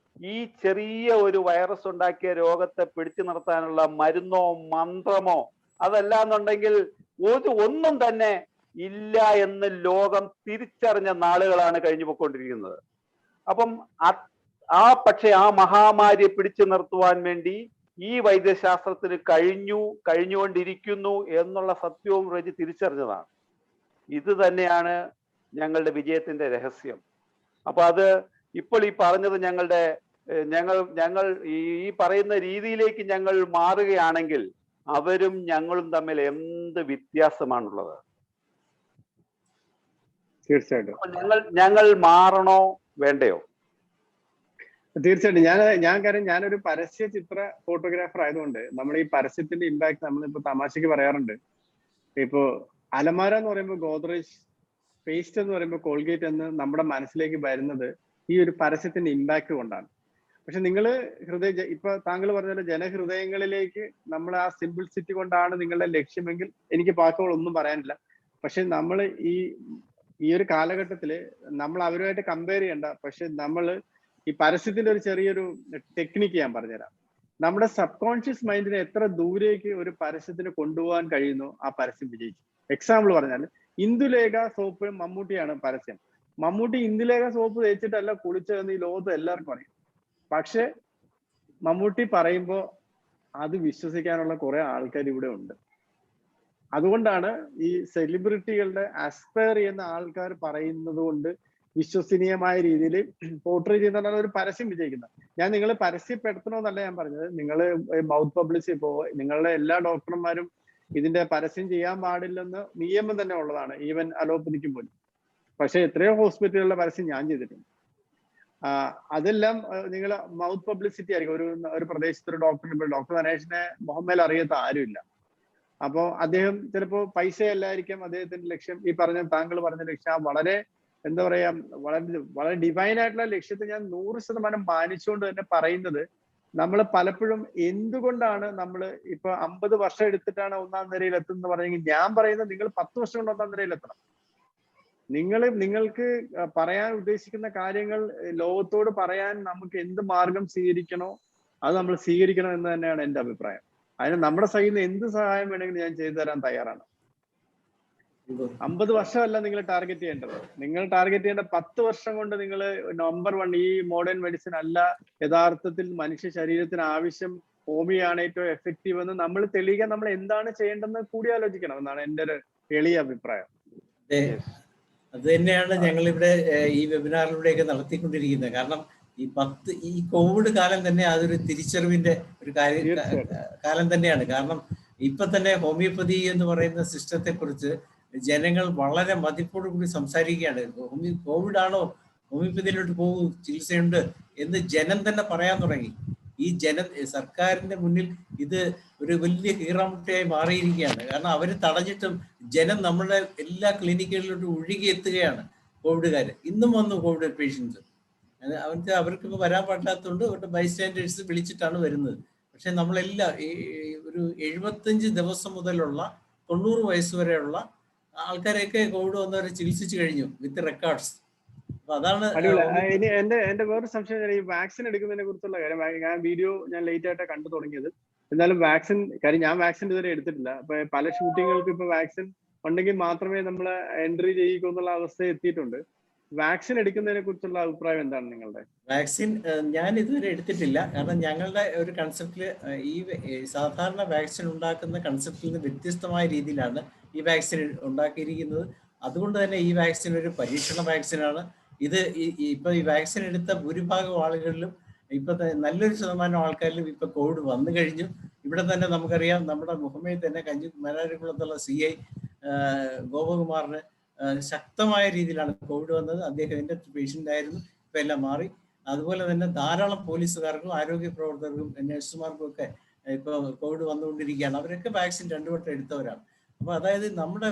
ഈ ചെറിയ ഒരു വൈറസ് ഉണ്ടാക്കിയ രോഗത്തെ പിടിച്ചു നിർത്താനുള്ള മരുന്നോ മന്ത്രമോ അതല്ലാന്നുണ്ടെങ്കിൽ ഒന്നും തന്നെ ഇല്ല എന്ന് ലോകം തിരിച്ചറിഞ്ഞ നാളുകളാണ് കഴിഞ്ഞു പോയിക്കൊണ്ടിരിക്കുന്നത്. അപ്പം പക്ഷെ ആ മഹാമാരിയെ പിടിച്ചു നിർത്തുവാൻ വേണ്ടി ഈ വൈദ്യശാസ്ത്രത്തിന് കഴിഞ്ഞുകൊണ്ടിരിക്കുന്നു എന്നുള്ള സത്യവും റെജി തിരിച്ചറിഞ്ഞതാണ്. ഇത് തന്നെയാണ് ഞങ്ങളുടെ വിജയത്തിന്റെ രഹസ്യം. അപ്പൊ അത് ഇപ്പോൾ ഈ പറഞ്ഞത് ഞങ്ങൾ ഈ പറയുന്ന രീതിയിലേക്ക് ഞങ്ങൾ മാറുകയാണെങ്കിൽ അവരും ഞങ്ങളും തമ്മിൽ എന്ത് വ്യത്യാസമാണുള്ളത്? തീർച്ചയായിട്ടും ഞങ്ങൾ മാറണോ വേണ്ടയോ? തീർച്ചയായിട്ടും ഞാനൊരു പരസ്യ ചിത്ര ഫോട്ടോഗ്രാഫർ ആയതുകൊണ്ട് നമ്മൾ ഈ പരസ്യത്തിന്റെ ഇമ്പാക്ട് നമ്മളിപ്പോ തമാശക്ക് പറയാറുണ്ട്. ഇപ്പോ അലമാര എന്ന് പറയുമ്പോൾ ഗോദ്രേജ്, പേസ്റ്റ് എന്ന് പറയുമ്പോൾ കോൾഗേറ്റ് എന്ന് നമ്മുടെ മനസ്സിലേക്ക് വരുന്നത് ഈ ഒരു പരസ്യത്തിന്റെ ഇമ്പാക്ട് കൊണ്ടാണ്. പക്ഷെ നിങ്ങൾ ഇപ്പൊ താങ്കൾ പറഞ്ഞ ജനഹൃദയങ്ങളിലേക്ക് നമ്മൾ ആ സിംപിൾസിറ്റി കൊണ്ടാണ് നിങ്ങളുടെ ലക്ഷ്യമെങ്കിൽ എനിക്ക് വാക്കുകളൊന്നും പറയാനില്ല. പക്ഷെ നമ്മൾ ഈ ഒരു കാലഘട്ടത്തില് നമ്മൾ അവരുമായിട്ട് കമ്പയർ ചെയ്യണ്ട. പക്ഷെ നമ്മൾ ഈ പരസ്യത്തിന്റെ ഒരു ചെറിയൊരു ടെക്നിക്ക് ഞാൻ പറഞ്ഞുതരാം. നമ്മുടെ സബ് കോൺഷ്യസ് മൈൻഡിനെ എത്ര ദൂരേക്ക് ഒരു പരസ്യത്തിന് കൊണ്ടുപോകാൻ കഴിയുന്നു ആ പരസ്യം വിജയിക്കും. എക്സാമ്പിൾ പറഞ്ഞാൽ ഇന്ദുലേഖ സോപ്പ് മമ്മൂട്ടിയാണ് പരസ്യം. മമ്മൂട്ടി ഇന്ദുലേഖ സോപ്പ് തേച്ചിട്ടല്ല കുളിച്ചതെന്ന് ഈ ലോകത്ത് എല്ലാവർക്കും അറിയാം. പക്ഷെ മമ്മൂട്ടി പറയുമ്പോൾ അത് വിശ്വസിക്കാനുള്ള കുറെ ആൾക്കാർ ഇവിടെ ഉണ്ട്. അതുകൊണ്ടാണ് ഈ സെലിബ്രിറ്റികളുടെ ആസ്പയർ ചെയ്യുന്ന ആൾക്കാർ പറയുന്നത് കൊണ്ട് വിശ്വസനീയമായ രീതിയിൽ പോർട്രേ ചെയ്യുന്നതാണ് ഒരു പരസ്യം വിജയിക്കുന്നത്. ഞാൻ നിങ്ങൾ പരസ്യപ്പെടുത്തണമെന്നല്ല ഞാൻ പറഞ്ഞത്. നിങ്ങൾ മൗത്ത് പബ്ലിസിറ്റി ഇപ്പോ നിങ്ങളുടെ എല്ലാ ഡോക്ടർമാരും ഇതിന്റെ പരസ്യം ചെയ്യാൻ പാടില്ലെന്ന് നിയമം തന്നെ ഉള്ളതാണ്, ഈവൻ അലോപ്പതിക്കും പോലും. പക്ഷെ എത്രയോ ഹോസ്പിറ്റലുകളുടെ പരസ്യം ഞാൻ ചെയ്തിട്ടുണ്ട്. അതെല്ലാം നിങ്ങൾ മൗത്ത് പബ്ലിസിറ്റി ആയിരിക്കും. ഒരു പ്രദേശത്ത് ഒരു ഡോക്ടർ നരേഷിനെ മുഹമ്മേൽ അറിയാത്ത ആരുമില്ല. അപ്പോ അദ്ദേഹം ചിലപ്പോ പൈസ അല്ലായിരിക്കും അദ്ദേഹത്തിന്റെ ലക്ഷ്യം. ഈ താങ്കൾ പറഞ്ഞ ലക്ഷ്യം വളരെ എന്താ പറയാ വളരെ ഡിവൈൻ ആയിട്ടുള്ള ലക്ഷ്യത്തെ ഞാൻ 100% മാനിച്ചുകൊണ്ട് തന്നെ പറയുന്നത്, നമ്മൾ പലപ്പോഴും എന്തുകൊണ്ടാണ് നമ്മൾ ഇപ്പൊ 50 വർഷം എടുത്തിട്ടാണ് 1ാം നിരയിൽ എത്തുന്നത് പറഞ്ഞെങ്കിൽ ഞാൻ പറയുന്നത് നിങ്ങൾ 10 വർഷം കൊണ്ട് 1ാം നിരയിൽ എത്തണം. നിങ്ങൾക്ക് പറയാൻ ഉദ്ദേശിക്കുന്ന കാര്യങ്ങൾ ലോകത്തോട് പറയാൻ നമുക്ക് എന്ത് മാർഗം സ്വീകരിക്കണോ അത് നമ്മൾ സ്വീകരിക്കണം എന്ന് തന്നെയാണ് എൻ്റെ അഭിപ്രായം. അതിന് നമ്മുടെ സൈഡിൽ നിന്ന് എന്ത് സഹായം വേണമെങ്കിലും ഞാൻ ചെയ്തു തരാൻ തയ്യാറാണ്. 50 വർഷമല്ല നിങ്ങൾ ടാർഗറ്റ് ചെയ്യേണ്ടത്. നിങ്ങൾ ടാർഗറ്റ് ചെയ്യേണ്ട 10 വർഷം കൊണ്ട് നിങ്ങൾ നമ്പർ 1 ഈ മോഡേൺ മെഡിസിൻ അല്ല യഥാർത്ഥത്തിൽ മനുഷ്യ ശരീരത്തിന് ആവശ്യം, ഹോമിയാണ് ഏറ്റവും എഫക്റ്റീവ് എന്ന് നമ്മൾ തെളിയിക്കാൻ നമ്മൾ എന്താണ് ചെയ്യേണ്ടതെന്ന് കൂടി ആലോചിക്കണം എന്നാണ് എൻ്റെ ഒരു എളിയ അഭിപ്രായം. അത് തന്നെയാണ് ഞങ്ങളിവിടെ ഈ വെബിനാറിലൂടെയൊക്കെ നടത്തിക്കൊണ്ടിരിക്കുന്നത്. കാരണം ഈ കോവിഡ് കാലം തന്നെ അതൊരു തിരിച്ചറിവിന്റെ ഒരു കാലം തന്നെയാണ്. കാരണം ഇപ്പൊ തന്നെ ഹോമിയോപ്പതി എന്ന് പറയുന്ന സിസ്റ്റത്തെ കുറിച്ച് ജനങ്ങൾ വളരെ മതിപ്പോടു കൂടി സംസാരിക്കുകയാണ്. കോവിഡ് ആണോ, ഹോമിയോപ്പതിയിലോട്ട് പോകും, ചികിത്സയുണ്ട് എന്ന് ജനം തന്നെ പറയാൻ തുടങ്ങി. ഈ സർക്കാരിന്റെ മുന്നിൽ ഇത് ഒരു വലിയ കീറാമുട്ടയായി മാറിയിരിക്കുകയാണ്. കാരണം അവർ തടഞ്ഞിട്ടും ജനം നമ്മുടെ എല്ലാ ക്ലിനിക്കുകളിലോട്ട് ഒഴുകി എത്തുകയാണ്. കോവിഡുകാർ ഇന്നും വന്നു, കോവിഡ് പേഷ്യൻസ്. അവർക്കിപ്പോൾ വരാൻ പറ്റാത്തതുകൊണ്ട് അവരുടെ ബൈസ്റ്റാൻഡേഴ്സ് വിളിച്ചിട്ടാണ് വരുന്നത്. പക്ഷെ നമ്മളെല്ലാം ഒരു 75 ദിവസം മുതലുള്ള 90 വയസ്സ് വരെയുള്ള ആൾക്കാരെയൊക്കെ കോവിഡ് വന്നവരെ ചികിത്സിച്ചു കഴിഞ്ഞു വിത്ത് റെക്കോർഡ്സ്. അപ്പൊ അതാണ് എന്റെ വേറൊരു സംശയം. ഈ വാക്സിൻ എടുക്കുന്നതിനെ കുറിച്ചുള്ള കാര്യം, ഞാൻ വീഡിയോ ലേറ്റ് ആയിട്ടാണ് കണ്ടു തുടങ്ങിയത്. എന്നാലും വാക്സിൻ കാര്യം ഞാൻ വാക്സിൻ ഇതുവരെ എടുത്തിട്ടില്ല. അപ്പൊ പല ഷൂട്ടിങ്ങുകൾക്ക് ഇപ്പൊ വാക്സിൻ ഉണ്ടെങ്കിൽ മാത്രമേ നമ്മൾ എൻട്രി ചെയ്യിക്കൂ എന്നുള്ള അവസ്ഥ എത്തിയിട്ടുണ്ട്. വാക്സിൻ എടുക്കുന്നതിനെ കുറിച്ചുള്ള അഭിപ്രായം എന്താണ് നിങ്ങളുടെ? വാക്സിൻ ഞാൻ ഇതുവരെ എടുത്തിട്ടില്ല. കാരണം ഞങ്ങളുടെ ഒരു കൺസെപ്റ്റില് ഈ സാധാരണ വാക്സിൻ ഉണ്ടാക്കുന്ന കൺസെപ്റ്റിൽ നിന്ന് വ്യത്യസ്തമായ രീതിയിലാണ് ഈ വാക്സിൻ ഉണ്ടാക്കിയിരിക്കുന്നത്. അതുകൊണ്ട് തന്നെ ഈ വാക്സിൻ ഒരു പരീക്ഷണ വാക്സിനാണ്. ഇത് ഇപ്പൊ ഈ വാക്സിൻ എടുത്ത ഭൂരിഭാഗം ആളുകളിലും ഇപ്പൊ നല്ലൊരു ശതമാനം ആൾക്കാരിലും ഇപ്പൊ കോവിഡ് വന്നു കഴിഞ്ഞു. ഇവിടെ തന്നെ നമുക്കറിയാം, നമ്മുടെ മുഹമ്മയിൽ തന്നെ മനാരിക്കുളത്തുള്ള CI ഗോപകുമാറിന് ശക്തമായ രീതിയിലാണ് കോവിഡ് വന്നത്. അദ്ദേഹം എൻ്റെ പേഷ്യൻ്റ് ആയിരുന്നു, ഇപ്പം എല്ലാം മാറി. അതുപോലെ തന്നെ ധാരാളം പോലീസുകാർക്കും ആരോഗ്യ പ്രവർത്തകർക്കും നഴ്സുമാർക്കും ഒക്കെ ഇപ്പോൾ കോവിഡ് വന്നുകൊണ്ടിരിക്കുകയാണ്. അവരൊക്കെ വാക്സിൻ 2 വട്ടം എടുത്തവരാണ്. അപ്പോൾ അതായത് നമ്മുടെ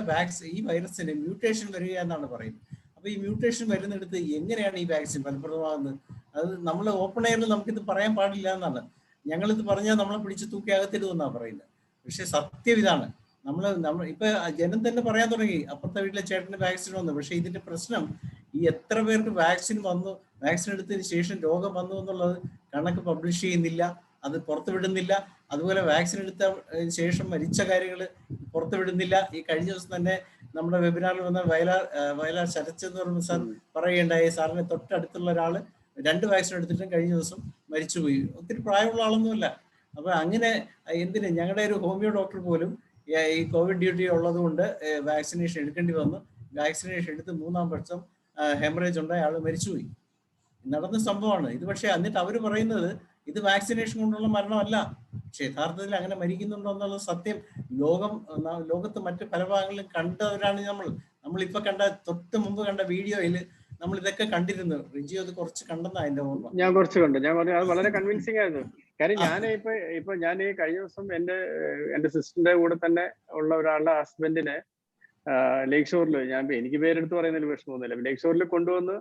ഈ വൈറസിന് മ്യൂട്ടേഷൻ വരിക എന്നാണ് പറയുന്നത്. അപ്പോൾ ഈ മ്യൂട്ടേഷൻ വരുന്നിടത്ത് എങ്ങനെയാണ് ഈ വാക്സിൻ ഫലപ്രദമാകുന്നത്? അത് നമ്മൾ ഓപ്പൺ എയറിൽ നമുക്കിത് പറയാൻ പാടില്ല എന്നാണ്. ഞങ്ങളിത് പറഞ്ഞാൽ നമ്മളെ പിടിച്ച് തൂക്കി അകത്തിടുമെന്നാണ് പറയുന്നത്. പക്ഷെ സത്യം ഇതാണ്. നമ്മൾ ഇപ്പൊ ജനം തന്നെ പറയാൻ തുടങ്ങി, അപ്പുറത്തെ വീട്ടിലെ ചേട്ടന് വാക്സിൻ വന്നു. പക്ഷെ ഇതിന്റെ പ്രശ്നം ഈ എത്ര പേർക്ക് വാക്സിൻ വന്നു, വാക്സിൻ എടുത്തതിന് ശേഷം രോഗം വന്നു എന്നുള്ളത് കണക്ക് പബ്ലിഷ് ചെയ്യുന്നില്ല, അത് പുറത്തുവിടുന്നില്ല. അതുപോലെ വാക്സിൻ എടുത്ത ശേഷം മരിച്ച കാര്യങ്ങൾ പുറത്തുവിടുന്നില്ല. ഈ കഴിഞ്ഞ ദിവസം തന്നെ നമ്മുടെ വെബിനാറിൽ വന്ന വയലാർ ശരത് എന്ന് പറയുന്ന സാർ പറയുകയുണ്ടായി, സാറിന് തൊട്ടടുത്തുള്ള ഒരാള് 2 വാക്സിൻ എടുത്തിട്ടും കഴിഞ്ഞ ദിവസം മരിച്ചുപോയി. ഒത്തിരി പ്രായമുള്ള ആളൊന്നുമല്ല. അപ്പൊ അങ്ങനെ എന്തിന് ഞങ്ങളുടെ ഒരു ഹോമിയോ ഡോക്ടർ പോലും ഈ കോവിഡ് ഡ്യൂട്ടി ഉള്ളത് കൊണ്ട് വാക്സിനേഷൻ എടുക്കേണ്ടി വന്നു. വാക്സിനേഷൻ എടുത്ത് 3-ാം വർഷം ഹെമറേജ് ഉണ്ടായ ആൾ മരിച്ചുപോയി. നടന്ന സംഭവമാണ് ഇത്. പക്ഷെ എന്നിട്ട് അവർ പറയുന്നത് ഇത് വാക്സിനേഷൻ കൊണ്ടുള്ള മരണമല്ല. പക്ഷെ യഥാർത്ഥത്തിൽ അങ്ങനെ മരിക്കുന്നുണ്ടോ എന്നുള്ള സത്യം ലോകത്ത് മറ്റ് പല ഭാഗങ്ങളിലും കണ്ടവരാണ് നമ്മളിപ്പോ തൊട്ട് മുമ്പ് കണ്ട വീഡിയോയിൽ നമ്മൾ ഇതൊക്കെ കണ്ടിരുന്നു. റിജി അത് കുറച്ച് കണ്ടെന്നാ എന്റെ ഓർമ്മ. ഞാൻ കുറച്ച് കണ്ടു. ഞാൻ പറഞ്ഞു അത് വളരെ കൺവിൻസിംഗ് ആയിരുന്നു. കാര്യം ഞാൻ ഈ കഴിഞ്ഞ ദിവസം എന്റെ സിസ്റ്ററിന്റെ കൂടെ തന്നെ ഉള്ള ഒരാളുടെ ഹസ്ബൻഡിനെ ലേക്ക് ഷോറിൽ, എനിക്ക് പേരെടുത്ത് പറയുന്നതിൽ വിഷമമൊന്നുമില്ല, ലേക്ക് ഷോറിൽ കൊണ്ടുവന്ന്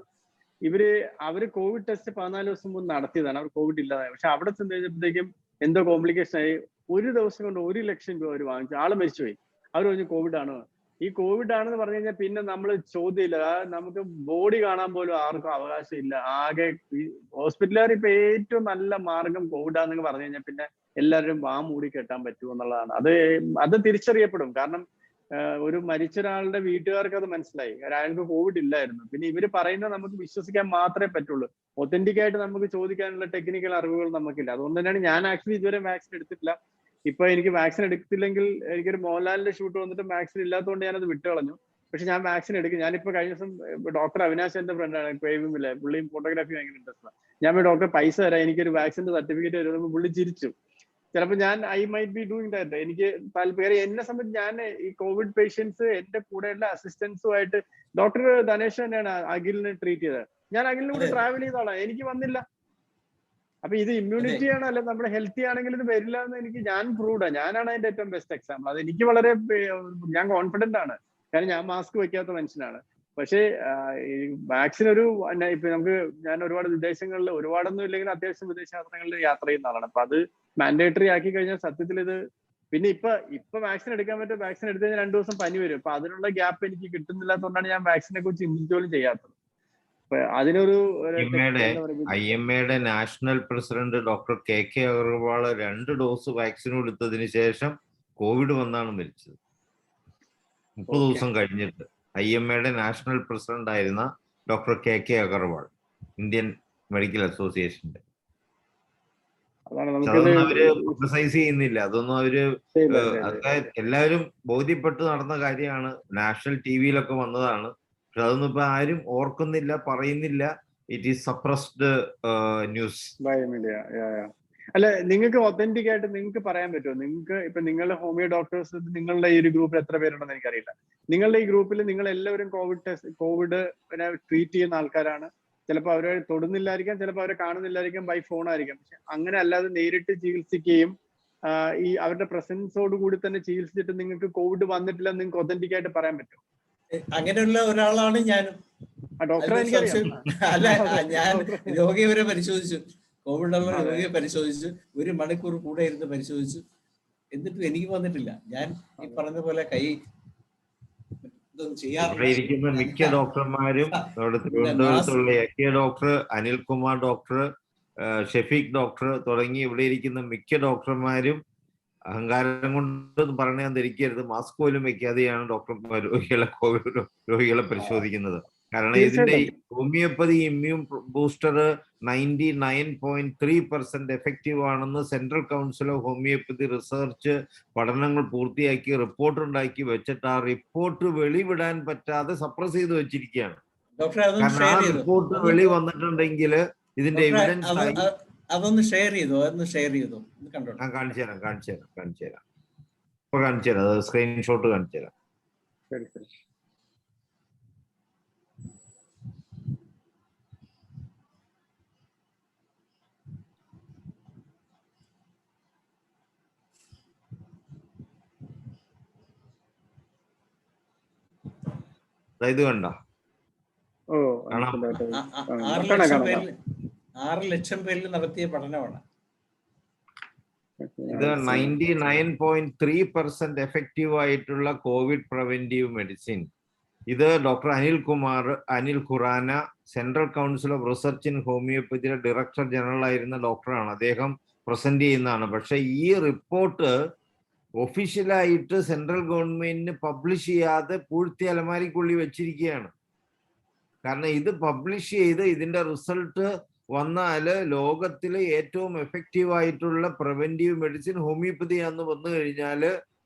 അവര് കോവിഡ് ടെസ്റ്റ് 14 ദിവസം മുമ്പ് നടത്തിയതാണ്. അവർ കോവിഡ് ഇല്ലാതായി. പക്ഷെ അവിടെ ചെന്ന് കഴിഞ്ഞപ്പോഴത്തേക്കും എന്തോ കോംപ്ലിക്കേഷൻ ആയി. 1 ദിവസം കൊണ്ട് 1 ലക്ഷം രൂപ അവർ വാങ്ങിച്ചു. ആള് മരിച്ചുപോയി. അവർ പറഞ്ഞു കോവിഡ് ആണ്. ഈ കോവിഡ് ആണെന്ന് പറഞ്ഞു കഴിഞ്ഞാൽ പിന്നെ നമ്മൾ ചോദ്യമില്ല. നമുക്ക് ബോഡി കാണാൻ പോലും ആർക്കും അവകാശം ഇല്ല. ആകെ ഹോസ്പിറ്റലുകാർ ഇപ്പൊ ഏറ്റവും നല്ല മാർഗം കോവിഡ് ആണെന്ന് പറഞ്ഞു കഴിഞ്ഞാൽ പിന്നെ എല്ലാവരും മൂടി കെട്ടാൻ പറ്റുമോ എന്നുള്ളതാണ്. അത് തിരിച്ചറിയപ്പെടും. കാരണം ഒരു മരിച്ച ഒരാളുടെ വീട്ടുകാർക്ക് അത് മനസ്സിലായി. അയാൾക്ക് കോവിഡ് ഇല്ലായിരുന്നു. പിന്നെ ഇവര് പറയുന്നത് നമുക്ക് വിശ്വസിക്കാൻ മാത്രമേ പറ്റുള്ളൂ. ഒത്തന്റിക് ആയിട്ട് നമുക്ക് ചോദിക്കാനുള്ള ടെക്നിക്കൽ അറിവുകൾ നമുക്കില്ല. അതുകൊണ്ട് തന്നെയാണ് ഞാൻ ആക്ച്വലി ഇതുവരെ വാക്സിൻ എടുത്തിട്ടില്ല. ഇപ്പൊ എനിക്ക് വാക്സിൻ എടുത്തില്ലെങ്കിൽ എനിക്കൊരു മോഹൻലാലിന്റെ ഷൂട്ട് വന്നിട്ട് വാക്സിൻ ഇല്ലാത്തതുകൊണ്ട് ഞാനത് വിട്ടുകളഞ്ഞു. പക്ഷെ ഞാൻ വാക്സിൻ എടുക്കും. ഞാനിപ്പോ കഴിഞ്ഞ ദിവസം ഡോക്ടർ അവിനാശ് എന്റെ ഫ്രണ്ടാണ്, ക്രേവിമില്ലേ, പുള്ളിയും ഫോട്ടോഗ്രാഫി ഭയങ്കര ഇൻട്രസ്റ്റ് ആണ്. ഞാൻ ഡോക്ടർ പൈസ തരാം, എനിക്കൊരു വാക്സിന്റെ സർട്ടിഫിക്കറ്റ് തരുമ്പോൾ പുള്ളി ചിരിച്ചു. ചിലപ്പോൾ I might be doing that. എനിക്ക് താല്പര്യം. എന്നെ സംബന്ധിച്ച് ഞാൻ ഈ കോവിഡ് പേഷ്യൻസ് എന്റെ കൂടെയുള്ള അസിസ്റ്റൻസുമായിട്ട് ഡോക്ടർ ധനേഷ് തന്നെയാണ് അഖിലിനെ ട്രീറ്റ് ചെയ്തത്. ഞാൻ അഖിലിനെ കൂടെ ട്രാവൽ ചെയ്ത ആളാണ്. എനിക്ക് വന്നില്ല. അപ്പൊ ഇത് ഇമ്മ്യൂണിറ്റി ആണ്, അല്ലെ നമ്മുടെ ഹെൽത്തി ആണെങ്കിൽ ഇത് വരില്ല എന്ന് ഞാൻ പ്രൂവ്ഡ്. ഞാനാണ് അതിന്റെ ഏറ്റവും ബെസ്റ്റ് എക്സാമ്പിൾ. അത് എനിക്ക് വളരെ ഞാൻ കോൺഫിഡന്റ് ആണ്. കാരണം ഞാൻ മാസ്ക് വെക്കാത്ത മനുഷ്യനാണ്. പക്ഷേ ഈ വാക്സിൻ ഇപ്പൊ ഞാൻ ഒരുപാട് വിദേശങ്ങളിൽ, ഒരുപാടൊന്നും ഇല്ലെങ്കിൽ അത്യാവശ്യം വിദേശ യാത്രകളിൽ യാത്ര ചെയ്യുന്ന ആളാണ്. അപ്പൊ അത് മാൻഡേറ്ററി ആക്കി കഴിഞ്ഞാൽ സത്യത്തിൽ ഇത് പിന്നെ ഇപ്പൊ വാക്സിൻ എടുക്കാൻ പറ്റും. വാക്സിൻ എടുത്തു കഴിഞ്ഞാൽ 2 ദിവസം പനി വരും. അപ്പൊ അതിനുള്ള ഗ്യാപ്പ് എനിക്ക് കിട്ടുന്നില്ലാത്തതുകൊണ്ടാണ് ഞാൻ വാക്സിനെ കുറിച്ച് ചിന്തിച്ചു പോലും ചെയ്യാത്തത്. അതിനൊരു IMAയുടെ national president doctor KK Agarwal 2 dose vaccine എടുത്തതിന് ശേഷം കോവിഡ് വന്നാണ് മരിച്ചത്. 30 ദിവസം കഴിഞ്ഞിട്ട്. IMAയുടെ നാഷണൽ പ്രസിഡന്റ് ആയിരുന്ന doctor KK Agarwal, Indian medical അസോസിയേഷന്റെ. അതൊന്നും അവര് പ്രസൈസ് ചെയ്യുന്നില്ല. അതൊന്നും അതൊക്കെ എല്ലാവരും ബോധ്യപ്പെട്ട് നടന്ന കാര്യമാണ്. നാഷണൽ TV-യിലൊക്കെ വന്നതാണ്. പക്ഷെ അതൊന്നും ഇപ്പൊ ആരും ഓർക്കുന്നില്ല, പറയുന്നില്ല. it is suppressed news. By media. അല്ല, നിങ്ങൾക്ക് ഒതന്റിക് ആയിട്ട് നിങ്ങൾക്ക് പറയാൻ പറ്റുമോ? നിങ്ങൾക്ക് ഇപ്പൊ നിങ്ങളുടെ ഹോമിയോ ഡോക്ടേഴ്സ് നിങ്ങളുടെ ഈ ഒരു ഗ്രൂപ്പിൽ എത്ര പേരുണ്ടെന്ന് എനിക്കറിയില്ല. നിങ്ങളുടെ ഈ ഗ്രൂപ്പിൽ നിങ്ങൾ എല്ലാവരും കോവിഡ് ട്രീറ്റ് ചെയ്യുന്ന ആൾക്കാരാണ്. ചിലപ്പോൾ അവരെ തൊടുന്നില്ലായിരിക്കാം, ചിലപ്പോൾ അവരെ കാണുന്നില്ലായിരിക്കാം, ബൈ ഫോൺ ആയിരിക്കാം. പക്ഷെ അങ്ങനെ അല്ലാതെ നേരിട്ട് ചികിത്സിക്കുകയും ഈ അവരുടെ പ്രസൻസോട് കൂടി തന്നെ ചികിത്സിച്ചിട്ട് നിങ്ങൾക്ക് കോവിഡ് വന്നിട്ടില്ല നിങ്ങൾക്ക് ഒതന്റിക് ആയിട്ട് പറയാൻ പറ്റും? അങ്ങനെയുള്ള ഒരാളാണ് ഞാനും. ഡോക്ടറെ എനിക്കറിയാം. അല്ല, ഞാൻ രോഗിയെ വരെ പരിശോധിച്ചു. കോവിഡ് ഉള്ള രോഗിയെ പരിശോധിച്ചു, 1 മണിക്കൂർ കൂടെ ഇരുന്ന് പരിശോധിച്ചു. എന്നിട്ടും എനിക്ക് വന്നിട്ടില്ല. ഞാൻ ഈ പറഞ്ഞ പോലെ ഇവിടെ ഇരിക്കുന്ന മിക്ക ഡോക്ടർമാരും നമ്മുടെ തിരുവനന്തപുരത്തുള്ള AK doctor, Anilkumar doctor, Shefeeq doctor തുടങ്ങി ഇവിടെ ഇരിക്കുന്ന മിക്ക ഡോക്ടർമാരും അഹങ്കാരം കൊണ്ട് പറഞ്ഞാൽ ധരിക്കരുത്, മാസ്ക് പോലും വെക്കാതെയാണ് ഡോക്ടർമാർ കോവിഡ് രോഗികളെ പരിശോധിക്കുന്നത്. കാരണം ഇതിന്റെ ഹോമിയോപ്പതി ഇമ്മ്യൂൺ ബൂസ്റ്റർ 99.3% എഫക്റ്റീവ് ആണെന്ന് central council of homeopathy research പഠനങ്ങൾ പൂർത്തിയാക്കി റിപ്പോർട്ട് ഉണ്ടാക്കി വെച്ചിട്ട് ആ റിപ്പോർട്ട് വെളിവിടാൻ പറ്റാതെ സപ്രസ് ചെയ്ത് വെച്ചിരിക്കുകയാണ്. കാരണം ആ റിപ്പോർട്ട് വെളി വന്നിട്ടുണ്ടെങ്കിൽ ഇതിന്റെ എവിഡൻസ് ആയി. അതൊന്ന് ഷെയർ ചെയ്തോ, കണ്ടോ? ഞാൻ കാണിച്ചു തരാം. ഇപ്പൊ കാണിച്ചു തരാം, അത് സ്ക്രീൻഷോട്ട് കാണിച്ചു തരാം. ശരി ശരി. ഇത് കണ്ട 6 ലക്ഷം പേരിൽ നടത്തിയ പഠനമാണ്. ഇത് 99.3% എഫക്റ്റീവ് ആയിട്ടുള്ള കോവിഡ് പ്രിവെന്റീവ് മെഡിസിൻ. ഇത് doctor Anil Khurana, central council of research in ഹോമിയോപ്പതിയുടെ ഡയറക്ടർ ജനറൽ ആയിരുന്ന ഡോക്ടറാണ്. അദ്ദേഹം പ്രസന്റ് ചെയ്യുന്നതാണ്. പക്ഷെ ഈ റിപ്പോർട്ട് ഒഫീഷ്യലായിട്ട് സെൻട്രൽ ഗവൺമെന്റിന് പബ്ലിഷ് ചെയ്യാതെ പൂഴ്ത്തി അലമാരിക്കുള്ളിൽ വെച്ചിരിക്കുകയാണ്. കാരണം ഇത് പബ്ലിഷ് ചെയ്ത് ഇതിന്റെ റിസൾട്ട് വന്നാല് ലോകത്തിലെ ഏറ്റവും എഫക്റ്റീവ് ആയിട്ടുള്ള പ്രിവെന്റീവ് മെഡിസിൻ ഹോമിയോപ്പതിയാന്ന് വന്നു കഴിഞ്ഞാല്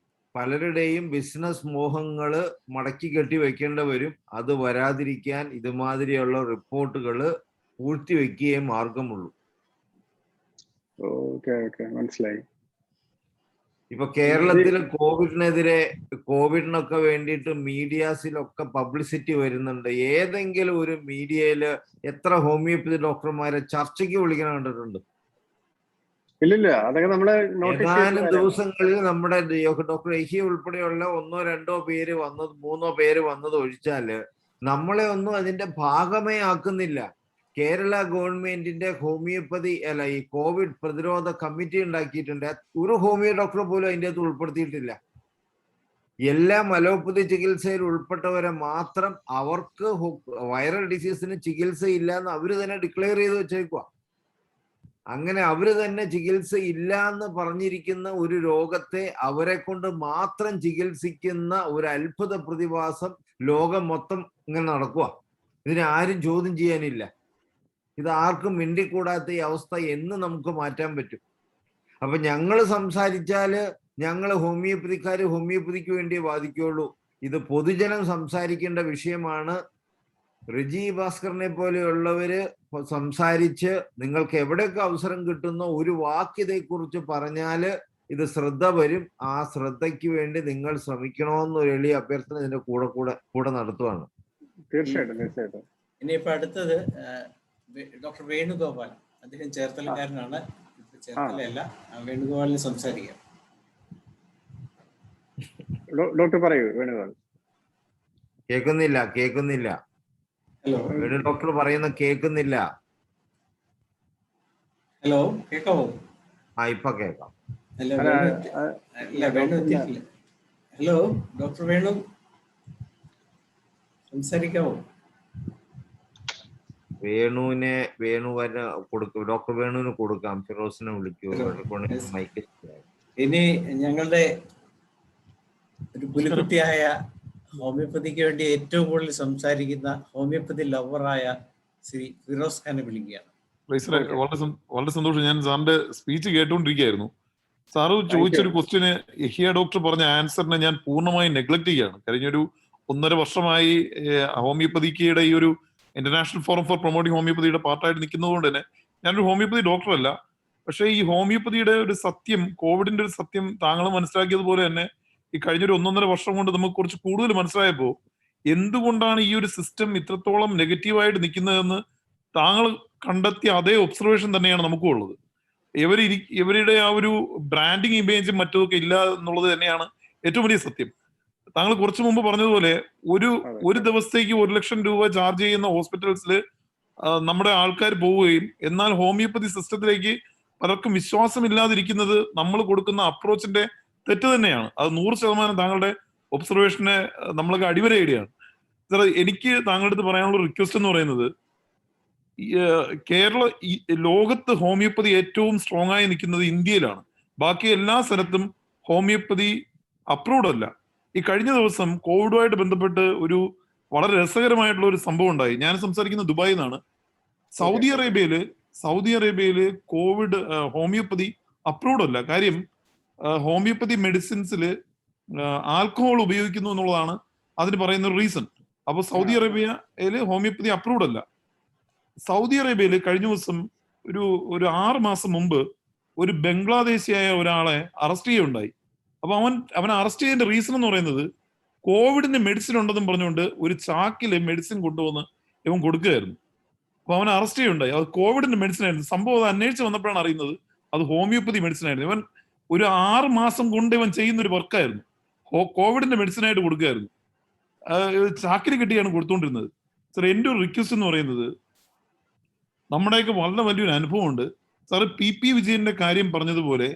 പലരുടെയും ബിസിനസ് മോഹങ്ങള് മടക്കി കെട്ടി വെക്കേണ്ടി വരും. അത് വരാതിരിക്കാൻ ഇതുമാതിരിയുള്ള റിപ്പോർട്ടുകൾ പൂഴ്ത്തി വെക്കുകയേ മാർഗമുള്ളൂ. മനസ്സിലായി. ഇപ്പൊ കേരളത്തില് കോവിഡിനൊക്കെ വേണ്ടിയിട്ട് മീഡിയാസിലൊക്കെ പബ്ലിസിറ്റി വരുന്നുണ്ട്. ഏതെങ്കിലും ഒരു മീഡിയയില് എത്ര ഹോമിയോപ്പതി ഡോക്ടർമാരെ ചർച്ചയ്ക്ക് വിളിക്കണം കണ്ടിട്ടുണ്ട്? ഏതാനും ദിവസങ്ങളിൽ നമ്മുടെ ഡോക്ടർ എഹി ഉൾപ്പെടെയുള്ള 1 2 പേര് വന്നത് 3 പേര് വന്നത് ഒഴിച്ചാല് നമ്മളെ ഒന്നും അതിന്റെ ഭാഗമേ ആക്കുന്നില്ല. കേരള ഗവൺമെന്റിന്റെ ഹോമിയോപ്പതി ഈ കോവിഡ് പ്രതിരോധ കമ്മിറ്റി ഉണ്ടാക്കിയിട്ടുണ്ട്. ഒരു ഹോമിയോ ഡോക്ടർ പോലും അതിൻ്റെ അകത്ത് ഉൾപ്പെടുത്തിയിട്ടില്ല. എല്ലാ അലോപ്പതി ചികിത്സയിൽ ഉൾപ്പെട്ടവരെ മാത്രം അവർക്ക് വൈറൽ ഡിസീസിന് ചികിത്സയില്ല എന്ന് അവര് തന്നെ ഡിക്ലെയർ ചെയ്ത് വെച്ചേക്കുക. അങ്ങനെ അവര് തന്നെ ചികിത്സ ഇല്ല എന്ന് പറഞ്ഞിരിക്കുന്ന ഒരു രോഗത്തെ അവരെ കൊണ്ട് മാത്രം ചികിത്സിക്കുന്ന ഒരു അത്ഭുത പ്രതിഭാസം ലോകം മൊത്തം ഇങ്ങനെ നടക്കുക. ഇതിനെ ആരും ചോദ്യം ചെയ്യാനില്ല. ഇത് ആർക്കും മിണ്ടിക്കൂടാത്ത ഈ അവസ്ഥ എന്ന് നമുക്ക് മാറ്റാൻ പറ്റും? അപ്പൊ ഞങ്ങൾ സംസാരിച്ചാല് ഞങ്ങൾ ഹോമിയോപ്പതിക്കാര് ഹോമിയോപ്പതിക്ക് വേണ്ടിയേ വാദിക്കുള്ളൂ. ഇത് പൊതുജനം സംസാരിക്കേണ്ട വിഷയമാണ്. റിജി ഭാസ്കറിനെ പോലെയുള്ളവര് സംസാരിച്ച് നിങ്ങൾക്ക് എവിടെയൊക്കെ അവസരം കിട്ടുന്നോ ഒരു വാക്കിതയെക്കുറിച്ച് പറഞ്ഞാല് ഇത് ശ്രദ്ധ വരും. ആ ശ്രദ്ധയ്ക്ക് വേണ്ടി നിങ്ങൾ ശ്രമിക്കണമെന്നൊരു എളിയ അഭ്യർത്ഥന ഇതിന്റെ കൂടെ നടത്തുവാണ്. തീർച്ചയായിട്ടും. ഇനിയിപ്പോ അടുത്തത് ഡോക്ടർ വേണുഗോപാൽ. അദ്ദേഹം ചേർത്തലക്കാരനാണ്. ചേർത്തലയല്ല, വേണുഗോപാലിന് സംസാരിക്കാം. ഡോക്ടർ പറയൂ. വേണുഗോപാൽ കേൾക്കുന്നില്ല. ഹലോ, വേണു ഡോക്ടർ പറയുന്ന കേൾക്കുന്നില്ല. ഹലോ, കേൾക്കാവോ? ഇപ്പൊ കേൾക്കാം. വേണു എത്തിയിട്ടില്ല. ഹലോ ഡോക്ടർ വേണു, സംസാരിക്കാവോ? വേണുവിന് കൊടുക്കും. ഡോക്ടർ വേണുവിന് കൊടുക്കാം. ഫിറോസിനെ വിളിക്കൂ. ഇനി ഞങ്ങളുടെ ഒരു പുലിക്കുട്ടിയായ ഹോമിയോപ്പതിക്ക് വേണ്ടി ഏറ്റവും കൂടുതൽ സംസാരിക്കുന്ന ഹോമിയോപ്പതി ലവറായ ശ്രീ ഫിറോസ് ഖാനെ വിളിക്കുകയാണ്. വളരെ സന്തോഷം. ഞാൻ സാറിന്റെ സ്പീച്ച് കേട്ടുകൊണ്ടിരിക്കുകയായിരുന്നു. സാറ് ചോദിച്ചൊരു ക്വസ്റ്റ്യന് യഹിയ ഡോക്ടർ പറഞ്ഞ ആൻസറിനെ ഞാൻ പൂർണ്ണമായും നെഗ്ലക്ട് ചെയ്യുകയാണ്. കഴിഞ്ഞൊരു 1.5 വർഷമായി ഹോമിയോപ്പതിക്കയുടെ ഈ ഒരു ഇന്റർനാഷണൽ ഫോറം ഫോർ പ്രൊമോട്ടിംഗ് ഹോമിയോപ്പതിയുടെ പാർട്ടായിട്ട് നിൽക്കുന്നതുകൊണ്ട് തന്നെ ഞാനൊരു ഹോമിയോപ്പതി ഡോക്ടറല്ല. പക്ഷേ ഈ ഹോമിയോപ്പതിയുടെ ഒരു സത്യം, കോവിഡിന്റെ ഒരു സത്യം താങ്കൾ മനസ്സിലാക്കിയതുപോലെ തന്നെ ഈ കഴിഞ്ഞൊരു 1.5 വർഷം കൊണ്ട് നമുക്ക് കുറച്ച് കൂടുതൽ മനസ്സിലായപ്പോൾ എന്തുകൊണ്ടാണ് ഈ ഒരു സിസ്റ്റം ഇത്രത്തോളം നെഗറ്റീവായിട്ട് നിൽക്കുന്നതെന്ന് താങ്കൾ കണ്ടെത്തിയ അതേ ഒബ്സർവേഷൻ തന്നെയാണ് നമുക്കും ഉള്ളത്. ഇവരുടെ ആ ഒരു ബ്രാൻഡിങ് ഇമേജും മറ്റൊക്കെ ഇല്ല എന്നുള്ളത് തന്നെയാണ് ഏറ്റവും വലിയ സത്യം. താങ്കൾ കുറച്ചു മുമ്പ് പറഞ്ഞതുപോലെ ഒരു ദിവസത്തേക്ക് 1 ലക്ഷം രൂപ ചാർജ് ചെയ്യുന്ന ഹോസ്പിറ്റൽസിൽ നമ്മുടെ ആൾക്കാർ പോവുകയും എന്നാൽ ഹോമിയോപ്പതി സിസ്റ്റത്തിലേക്ക് പലർക്കും വിശ്വാസമില്ലാതിരിക്കുന്നത് നമ്മൾ കൊടുക്കുന്ന അപ്രോച്ചിന്റെ തെറ്റ് തന്നെയാണ്. അത് 100% താങ്കളുടെ ഒബ്സർവേഷനെ നമ്മളൊക്കെ അടിവരയിടുകയാണ്. സാർ, എനിക്ക് താങ്കളുടെ അടുത്ത് പറയാനുള്ള റിക്വസ്റ്റ് എന്ന് പറയുന്നത്, ലോകത്ത് ഹോമിയോപ്പതി ഏറ്റവും സ്ട്രോങ് ആയി നിൽക്കുന്നത് ഇന്ത്യയിലാണ്. ബാക്കി എല്ലാ സ്ഥലത്തും ഹോമിയോപ്പതി അപ്രൂവ്ഡ് അല്ല. ഈ കഴിഞ്ഞ ദിവസം കോവിഡുമായിട്ട് ബന്ധപ്പെട്ട് ഒരു വളരെ രസകരമായിട്ടുള്ള ഒരു സംഭവം ഉണ്ടായി. ഞാൻ സംസാരിക്കുന്നത് ദുബായിൽ നിന്നാണ്. സൗദി അറേബ്യയില് കോവിഡ് ഹോമിയോപ്പതി അപ്രൂവ്ഡ് അല്ല. കാര്യം ഹോമിയോപ്പതി മെഡിസിൻസിൽ ആൽക്കഹോൾ ഉപയോഗിക്കുന്നു എന്നുള്ളതാണ് അതിന് പറയുന്ന റീസൺ. അപ്പൊ സൗദി അറേബ്യയില് ഹോമിയോപ്പതി അപ്രൂവ്ഡ് അല്ല. സൗദി അറേബ്യയിൽ കഴിഞ്ഞ ദിവസം ഒരു 6 മാസം മുമ്പ് ഒരു ബംഗ്ലാദേശിയായ ഒരാളെ അറസ്റ്റ് ചെയ്യുകയുണ്ടായി. അപ്പൊ അവൻ അറസ്റ്റ് ചെയ്യേണ്ട റീസൺ എന്ന് പറയുന്നത് കോവിഡിന് മെഡിസിൻ ഉണ്ടെന്നും പറഞ്ഞുകൊണ്ട് ഒരു ചാക്കില് മെഡിസിൻ കൊണ്ടുവന്ന് ഇവൻ കൊടുക്കുകയായിരുന്നു. അപ്പൊ അവൻ അറസ്റ്റ് ചെയ്യുകയുണ്ടായി. അത് കോവിഡിന്റെ മെഡിസിൻ ആയിരുന്നു. സംഭവം അത് അന്വേഷിച്ച് വന്നപ്പോഴാണ് അറിയുന്നത് അത് ഹോമിയോപ്പതി മെഡിസിൻ ആയിരുന്നു. ഇവൻ ഒരു 6 മാസം കൊണ്ട് ഇവൻ ചെയ്യുന്ന ഒരു വർക്കായിരുന്നു. കോവിഡിന്റെ മെഡിസിൻ ആയിട്ട് കൊടുക്കുകയായിരുന്നു. ചാക്കിന് കിട്ടിയാണ് കൊടുത്തുകൊണ്ടിരുന്നത്. സാർ, എൻ്റെ ഒരു റിക്വസ്റ്റ് എന്ന് പറയുന്നത്, നമ്മുടെയൊക്കെ വളരെ വലിയൊരു അനുഭവമുണ്ട്. സാറ് PP വിജയന്റെ കാര്യം പറഞ്ഞതുപോലെ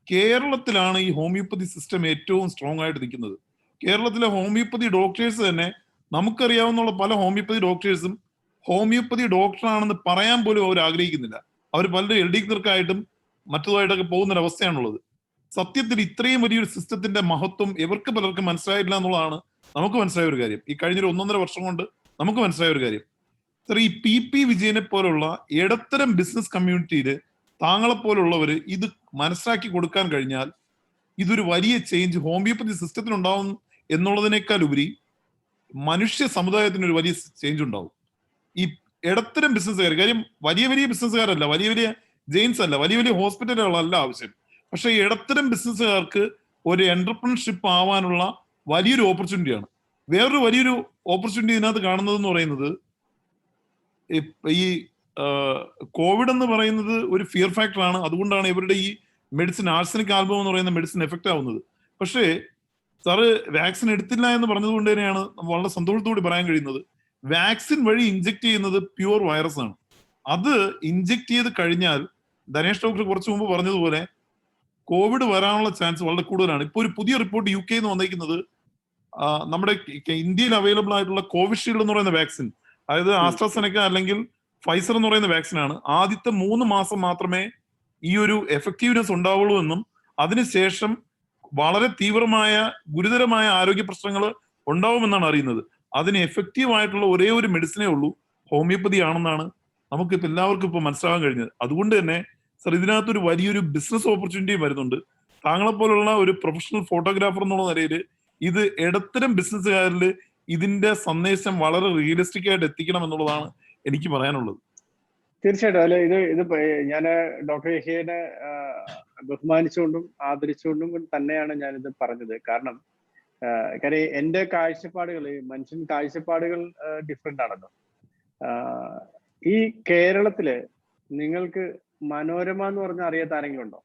കേരളത്തിലാണ് ഈ ഹോമിയോപ്പതി സിസ്റ്റം ഏറ്റവും സ്ട്രോങ് ആയിട്ട് നിൽക്കുന്നത്. കേരളത്തിലെ ഹോമിയോപ്പതി ഡോക്ടേഴ്സ് തന്നെ, നമുക്കറിയാവുന്ന പല ഹോമിയോപ്പതി ഡോക്ടേഴ്സും ഹോമിയോപ്പതി ഡോക്ടറാണെന്ന് പറയാൻ പോലും അവർ ആഗ്രഹിക്കുന്നില്ല. അവർ പലരും LD ക്ലർക്കായിട്ടും മറ്റതുമായിട്ടൊക്കെ പോകുന്നൊരവസ്ഥയാണുള്ളത്. സത്യത്തിൽ ഇത്രയും വലിയൊരു സിസ്റ്റത്തിന്റെ മഹത്വം ഇവർക്ക് പലർക്കും മനസ്സിലായിട്ടില്ല എന്നുള്ളതാണ് നമുക്ക് മനസ്സിലായ ഒരു കാര്യം. ഈ കഴിഞ്ഞൊരു 1.5 വർഷം കൊണ്ട് നമുക്ക് മനസ്സിലായ ഒരു കാര്യം. സാർ, ഈ PP വിജയനെ പോലുള്ള ഇടത്തരം ബിസിനസ് കമ്മ്യൂണിറ്റിയിൽ താങ്കളെപ്പോലുള്ളവർ ഇത് മനസ്സിലാക്കി കൊടുക്കാൻ കഴിഞ്ഞാൽ ഇതൊരു വലിയ ചേഞ്ച് ഹോമിയോപ്പതി സിസ്റ്റത്തിന് ഉണ്ടാവും എന്നുള്ളതിനേക്കാൾ ഉപരി മനുഷ്യ സമുദായത്തിന് ഒരു വലിയ ചേഞ്ച് ഉണ്ടാവും. ഈ ഇടത്തരം ബിസിനസ്സുകാർ, കാര്യം വലിയ വലിയ ബിസിനസ്സുകാരല്ല, വലിയ വലിയ ജെയിൻസ് അല്ല, വലിയ വലിയ ഹോസ്പിറ്റലുകളല്ല ആവശ്യം. പക്ഷെ ഇടത്തരം ബിസിനസ്സുകാർക്ക് ഒരു എന്റർപ്രണർഷിപ്പ് ആവാനുള്ള വലിയൊരു ഓപ്പർച്യൂണിറ്റിയാണ്. വേറൊരു വലിയൊരു ഓപ്പർച്യൂണിറ്റി ഇതിനകത്ത് കാണുന്നതെന്ന് പറയുന്നത്, ഈ കോവിഡ് എന്ന് പറയുന്നത് ഒരു ഫിയർ ഫാക്ടറാണ്. അതുകൊണ്ടാണ് ഇവരുടെ ഈ മെഡിസിൻ, ആർസനിക് ആൽബം എന്ന് പറയുന്ന മെഡിസിൻ എഫക്റ്റ് ആവുന്നത്. പക്ഷേ സാറ് വാക്സിൻ എടുത്തില്ല എന്ന് പറഞ്ഞതുകൊണ്ട് തന്നെയാണ് വളരെ സന്തോഷത്തോടെ പറയാൻ കഴിയുന്നത്, വാക്സിൻ വഴി ഇഞ്ചെക്ട് ചെയ്യുന്നത് പ്യുവർ വൈറസ് ആണ്. അത് ഇഞ്ചെക്ട് ചെയ്ത് കഴിഞ്ഞാൽ ധനേഷ് ഡോക്ടർ കുറച്ചു മുമ്പ് പറഞ്ഞതുപോലെ കോവിഡ് വരാനുള്ള ചാൻസ് വളരെ കൂടുതലാണ്. ഇപ്പോൾ ഒരു പുതിയ റിപ്പോർട്ട് UK നിന്ന് വന്നിരിക്കുന്നത്, നമ്മുടെ ഇന്ത്യയിൽ അവൈലബിൾ ആയിട്ടുള്ള കോവിഷീൽഡ് എന്ന് പറയുന്ന വാക്സിൻ, അതായത് ആസ്ട്രാസെനക്ക അല്ലെങ്കിൽ ഫൈസർ എന്ന് പറയുന്ന വാക്സിനാണ്, ആദ്യത്തെ 3 മാസം മാത്രമേ ഈ ഒരു എഫക്റ്റീവ്നെസ് ഉണ്ടാവുള്ളൂ എന്നും അതിനുശേഷം വളരെ തീവ്രമായ ഗുരുതരമായ ആരോഗ്യ പ്രശ്നങ്ങൾ ഉണ്ടാവുമെന്നാണ് അറിയുന്നത്. അതിന് എഫക്റ്റീവ് ആയിട്ടുള്ള ഒരേ ഒരു മെഡിസിനേ ഉള്ളൂ, ഹോമിയോപ്പതി ആണെന്നാണ് നമുക്കിപ്പോൾ എല്ലാവർക്കും ഇപ്പോൾ മനസ്സിലാകാൻ കഴിഞ്ഞത്. അതുകൊണ്ട് തന്നെ സർ, ഇതിനകത്തൊരു വലിയൊരു ബിസിനസ് ഓപ്പർച്യൂണിറ്റി വരുന്നുണ്ട്. താങ്കളെപ്പോലുള്ള ഒരു പ്രൊഫഷണൽ ഫോട്ടോഗ്രാഫർ എന്നുള്ള നിലയിൽ ഇത് ഇടത്തരം ബിസിനസ്സുകാരിൽ ഇതിന്റെ സന്ദേശം വളരെ റിയലിസ്റ്റിക് ആയിട്ട് എത്തിക്കണം എന്നുള്ളതാണ് എനിക്ക് പറയാനുള്ളത്. തീർച്ചയായിട്ടും. അല്ലെ, ഇത് ഞാൻ ഡോക്ടർ യഹിയനെ ബഹുമാനിച്ചുകൊണ്ടും ആദരിച്ചുകൊണ്ടും തന്നെയാണ് ഞാനിത് പറഞ്ഞത്. കാരണം എന്റെ കാഴ്ചപ്പാടുകൾ, മനുഷ്യൻ കാഴ്ചപ്പാടുകൾ ഡിഫറെന്റ് ആണല്ലോ. ഈ കേരളത്തില് നിങ്ങൾക്ക് മനോരമ എന്ന് പറഞ്ഞാൽ അറിയാത്ത ആരെങ്കിലും ഉണ്ടോ?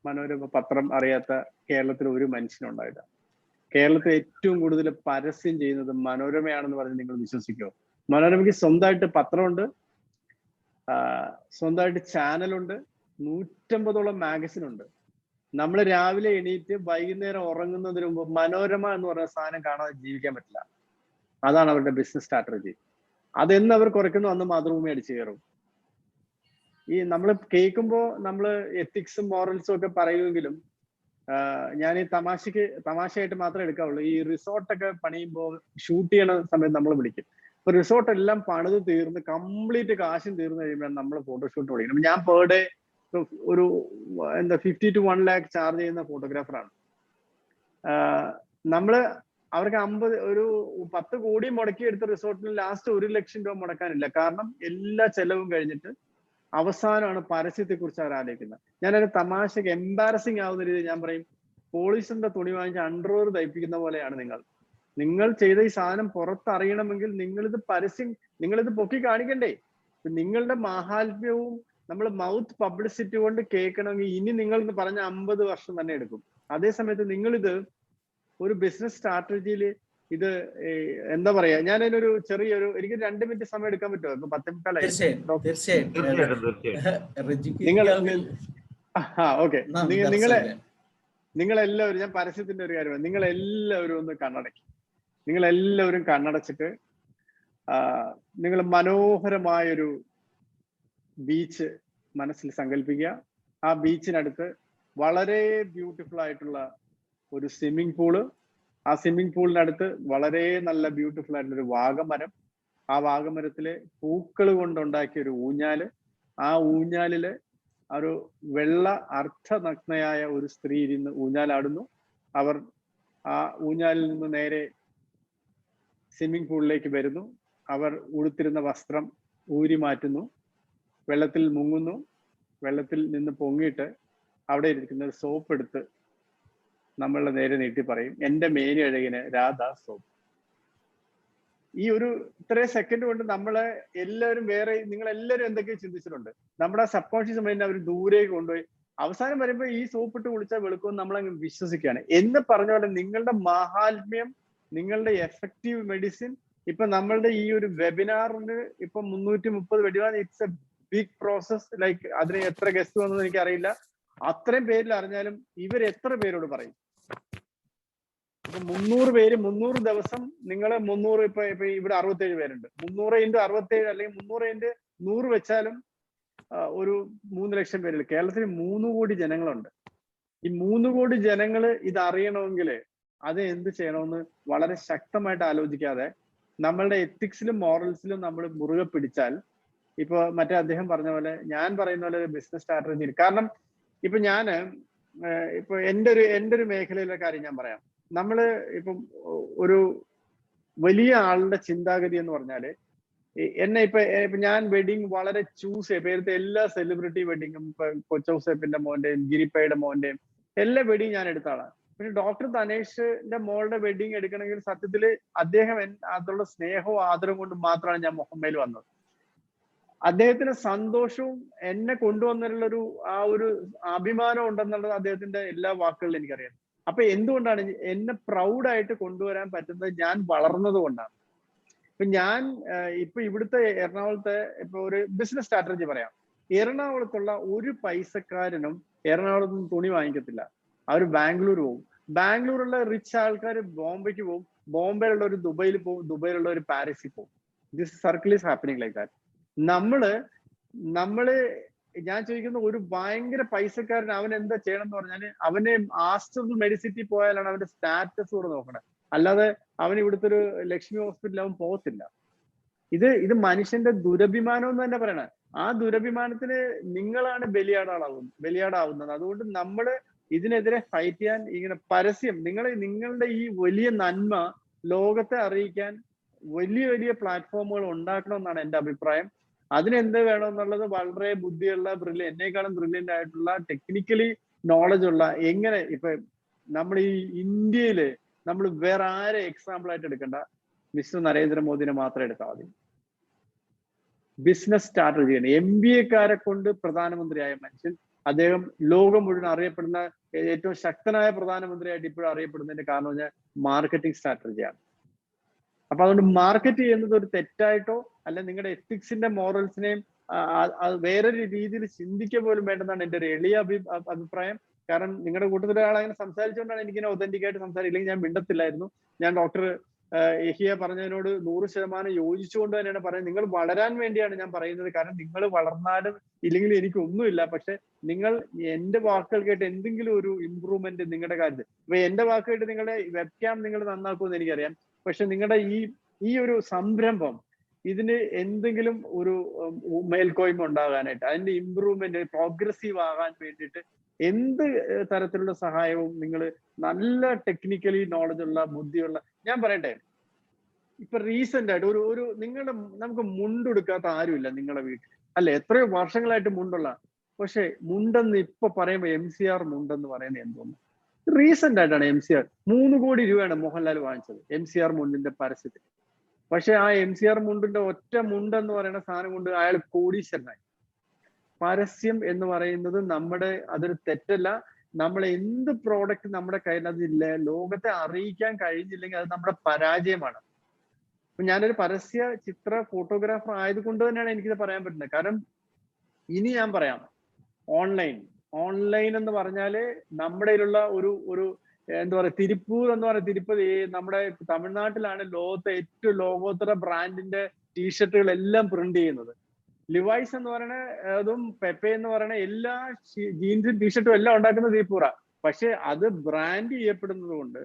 മനോരമ പത്രം അറിയാത്ത കേരളത്തിൽ ഒരു മനുഷ്യനുണ്ടായില്ല. കേരളത്തിൽ ഏറ്റവും കൂടുതൽ പരസ്യം ചെയ്യുന്നത് മനോരമയാണെന്ന് പറഞ്ഞ് നിങ്ങൾ വിശ്വസിക്കുമോ? മനോരമയ്ക്ക് സ്വന്തമായിട്ട് പത്രമുണ്ട്, സ്വന്തമായിട്ട് ചാനലുണ്ട്, 150ഓളം മാഗസിൻ ഉണ്ട്. നമ്മൾ രാവിലെ എണീറ്റ് വൈകുന്നേരം ഉറങ്ങുന്നതിന് മുമ്പ് മനോരമ എന്ന് പറയുന്ന സാധനം കാണാതെ ജീവിക്കാൻ പറ്റില്ല. അതാണ് അവരുടെ ബിസിനസ് സ്ട്രാറ്റജി. അതെന്ന് അവർ കുറയ്ക്കുന്നു, അന്ന് മാതൃഭൂമി അടിച്ചു കയറും. ഈ നമ്മൾ കേൾക്കുമ്പോൾ നമ്മൾ എത്തിക്സും മോറൽസും ഒക്കെ പറയുമെങ്കിലും ഞാൻ ഈ തമാശയായിട്ട് മാത്രമേ എടുക്കാവുള്ളൂ. ഈ റിസോർട്ടൊക്കെ പണിയുമ്പോൾ ഷൂട്ട് ചെയ്യണ സമയത്ത് നമ്മൾ വിളിക്കും. അപ്പൊ റിസോർട്ട് എല്ലാം പണിത് തീർന്ന് കംപ്ലീറ്റ് കാശും തീർന്നു കഴിയുമ്പോൾ നമ്മൾ ഫോട്ടോഷൂട്ട് വിളിക്കണം. ഞാൻ പെർ ഡേ ഒരു 50 to 1 lakh ചാർജ് ചെയ്യുന്ന ഫോട്ടോഗ്രാഫറാണ്. നമ്മള് അവർക്ക് 10 കോടി മുടക്കി എടുത്ത റിസോർട്ടിന് ലാസ്റ്റ് 1 ലക്ഷം രൂപ മുടക്കാനില്ല. കാരണം എല്ലാ ചെലവും കഴിഞ്ഞിട്ട് അവസാനമാണ് പരസ്യത്തെ കുറിച്ച് അവർ ആലോചിക്കുന്നത്. ഞാനൊരു തമാശക്ക് എംബാരസിങ് ആവുന്ന രീതിയിൽ ഞാൻ പറയും, പോളിസ്റ്ററിന്റെ തുണി വാങ്ങിച്ച് അണ്ടർവെയർ തയ്പ്പിക്കുന്ന പോലെയാണ് നിങ്ങൾ ചെയ്ത ഈ സാധനം പുറത്തറിയണമെങ്കിൽ നിങ്ങളിത് പൊക്കി കാണിക്കണ്ടേ? നിങ്ങളുടെ മാഹാത്മ്യവും നമ്മൾ മൗത്ത് പബ്ലിസിറ്റി കൊണ്ട് കേൾക്കണമെങ്കിൽ ഇനി നിങ്ങൾ പറഞ്ഞ 50 വർഷം തന്നെ എടുക്കും. അതേസമയത്ത് നിങ്ങളിത് ഒരു ബിസിനസ് സ്ട്രാറ്റജിയിൽ ഇത് എന്താ പറയാ, ഞാൻ അതിനൊരു എനിക്ക് 2 മിനിറ്റ് സമയം എടുക്കാൻ പറ്റുമോ? ഇപ്പൊ 10:45. ഓക്കെ, നിങ്ങളെല്ലാവരും, ഞാൻ പരസ്യത്തിന്റെ ഒരു കാര്യമാണ്, നിങ്ങളെല്ലാവരും ഒന്ന് കണ്ണടയ്ക്കും. നിങ്ങളെല്ലാവരും കണ്ണടച്ചിട്ട് നിങ്ങൾ മനോഹരമായൊരു ബീച്ച് മനസ്സിൽ സങ്കല്പിക്കുക. ആ ബീച്ചിനടുത്ത് വളരെ ബ്യൂട്ടിഫുൾ ആയിട്ടുള്ള ഒരു സ്വിമ്മിംഗ് പൂള്, ആ സ്വിമ്മിംഗ് പൂളിനടുത്ത് വളരെ നല്ല ബ്യൂട്ടിഫുൾ ആയിട്ടുള്ള ഒരു വാഗമരം, ആ വാഗമരത്തിലെ പൂക്കൾ കൊണ്ടുണ്ടാക്കിയ ഒരു ഊഞ്ഞാല്, ആ ഊഞ്ഞാലില് ഒരു വെള്ള അർദ്ധനഗ്നയായ ഒരു സ്ത്രീ ഇരുന്ന് ഊഞ്ഞാലാടുന്നു. അവർ ആ ഊഞ്ഞാലിൽ നിന്ന് നേരെ സ്വിമ്മിംഗ് പൂളിലേക്ക് വരുന്നു. അവർ ഉടുത്തിരുന്ന വസ്ത്രം ഊരി മാറ്റുന്നു, വെള്ളത്തിൽ മുങ്ങുന്നു. വെള്ളത്തിൽ നിന്ന് പൊങ്ങിയിട്ട് അവിടെ ഇരിക്കുന്ന ഒരു സോപ്പ് എടുത്ത് നമ്മളുടെ നേരെ നീട്ടി പറയും, എന്റെ മേനി അഴകിന് രാധാ സോപ്പ്. ഈ ഇത്രയും സെക്കൻഡ് കൊണ്ട് നമ്മളെ എല്ലാവരും നിങ്ങളെല്ലാവരും എന്തൊക്കെയോ ചിന്തിച്ചിട്ടുണ്ട്. നമ്മുടെ സബ് കോൺഷ്യസ് മൈൻഡ് അവർ ദൂരേക്ക് കൊണ്ടുപോയി അവസാനം വരുമ്പോൾ ഈ സോപ്പ് ഇട്ട് കുളിച്ചാൽ വെളുക്കുമെന്ന് നമ്മളങ്ങ് വിശ്വസിക്കുകയാണ്. എന്ന് പറഞ്ഞ പോലെ നിങ്ങളുടെ മാഹാത്മ്യം, നിങ്ങളുടെ എഫക്റ്റീവ് മെഡിസിൻ, ഇപ്പൊ നമ്മളുടെ ഈ ഒരു വെബിനാറിന് ഇപ്പൊ 330 webinar, it's a big process. Like അതിന് എത്ര ഗസ്റ്റ് വന്നത് എനിക്ക് അറിയില്ല. അത്രയും പേരിൽ അറിഞ്ഞാലും ഇവർ എത്ര പേരോട് പറയും? ഇപ്പൊ 300 പേര് 300 ദിവസം, നിങ്ങൾ 300, ഇപ്പൊ ഇവിടെ 67 പേരുണ്ട്, 300 × 67 അല്ലെങ്കിൽ 300 × 100 വെച്ചാലും ഒരു 3 ലക്ഷം പേരിൽ. കേരളത്തിൽ 3 കോടി ജനങ്ങളുണ്ട്. ഈ 3 കോടി ജനങ്ങള് ഇത് അറിയണമെങ്കിൽ അത് എന്ത് ചെയ്യണമെന്ന് വളരെ ശക്തമായിട്ട് ആലോചിക്കാതെ നമ്മളുടെ എത്തിക്സിലും മോറൽസിലും നമ്മൾ മുറുകെ പിടിച്ചാൽ, ഇപ്പൊ മറ്റേ അദ്ദേഹം പറഞ്ഞ പോലെ, ഞാൻ പറയുന്ന പോലെ ഒരു ബിസിനസ് സ്ട്രാറ്റജി. കാരണം ഇപ്പൊ ഇപ്പൊ എൻ്റെ ഒരു മേഖലയിലെ കാര്യം ഞാൻ പറയാം. നമ്മള് ഇപ്പം ഒരു വലിയ ആളുടെ ചിന്താഗതി എന്ന് പറഞ്ഞാല്, എന്നെ ഇപ്പൊ ഞാൻ വെഡിങ് വളരെ ചൂസ് ചെയ്യും. ഇപ്പൊ എല്ലാ സെലിബ്രിറ്റി വെഡിങ്ങും, ഇപ്പൊ കൊച്ചൗസേപ്പിന്റെ മോന്റെയും ഗിരിപ്പയുടെ മോന്റെയും എല്ലാ വെഡിങ് ഞാൻ എടുത്ത ആളാണ്. പക്ഷെ ഡോക്ടർ തനേഷിന്റെ മോളുടെ വെഡിങ് എടുക്കണമെങ്കിൽ സത്യത്തില് അദ്ദേഹം അതുള്ള സ്നേഹവും ആദരവും കൊണ്ട് മാത്രമാണ് ഞാൻ മുഹമ്മയിൽ വന്നത്. അദ്ദേഹത്തിന് സന്തോഷവും എന്നെ കൊണ്ടുവന്നതിലുള്ള ഒരു അഭിമാനം ഉണ്ടെന്നുള്ളത് അദ്ദേഹത്തിന്റെ എല്ലാ വാക്കുകളിലും എനിക്കറിയാം. അപ്പൊ എന്തുകൊണ്ടാണ് എന്നെ പ്രൗഡായിട്ട് കൊണ്ടുവരാൻ പറ്റുന്നത്? ഞാൻ വളർന്നത് കൊണ്ടാണ്. ഇപ്പൊ ഞാൻ ഇവിടുത്തെ എറണാകുളത്തെ ഇപ്പൊ ഒരു ബിസിനസ് സ്ട്രാറ്റജി പറയാം. എറണാകുളത്തുള്ള ഒരു പൈസക്കാരനും എറണാകുളത്ത് നിന്ന് തുണി വാങ്ങിക്കത്തില്ല. അവർ ബാംഗ്ലൂർ പോകും. ബാംഗ്ലൂരുള്ള റിച്ച് ആൾക്കാർ ബോംബെക്ക് പോകും, ബോംബെയിലുള്ള ഒരു ദുബൈയിൽ പോകും, ദുബൈയിലുള്ള ഒരു പാരീസിൽ പോകും. This circle is happening like that. നമ്മള് ഞാൻ ചോദിക്കുന്ന, ഒരു ഭയങ്കര പൈസക്കാരൻ അവൻ എന്താ ചെയ്യണം എന്ന് പറഞ്ഞാല്, അവനെ ആസ്റ്റർ മെഡിസിറ്റി പോയാലാണ് അവന്റെ സ്റ്റാറ്റസ് കൂടെ നോക്കണത്. അല്ലാതെ അവൻ ഇവിടുത്തെ ഒരു ലക്ഷ്മി ഹോസ്പിറ്റലിൽ അവൻ പോകത്തില്ല. ഇത് മനുഷ്യന്റെ ദുരഭിമാനം എന്ന് തന്നെ പറയണ. ആ ദുരഭിമാനത്തിന് നിങ്ങളാണ് ബലിയാടാവുന്നത്. അതുകൊണ്ട് നമ്മള് ഇതിനെതിരെ ഫൈറ്റ് ചെയ്യാൻ ഇങ്ങനെ പരസ്യം, നിങ്ങളുടെ ഈ വലിയ നന്മ ലോകത്തെ അറിയിക്കാൻ വലിയ വലിയ പ്ലാറ്റ്ഫോമുകൾ ഉണ്ടാക്കണമെന്നാണ് എൻ്റെ അഭിപ്രായം. അതിനെന്ത് വേണമെന്നുള്ളത് വളരെ ബുദ്ധിയുള്ള, എന്നേക്കാളും ബ്രില്യൻ്റ് ആയിട്ടുള്ള, ടെക്നിക്കലി നോളജ് ഉള്ള, എങ്ങനെ ഇപ്പൊ നമ്മൾ ഈ ഇന്ത്യയില് നമ്മൾ വേറെ ആരെ എക്സാമ്പിൾ ആയിട്ട് എടുക്കണ്ട, മിസ്റ്റർ നരേന്ദ്രമോദിനെ മാത്രം എടുത്താൽ മതി. ബിസിനസ് സ്ട്രാറ്റജിയാണ്. MBA കൊണ്ട് പ്രധാനമന്ത്രിയായ മനുഷ്യൻ, അദ്ദേഹം ലോകം മുഴുവൻ അറിയപ്പെടുന്ന ഏറ്റവും ശക്തനായ പ്രധാനമന്ത്രിയായിട്ട് ഇപ്പോഴും അറിയപ്പെടുന്നതിന്റെ കാരണം പറഞ്ഞാൽ മാർക്കറ്റിംഗ് സ്ട്രാറ്റജിയാണ്. അപ്പൊ അതുകൊണ്ട് മാർക്കറ്റ് ചെയ്യുന്നത് ഒരു തെറ്റായിട്ടോ അല്ല നിങ്ങളുടെ എത്തിക്സിന്റെ മോറൽസിനെയും വേറൊരു രീതിയിൽ ചിന്തിക്കുക പോലും വേണ്ടെന്നാണ് എൻ്റെ ഒരു എളിയ അഭിപ്രായം. കാരണം നിങ്ങളുടെ കൂട്ടത്തിൽ ഒരാളങ്ങനെ സംസാരിച്ചുകൊണ്ടാണ് എനിക്കിങ്ങനെ ഒതന്റിക് ആയിട്ട് സംസാരിക്കില്ലെങ്കിൽ ഞാൻ മിണ്ടത്തില്ലായിരുന്നു. ഞാൻ ഡോക്ടർ യഹിയ പറഞ്ഞതിനോട് 100% യോജിച്ചുകൊണ്ട് തന്നെയാണ് പറയുന്നത്. നിങ്ങൾ വളരാൻ വേണ്ടിയാണ് ഞാൻ പറയുന്നത്. കാരണം നിങ്ങൾ വളർന്നാലും ഇല്ലെങ്കിൽ എനിക്കൊന്നുമില്ല. പക്ഷെ നിങ്ങൾ എന്റെ വാക്കുകൾ കേട്ട് എന്തെങ്കിലും ഒരു ഇമ്പ്രൂവ്മെന്റ് നിങ്ങളുടെ കാര്യത്തിൽ, ഇപ്പൊ എന്റെ വാക്ക് കേട്ട് നിങ്ങളുടെ വെബ് ക്യാം നിങ്ങൾ നന്നാക്കുമെന്ന് എനിക്കറിയാം. പക്ഷെ നിങ്ങളുടെ ഈ ഒരു സംരംഭം ഇതിന് എന്തെങ്കിലും ഒരു മേൽക്കോയ്മ ഉണ്ടാകാനായിട്ട്, അതിന്റെ ഇമ്പ്രൂവ്മെന്റ് പ്രോഗ്രസീവ് ആകാൻ വേണ്ടിയിട്ട് എന്ത് തരത്തിലുള്ള സഹായവും നിങ്ങൾ നല്ല ടെക്നിക്കലി നോളജ് ഉള്ള ബുദ്ധിയുള്ള, ഞാൻ പറയട്ടെ, ഇപ്പൊ റീസെന്റ് ആയിട്ട് ഒരു നിങ്ങളുടെ നമുക്ക് മുണ്ടെടുക്കാത്ത ആരുമില്ല നിങ്ങളുടെ വീട്ടിൽ അല്ലെ? എത്രയോ വർഷങ്ങളായിട്ട് മുണ്ടുള്ള, പക്ഷെ മുണ്ടെന്ന് ഇപ്പൊ പറയുമ്പോ MCR മുണ്ടെന്ന് പറയുന്നത് എന്തോന്നു? റീസെന്റ് ആയിട്ടാണ് MCR 3 കോടി രൂപയാണ് മോഹൻലാൽ വാങ്ങിച്ചത് MCR മുണ്ടിന്റെ പരസ്യത്തിൽ. പക്ഷെ ആ MCR മുണ്ടിന്റെ ഒറ്റ മുണ്ടെന്ന് പറയുന്ന സാധനം കൊണ്ട് അയാൾ കോടീശ്വരനായി. പരസ്യം എന്ന് പറയുന്നത് അതൊരു തെറ്റല്ല. നമ്മൾ എന്ത് പ്രോഡക്റ്റ് നമ്മുടെ കയ്യിൽ അതില്ല, ലോകത്തെ അറിയിക്കാൻ കഴിഞ്ഞില്ലെങ്കിൽ അത് നമ്മുടെ പരാജയമാണ്. ഞാനൊരു പരസ്യ ചിത്ര ഫോട്ടോഗ്രാഫർ ആയതുകൊണ്ട് തന്നെയാണ് എനിക്കിത് പറയാൻ പറ്റുന്നത്. കാരണം ഇനി ഞാൻ പറയാം, ഓൺലൈൻ എന്ന് പറഞ്ഞാല് നമ്മുടെ കയ്യിലുള്ള ഒരു എന്താ പറയാ, തിരുപ്പൂർ എന്ന് പറയുന്ന തിരുപ്പതി നമ്മുടെ തമിഴ്നാട്ടിലാണ് ലോകത്തെ ഏറ്റവും ലോകോത്തര ബ്രാൻഡിന്റെ ടീഷർട്ടുകൾ എല്ലാം പ്രിന്റ് ചെയ്യുന്നത്. ലിവൈസ് എന്ന് പറയുന്ന അതും പെപ്പെ എന്ന് പറയുന്ന എല്ലാ ജീൻസും ടീഷർട്ടും എല്ലാം ഉണ്ടാക്കുന്നത് തിരുപ്പൂര. പക്ഷെ അത് ബ്രാൻഡ് ചെയ്യപ്പെടുന്നത് കൊണ്ട്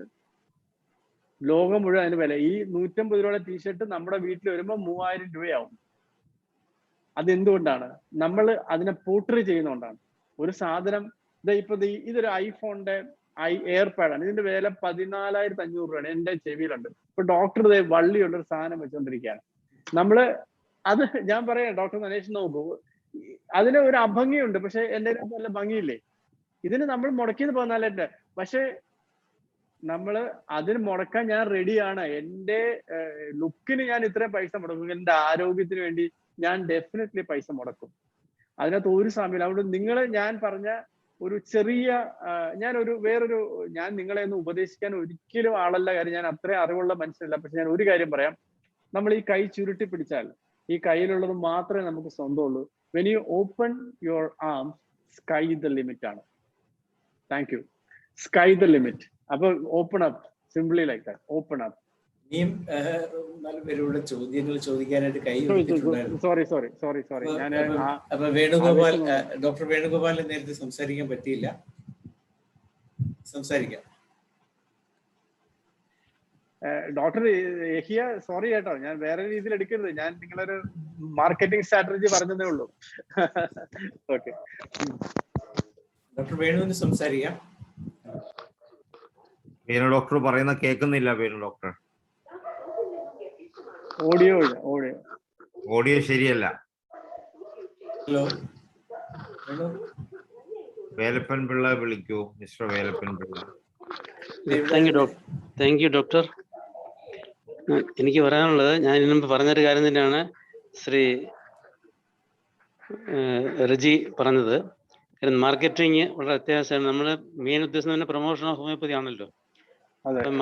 ലോകം മുഴുവൻ അതിന് വില. ഈ 150 രൂപയുടെ ടീഷർട്ട് നമ്മുടെ വീട്ടിൽ വരുമ്പോൾ 3000 രൂപയാവും. അതെന്തുകൊണ്ടാണ്? നമ്മൾ അതിനെ പോർട്രേ ചെയ്യുന്നതുകൊണ്ടാണ്. ഒരു സാധനം ഇതൊരു ഐഫോണിന്റെ എയർപാഡാണ്, ഇതിന്റെ വില 14,500 രൂപയാണ്. എന്റെ ചെവിയിലുണ്ട്. ഇപ്പൊ ഡോക്ടർ വള്ളിയുള്ള ഒരു സാധനം വെച്ചുകൊണ്ടിരിക്കുകയാണ്. അത് ഞാൻ പറയാം, ഡോക്ടർ അന്വേഷിച്ച് നോക്കൂ, അതിന് ഒരു അഭംഗിയുണ്ട്, പക്ഷെ എന്റെ നല്ല ഭംഗിയില്ലേ? ഇതിന് നമ്മൾ മുടക്കിയത് 14,000. പക്ഷെ അതിന് മുടക്കാൻ ഞാൻ റെഡിയാണ്. എന്റെ ലുക്കിന് ഞാൻ ഇത്രയും പൈസ മുടക്കും, എന്റെ ആരോഗ്യത്തിന് വേണ്ടി ഞാൻ ഡെഫിനറ്റ്ലി പൈസ മുടക്കും. അതിനകത്ത് ഒരു സാമ്യം. അതുകൊണ്ട് ഞാൻ പറഞ്ഞ ഒരു ചെറിയ ഞാൻ നിങ്ങളെ ഒന്ന് ഉപദേശിക്കാൻ ഒരിക്കലും ആളല്ല, കാര്യം ഞാൻ അത്രയും അറിവുള്ള മനുഷ്യനല്ല. പക്ഷെ ഞാൻ ഒരു കാര്യം പറയാം, നമ്മൾ ഈ കൈ ചുരുട്ടി പിടിച്ചാൽ ഈ കയ്യിലുള്ളത് മാത്രമേ നമുക്ക് സ്വന്തമുള്ളൂ. When you open your arms, sky the limit ആണ്. Thank you. Sky the limit. അപ്പൊ open up, simply like that, open up. ഇനിയും 4 പേരോട് ചോദ്യങ്ങൾ ചോദിക്കാനായിട്ട് കൈ സോറി. അപ്പൊ ഡോക്ടർ വേണുഗോപാലിന് നേരത്തെ സംസാരിക്കാൻ പറ്റിയില്ല. സംസാരിക്കാം. ഡോക്ടർ യഹിയ, സോറി കേട്ടോ, ഞാൻ വേറെ രീതിയിൽ എടുക്കരുത്. ഞാൻ നിങ്ങളൊരു മാർക്കറ്റിംഗ് സ്ട്രാറ്റജി പറഞ്ഞതേ ഉള്ളൂ. ഓക്കെ, ഡോക്ടർ വേണുവിന് സംസാരിക്കാം. വേണു ഡോക്ടർ പറയുന്ന കേൾക്കുന്നില്ല. വേണു ഡോക്ടർ ഓഡിയോ ശരിയല്ല. ഹലോ, വേലപ്പൻ പിള്ള വിളിക്കൂ. Mister Velappan Pillai. Thank you doctor. എനിക്ക് പറയാനുള്ളത്, ഞാൻ മുമ്പ് പറഞ്ഞൊരു കാര്യം തന്നെയാണ് ശ്രീ റജി പറഞ്ഞത്. മാർക്കറ്റിംഗ് വളരെ അത്യാവശ്യമാണ്. നമ്മുടെ മെയിൻ ഉദ്ദേശം തന്നെ പ്രൊമോഷൻ ഓഫ് ഹോമിയോപ്പതി ആണല്ലോ.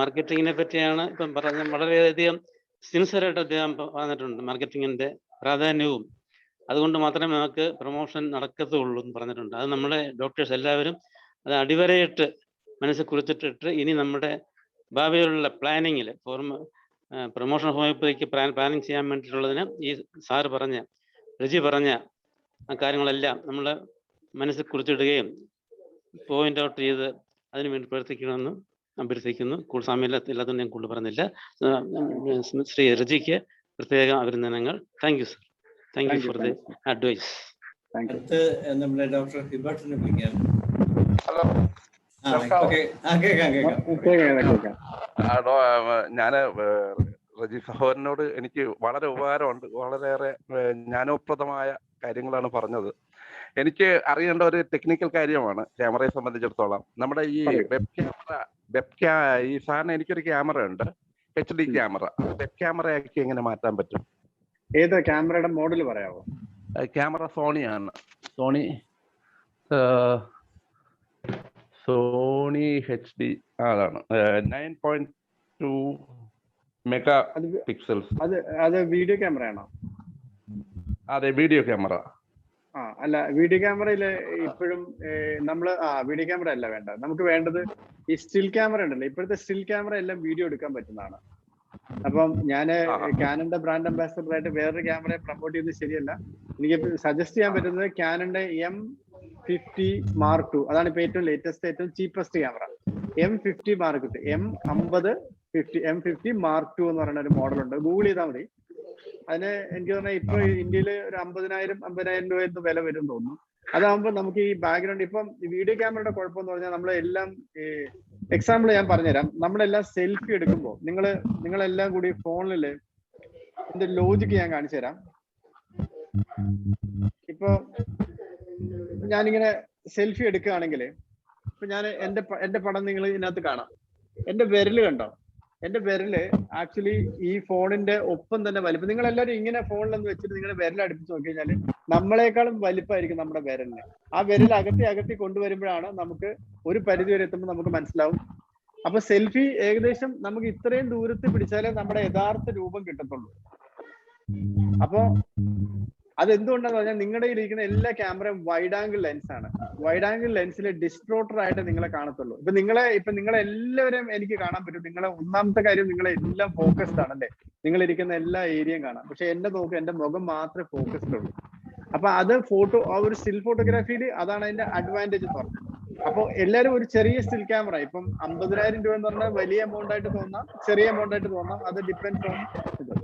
മാർക്കറ്റിങ്ങിനെ പറ്റിയാണ് ഇപ്പം പറഞ്ഞ. വളരെയധികം സിൻസിയറായിട്ട് അദ്ദേഹം പറഞ്ഞിട്ടുണ്ട് മാർക്കറ്റിങ്ങിന്റെ പ്രാധാന്യവും. അതുകൊണ്ട് മാത്രമേ നമുക്ക് പ്രൊമോഷൻ നടക്കത്തുള്ളൂ എന്ന് പറഞ്ഞിട്ടുണ്ട്. അത് നമ്മുടെ ഡോക്ടേഴ്സ് എല്ലാവരും അത് അടിവരയിട്ട് മനസ്സിൽ കുറിച്ചിട്ടിട്ട് ഇനി നമ്മുടെ ഭാവിയിലുള്ള പ്ലാനിങ്ങിൽ പ്രൊമോഷൻ ഓഫ് ഹോമിയോപ്പതിക്ക് പ്ലാനിങ് ചെയ്യാൻ വേണ്ടിയിട്ടുള്ളതിന് ഈ റജി പറഞ്ഞ ആ കാര്യങ്ങളെല്ലാം നമ്മൾ മനസ്സിൽ കുറിച്ചിടുകയും പോയിന്റ് ഔട്ട് ചെയ്ത് അതിനുവേണ്ടി പ്രവർത്തിക്കണമെന്ന് അഭ്യർത്ഥിക്കുന്നു. കൂടുതൽ സമയമില്ലാത്തതുകൊണ്ട് ഞാൻ കൂടുതൽ പറഞ്ഞില്ല. ശ്രീ റജിക്ക് പ്രത്യേക അഭിനന്ദനങ്ങൾ. Thank you sir. Thank you for the advice. നമ്മുടെ ഡോക്ടർ ഹിബർട്ടിനെ വിളിക്കാം. ഹലോ, ഞാന് റജി സഹോദരനോട് എനിക്ക് വളരെ ഉപകാരമുണ്ട്. വളരെയേറെ ജ്ഞാനപ്രദമായ കാര്യങ്ങളാണ് പറഞ്ഞത്. എനിക്ക് അറിയേണ്ട ഒരു ടെക്നിക്കൽ കാര്യമാണ് ക്യാമറയെ സംബന്ധിച്ചിടത്തോളം. നമ്മുടെ ഈ ഈ സാറിന് എനിക്കൊരു ക്യാമറ ഉണ്ട്, HD ക്യാമറ. വെബ് ക്യാമറയാക്കി എങ്ങനെ മാറ്റാൻ പറ്റും? ഏതാ ക്യാമറയുടെ മോഡൽ പറയാമോ? ക്യാമറ സോണിയാണ്. സോണി HD അതാണ് 9.2 മെഗാ പിക്സൽസ്. അത് വീഡിയോ ക്യാമറ ആണോ? അതെ, വീഡിയോ ക്യാമറ. അല്ല, വീഡിയോ ക്യാമറയില് ഇപ്പോഴും നമ്മള് വീഡിയോ ക്യാമറ അല്ല വേണ്ട. നമുക്ക് വേണ്ടത് ഈ സ്റ്റിൽ ക്യാമറ ഉണ്ടല്ലോ. ഇപ്പോഴത്തെ സ്റ്റിൽ ക്യാമറ എല്ലാം വീഡിയോ എടുക്കാൻ പറ്റുന്നതാണ്. അപ്പം ഞാന് ക്യാനന്റെ ബ്രാൻഡ് അംബാസഡർ ആയിട്ട് വേറൊരു ക്യാമറയെ പ്രൊമോട്ട് ചെയ്യുന്നത് ശരിയല്ല. എനിക്ക് സജസ്റ്റ് ചെയ്യാൻ പറ്റുന്നത് ക്യാനന്റെ M50 Mark II. അതാണ് ഇപ്പൊ ഏറ്റവും ലേറ്റസ്റ്റ്, ഏറ്റവും cheapest camera. M50 Mark II, M50 Mark II എന്ന് പറയുന്ന ഒരു മോഡൽ ഉണ്ട്. ഗൂഗിൾ ചെയ്താൽ മതി. അതിന് എനിക്ക് തോന്നുന്നത് ഇപ്പൊ ഇന്ത്യയിൽ ഒരു 50,000 രൂപ എന്ന് വില വരും തോന്നുന്നു. അതാകുമ്പോൾ നമുക്ക് ഈ ബാക്ക്ഗ്രൗണ്ട് ഇപ്പം വീഡിയോ ക്യാമറയുടെ കുഴപ്പമെന്ന് പറഞ്ഞാൽ നമ്മളെല്ലാം എക്സാമ്പിൾ ഞാൻ പറഞ്ഞുതരാം. നമ്മളെല്ലാം സെൽഫി എടുക്കുമ്പോൾ നിങ്ങളെല്ലാം കൂടി ഫോണില് ഇതിന്റെ ലോജിക്ക് ഞാൻ കാണിച്ചു തരാം. ഇപ്പൊ ഞാനിങ്ങനെ സെൽഫി എടുക്കുകയാണെങ്കിൽ ഇപ്പൊ ഞാൻ എന്റെ പടം നിങ്ങൾ ഇതിനകത്ത് കാണാം. എന്റെ വിരല് കണ്ടോ? എന്റെ വിരല് ആക്ച്വലി ഈ ഫോണിന്റെ ഒപ്പം തന്നെ വലിപ്പം. നിങ്ങൾ എല്ലാവരും ഇങ്ങനെ ഫോണിലൊന്ന് വെച്ചിട്ട് നിങ്ങളുടെ വിരൽ അടുപ്പിച്ച് നോക്കി കഴിഞ്ഞാൽ നമ്മളെക്കാളും വലിപ്പമായിരിക്കും നമ്മുടെ വിരലിന്. ആ വിരൽ അകത്തി കൊണ്ടുവരുമ്പോഴാണ് നമുക്ക് ഒരു പരിധി വരെ എത്തുമ്പോൾ നമുക്ക് മനസ്സിലാവും. അപ്പൊ സെൽഫി ഏകദേശം നമുക്ക് ഇത്രയും ദൂരത്ത് പിടിച്ചാലേ നമ്മുടെ യഥാർത്ഥ രൂപം കിട്ടത്തുള്ളൂ. അപ്പോ അതെന്തുകൊണ്ടാന്ന് പറഞ്ഞാൽ നിങ്ങളുടെ ഇരിക്കുന്ന എല്ലാ ക്യാമറയും വൈഡ് ആംഗിൾ ലെൻസ് ആണ്. വൈഡ് ആംഗിൾ ലെൻസിൽ ഡിസ്ട്രോട്ടർ ആയിട്ട് നിങ്ങളെ കാണത്തുള്ളൂ. ഇപ്പൊ നിങ്ങളെല്ലാവരും എനിക്ക് കാണാൻ പറ്റും. നിങ്ങളെ ഒന്നാമത്തെ കാര്യം നിങ്ങളെല്ലാം ഫോക്കസ്ഡ് ആണല്ലേ, നിങ്ങൾ ഇരിക്കുന്ന എല്ലാ ഏരിയയും കാണാം. പക്ഷെ എന്റെ മുഖം മാത്രമേ ഫോക്കസ്ഡ് ഉള്ളൂ. അപ്പൊ അത് ആ ഒരു സ്റ്റിൽ ഫോട്ടോഗ്രാഫിയിൽ അതാണ് അതിന്റെ അഡ്വാൻറ്റേജ് എന്ന് പറഞ്ഞത്. അപ്പൊ എല്ലാവരും ഒരു ചെറിയ സ്റ്റിൽ ക്യാമറ, ഇപ്പം 50,000 രൂപ എന്ന് പറഞ്ഞാൽ വലിയ എമൗണ്ട് ആയിട്ട് തോന്നാം, ചെറിയ എമൗണ്ട് ആയിട്ട് തോന്നാം. അത് ഡിപ്പെൻഡ്സ് ഓൺ ഇത്.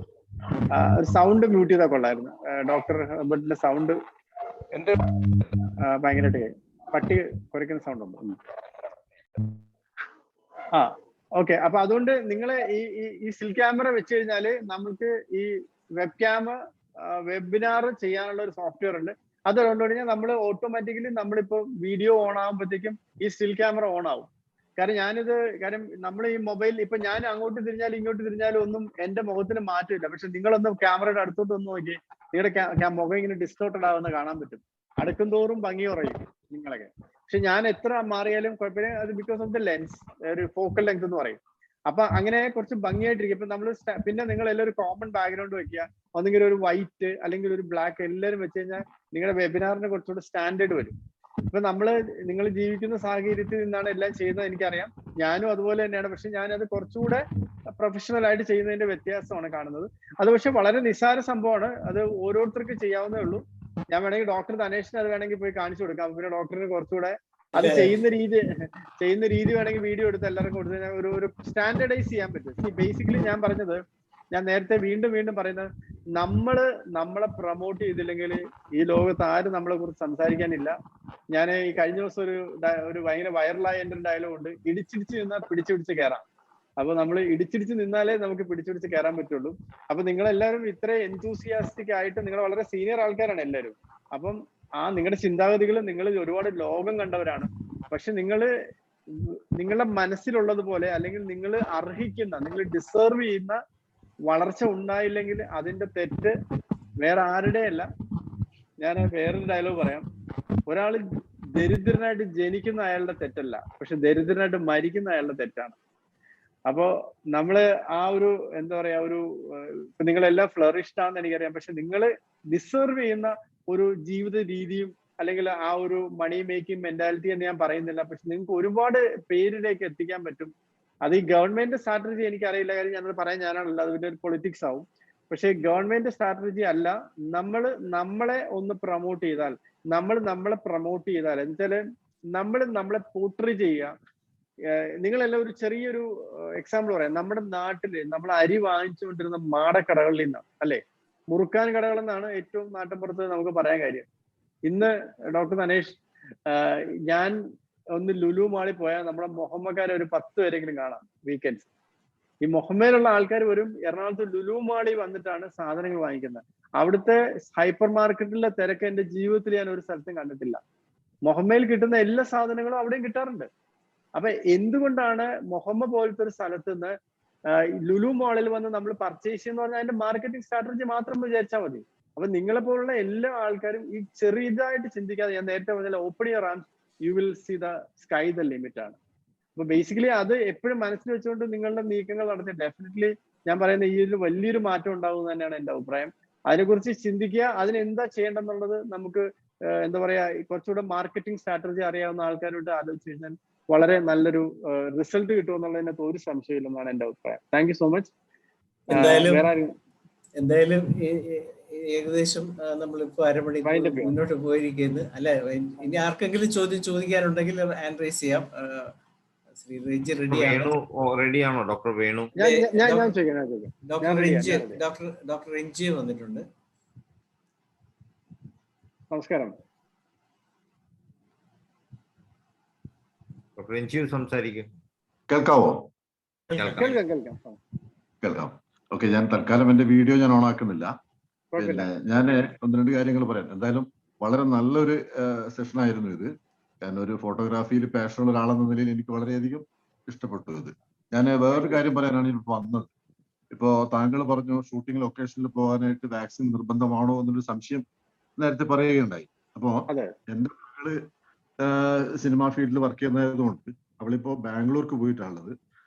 സൗണ്ട് മ്യൂട്ട് ചെയ്താൽ കൊള്ളായിരുന്നു. ഡോക്ടർ ഹെർബർട്ടിന്റെ സൗണ്ട് എന്റെ ഭയങ്കരമായിട്ട് പട്ടി കുറയ്ക്കുന്ന സൗണ്ട് ഉണ്ട്. ഓക്കെ. അപ്പൊ അതുകൊണ്ട് നിങ്ങള് ഈ സ്റ്റിൽ ക്യാമറ വെച്ച് കഴിഞ്ഞാല് നമുക്ക് ഈ വെബിനാർ ചെയ്യാനുള്ള ഒരു സോഫ്റ്റ്വെയർ ഉണ്ട്. അത് കണ്ടു കഴിഞ്ഞാൽ നമ്മൾ ഓട്ടോമാറ്റിക്കലി നമ്മളിപ്പോ വീഡിയോ ഓൺ ആകുമ്പോഴത്തേക്കും ഈ സ്റ്റിൽ ക്യാമറ ഓൺ ആവും. കാരണം നമ്മൾ ഈ മൊബൈൽ ഇപ്പൊ ഞാൻ അങ്ങോട്ട് തിരിഞ്ഞാലും ഇങ്ങോട്ട് തിരിഞ്ഞാലും ഒന്നും എന്റെ മുഖത്തിന് മാറ്റമില്ല. പക്ഷെ നിങ്ങളൊന്ന് ക്യാമറയുടെ അടുത്തോട്ട് ഒന്ന് നോക്കി, നിങ്ങളുടെ മുഖം ഇങ്ങനെ ഡിസ്റ്റോർട്ടഡ് ആവുന്ന കാണാൻ പറ്റും. അടുക്കും തോറും ഭംഗി കുറയും നിങ്ങളൊക്കെ. പക്ഷെ ഞാൻ എത്ര മാറിയാലും കുഴപ്പമില്ല. അത് ബിക്കോസ് ഓഫ് ദ ലെൻസ്, ഒരു ഫോക്കൽ ലെങ്ത് എന്ന് പറയും. അപ്പൊ അങ്ങനെ കുറച്ച് ഭംഗിയായിട്ടിരിക്കും. ഇപ്പൊ നമ്മൾ പിന്നെ നിങ്ങൾ എല്ലാവരും കോമൺ ബാക്ക്ഗ്രൗണ്ട് വെക്കുക, ഒന്നെങ്കിൽ ഒരു വൈറ്റ് അല്ലെങ്കിൽ ഒരു ബ്ലാക്ക് എല്ലാവരും വെച്ച് കഴിഞ്ഞാൽ നിങ്ങളുടെ വെബിനാറിന് കുറച്ചുകൂടെ സ്റ്റാൻഡേർഡ് വരും. ഇപ്പൊ നിങ്ങൾ ജീവിക്കുന്ന സാഹചര്യത്തിൽ നിന്നാണ് എല്ലാം ചെയ്യുന്നത് എനിക്കറിയാം. ഞാനും അതുപോലെ തന്നെയാണ്. പക്ഷെ ഞാനത് കുറച്ചുകൂടെ പ്രൊഫഷണൽ ആയിട്ട് ചെയ്യുന്നതിന്റെ വ്യത്യാസമാണ് കാണുന്നത്. അത് പക്ഷെ വളരെ നിസ്സാര സംഭവമാണ്. അത് ഓരോരുത്തർക്ക് ചെയ്യാവുന്നേ ഉള്ളൂ. ഞാൻ വേണമെങ്കിൽ ഡോക്ടർ ധനേഷിന് അത് വേണമെങ്കിൽ പോയി കാണിച്ചു കൊടുക്കാം. പിന്നെ ഡോക്ടറിന് കുറച്ചുകൂടെ അത് ചെയ്യുന്ന രീതി വേണമെങ്കിൽ വീഡിയോ എടുത്ത് എല്ലാവർക്കും കൊടുത്തു കഴിഞ്ഞാൽ ഒരു സ്റ്റാൻഡേർഡൈസ് ചെയ്യാൻ പറ്റും. ബേസിക്കലി ഞാൻ നേരത്തെ വീണ്ടും പറയുന്നത്, നമ്മളെ പ്രൊമോട്ട് ചെയ്തില്ലെങ്കിൽ ഈ ലോകത്ത് ആരും നമ്മളെ കുറിച്ച് സംസാരിക്കാനില്ല. ഞാൻ ഈ കഴിഞ്ഞ ദിവസം ഒരു ഭയങ്കര വൈറലായ എന്റെ ഡയലോഗ് ഉണ്ട്, ഇടിച്ചിടിച്ച് നിന്നാൽ പിടിച്ചു കയറാം. അപ്പൊ നമ്മൾ ഇടിച്ചിടിച്ച് നിന്നാലേ നമുക്ക് പിടിച്ചു കയറാൻ പറ്റുള്ളൂ. അപ്പൊ നിങ്ങളെല്ലാവരും ഇത്ര എൻതൂസിയാസ്റ്റിക് ആയിട്ട്, നിങ്ങൾ വളരെ സീനിയർ ആൾക്കാരാണ് എല്ലാവരും. അപ്പം നിങ്ങളുടെ ചിന്താഗതികൾ, നിങ്ങൾ ഒരുപാട് ലോകം കണ്ടവരാണ്. പക്ഷെ നിങ്ങളുടെ മനസ്സിലുള്ളതുപോലെ അല്ലെങ്കിൽ നിങ്ങൾ അർഹിക്കുന്ന, നിങ്ങൾ ഡിസേർവ് ചെയ്യുന്ന വളർച്ച ഉണ്ടായില്ലെങ്കിൽ അതിന്റെ തെറ്റ് വേറെ ആരുടെയല്ല. ഞാൻ വേറൊരു ഡയലോഗ് പറയാം. ഒരാൾ ദരിദ്രനായിട്ട് ജനിക്കുന്ന അയാളുടെ തെറ്റല്ല, പക്ഷെ ദരിദ്രനായിട്ട് മരിക്കുന്ന അയാളുടെ തെറ്റാണ്. അപ്പോ നമ്മള് എന്താ പറയാ, നിങ്ങളെല്ലാം ഫ്ലറിഷ്ഡ് ആണെന്ന് എനിക്കറിയാം. പക്ഷെ നിങ്ങൾ ഡിസേർവ് ചെയ്യുന്ന ഒരു ജീവിത രീതിയും അല്ലെങ്കിൽ ആ ഒരു മണി മേക്കിംഗ് മെന്റാലിറ്റി എന്ന് ഞാൻ പറയുന്നില്ല. പക്ഷെ നിങ്ങൾക്ക് ഒരുപാട് പേരിലേക്ക് എത്തിക്കാൻ പറ്റും. അത് ഈ ഗവൺമെന്റ് സ്ട്രാറ്റജി എനിക്കറിയില്ല, കാര്യം ഞാനത് പറയാൻ ഞാനാണല്ലോ, അതിന്റെ ഒരു പൊളിറ്റിക്സ് ആവും. പക്ഷെ ഗവൺമെന്റ് സ്ട്രാറ്റജി അല്ല. നമ്മളെ ഒന്ന് പ്രൊമോട്ട് ചെയ്താൽ, നമ്മളെ പ്രൊമോട്ട് ചെയ്താൽ എന്നുവെച്ചാല് നമ്മളെ പോർട്രേ ചെയ്യുക. നിങ്ങളെല്ലാം ഒരു ചെറിയൊരു എക്സാമ്പിൾ പറയാം. നമ്മുടെ നാട്ടില് നമ്മൾ അരി വാങ്ങിച്ചുകൊണ്ടിരുന്ന മാടക്കടകളിൽ നിന്നാണ്, അല്ലെ, മുറുക്കാൻ കടകൾ എന്നാണ് ഏറ്റവും നാട്ടിൻപുറത്ത് നമുക്ക് പറയാൻ കാര്യം. ഇന്ന് ഡോക്ടർ ധനേഷ്, ഞാൻ ഒന്ന് ലുലു മാളിൽ പോയാൽ നമ്മുടെ മുഹമ്മക്കാരെ ഒരു 10 പേരെങ്കിലും കാണാം വീക്കെൻഡ്സ്. ഈ മുഹമ്മയിലുള്ള ആൾക്കാർ വരും എറണാകുളത്ത് ലുലു മാളിൽ വന്നിട്ടാണ് സാധനങ്ങൾ വാങ്ങിക്കുന്നത്. അവിടുത്തെ ഹൈപ്പർ മാർക്കറ്റിലെ തിരക്ക് എന്റെ ജീവിതത്തിൽ ഞാൻ ഒരു സ്ഥലത്തും കണ്ടിട്ടില്ല. മുഹമ്മയിൽ കിട്ടുന്ന എല്ലാ സാധനങ്ങളും അവിടെയും കിട്ടാറുണ്ട്. അപ്പൊ എന്തുകൊണ്ടാണ് മുഹമ്മ പോലത്തെ ഒരു സ്ഥലത്ത് നിന്ന് ലുലു മാളിൽ വന്ന് നമ്മൾ പർച്ചേസ് ചെയ്യുന്ന പറഞ്ഞാൽ അതിന്റെ മാർക്കറ്റിംഗ് സ്ട്രാറ്റജി മാത്രം വിചാരിച്ചാൽ മതി. അപ്പൊ നിങ്ങളെ പോലുള്ള എല്ലാ ആൾക്കാരും ഈ ചെറിയതായിട്ട് ചിന്തിക്കാതെ, ഞാൻ നേരത്തെ പറഞ്ഞാൽ open your arms, you will see the sky the limit ആണ്. അപ്പൊ ബേസിക്കലി അത് എപ്പോഴും മനസ്സിൽ വെച്ചുകൊണ്ട് നിങ്ങളുടെ നീക്കങ്ങൾ നടത്തി ഡെഫിനറ്റ്ലി ഞാൻ പറയുന്ന ഈ ഒരു വലിയൊരു മാറ്റം ഉണ്ടാവും തന്നെയാണ് എന്റെ അഭിപ്രായം. അതിനെക്കുറിച്ച് ചിന്തിക്കുക, അതിനെന്താ ചെയ്യേണ്ടെന്നുള്ളത് നമുക്ക് എന്താ പറയാ, കുറച്ചുകൂടെ മാർക്കറ്റിംഗ് സ്ട്രാറ്റജി അറിയാവുന്ന ആൾക്കാരോട്ട് ആലോചിച്ച് കഴിഞ്ഞാൽ വളരെ നല്ലൊരു റിസൾട്ട് കിട്ടുമെന്നുള്ളതിനകത്ത് ഒരു സംശയമില്ലെന്നാണ് എന്റെ അഭിപ്രായം. Thank you so much. എന്തായാലും ഏകദേശം നമ്മളിപ്പോ അരമണിക്കൂർ മുന്നോട്ട് പോയിരിക്കുന്നത്. അല്ല, ഇനി ആർക്കെങ്കിലും ചോദ്യം ചോദിക്കാനുണ്ടെങ്കിൽ ഹാൻഡ് റൈസ് ചെയ്യാം. ശ്രീ റെജി റെഡിയാണ്. വേണു റെഡിയാണോ? ഡോക്ടർ വേണു? ഡോക്ടർ രഞ്ജി വന്നിട്ടുണ്ട്. നമസ്കാരം. ഡോക്ടർ രഞ്ജി സംസാരിക്കും. കേൾക്കാവോ? കേൾക്കാം. ഓക്കെ, ഞാൻ തൽക്കാലം എന്റെ വീഡിയോ ഞാൻ ഓൺ ആക്കുന്നില്ല. പിന്നെ ഞാൻ 1-2 കാര്യങ്ങൾ പറയാം. എന്തായാലും വളരെ നല്ലൊരു സെഷൻ ആയിരുന്നു ഇത്. കാരണം ഒരു ഫോട്ടോഗ്രാഫിയിൽ പാഷനുള്ള ഒരാളെന്ന നിലയിൽ എനിക്ക് വളരെയധികം ഇഷ്ടപ്പെട്ടു ഇത്. ഞാൻ വേറൊരു കാര്യം പറയാനാണ് ഇപ്പോൾ വന്നത്. ഇപ്പോ താങ്കൾ പറഞ്ഞു ഷൂട്ടിംഗ് ലൊക്കേഷനിൽ പോകാനായിട്ട് വാക്സിൻ നിർബന്ധമാണോ എന്നൊരു സംശയം നേരത്തെ പറയുകയുണ്ടായി. അപ്പോ എന്റെ മകള് സിനിമാ ഫീൽഡിൽ വർക്ക് ചെയ്യുന്നതുകൊണ്ട് അവളിപ്പോ ബാംഗ്ലൂർക്ക് പോയിട്ടുള്ളത്.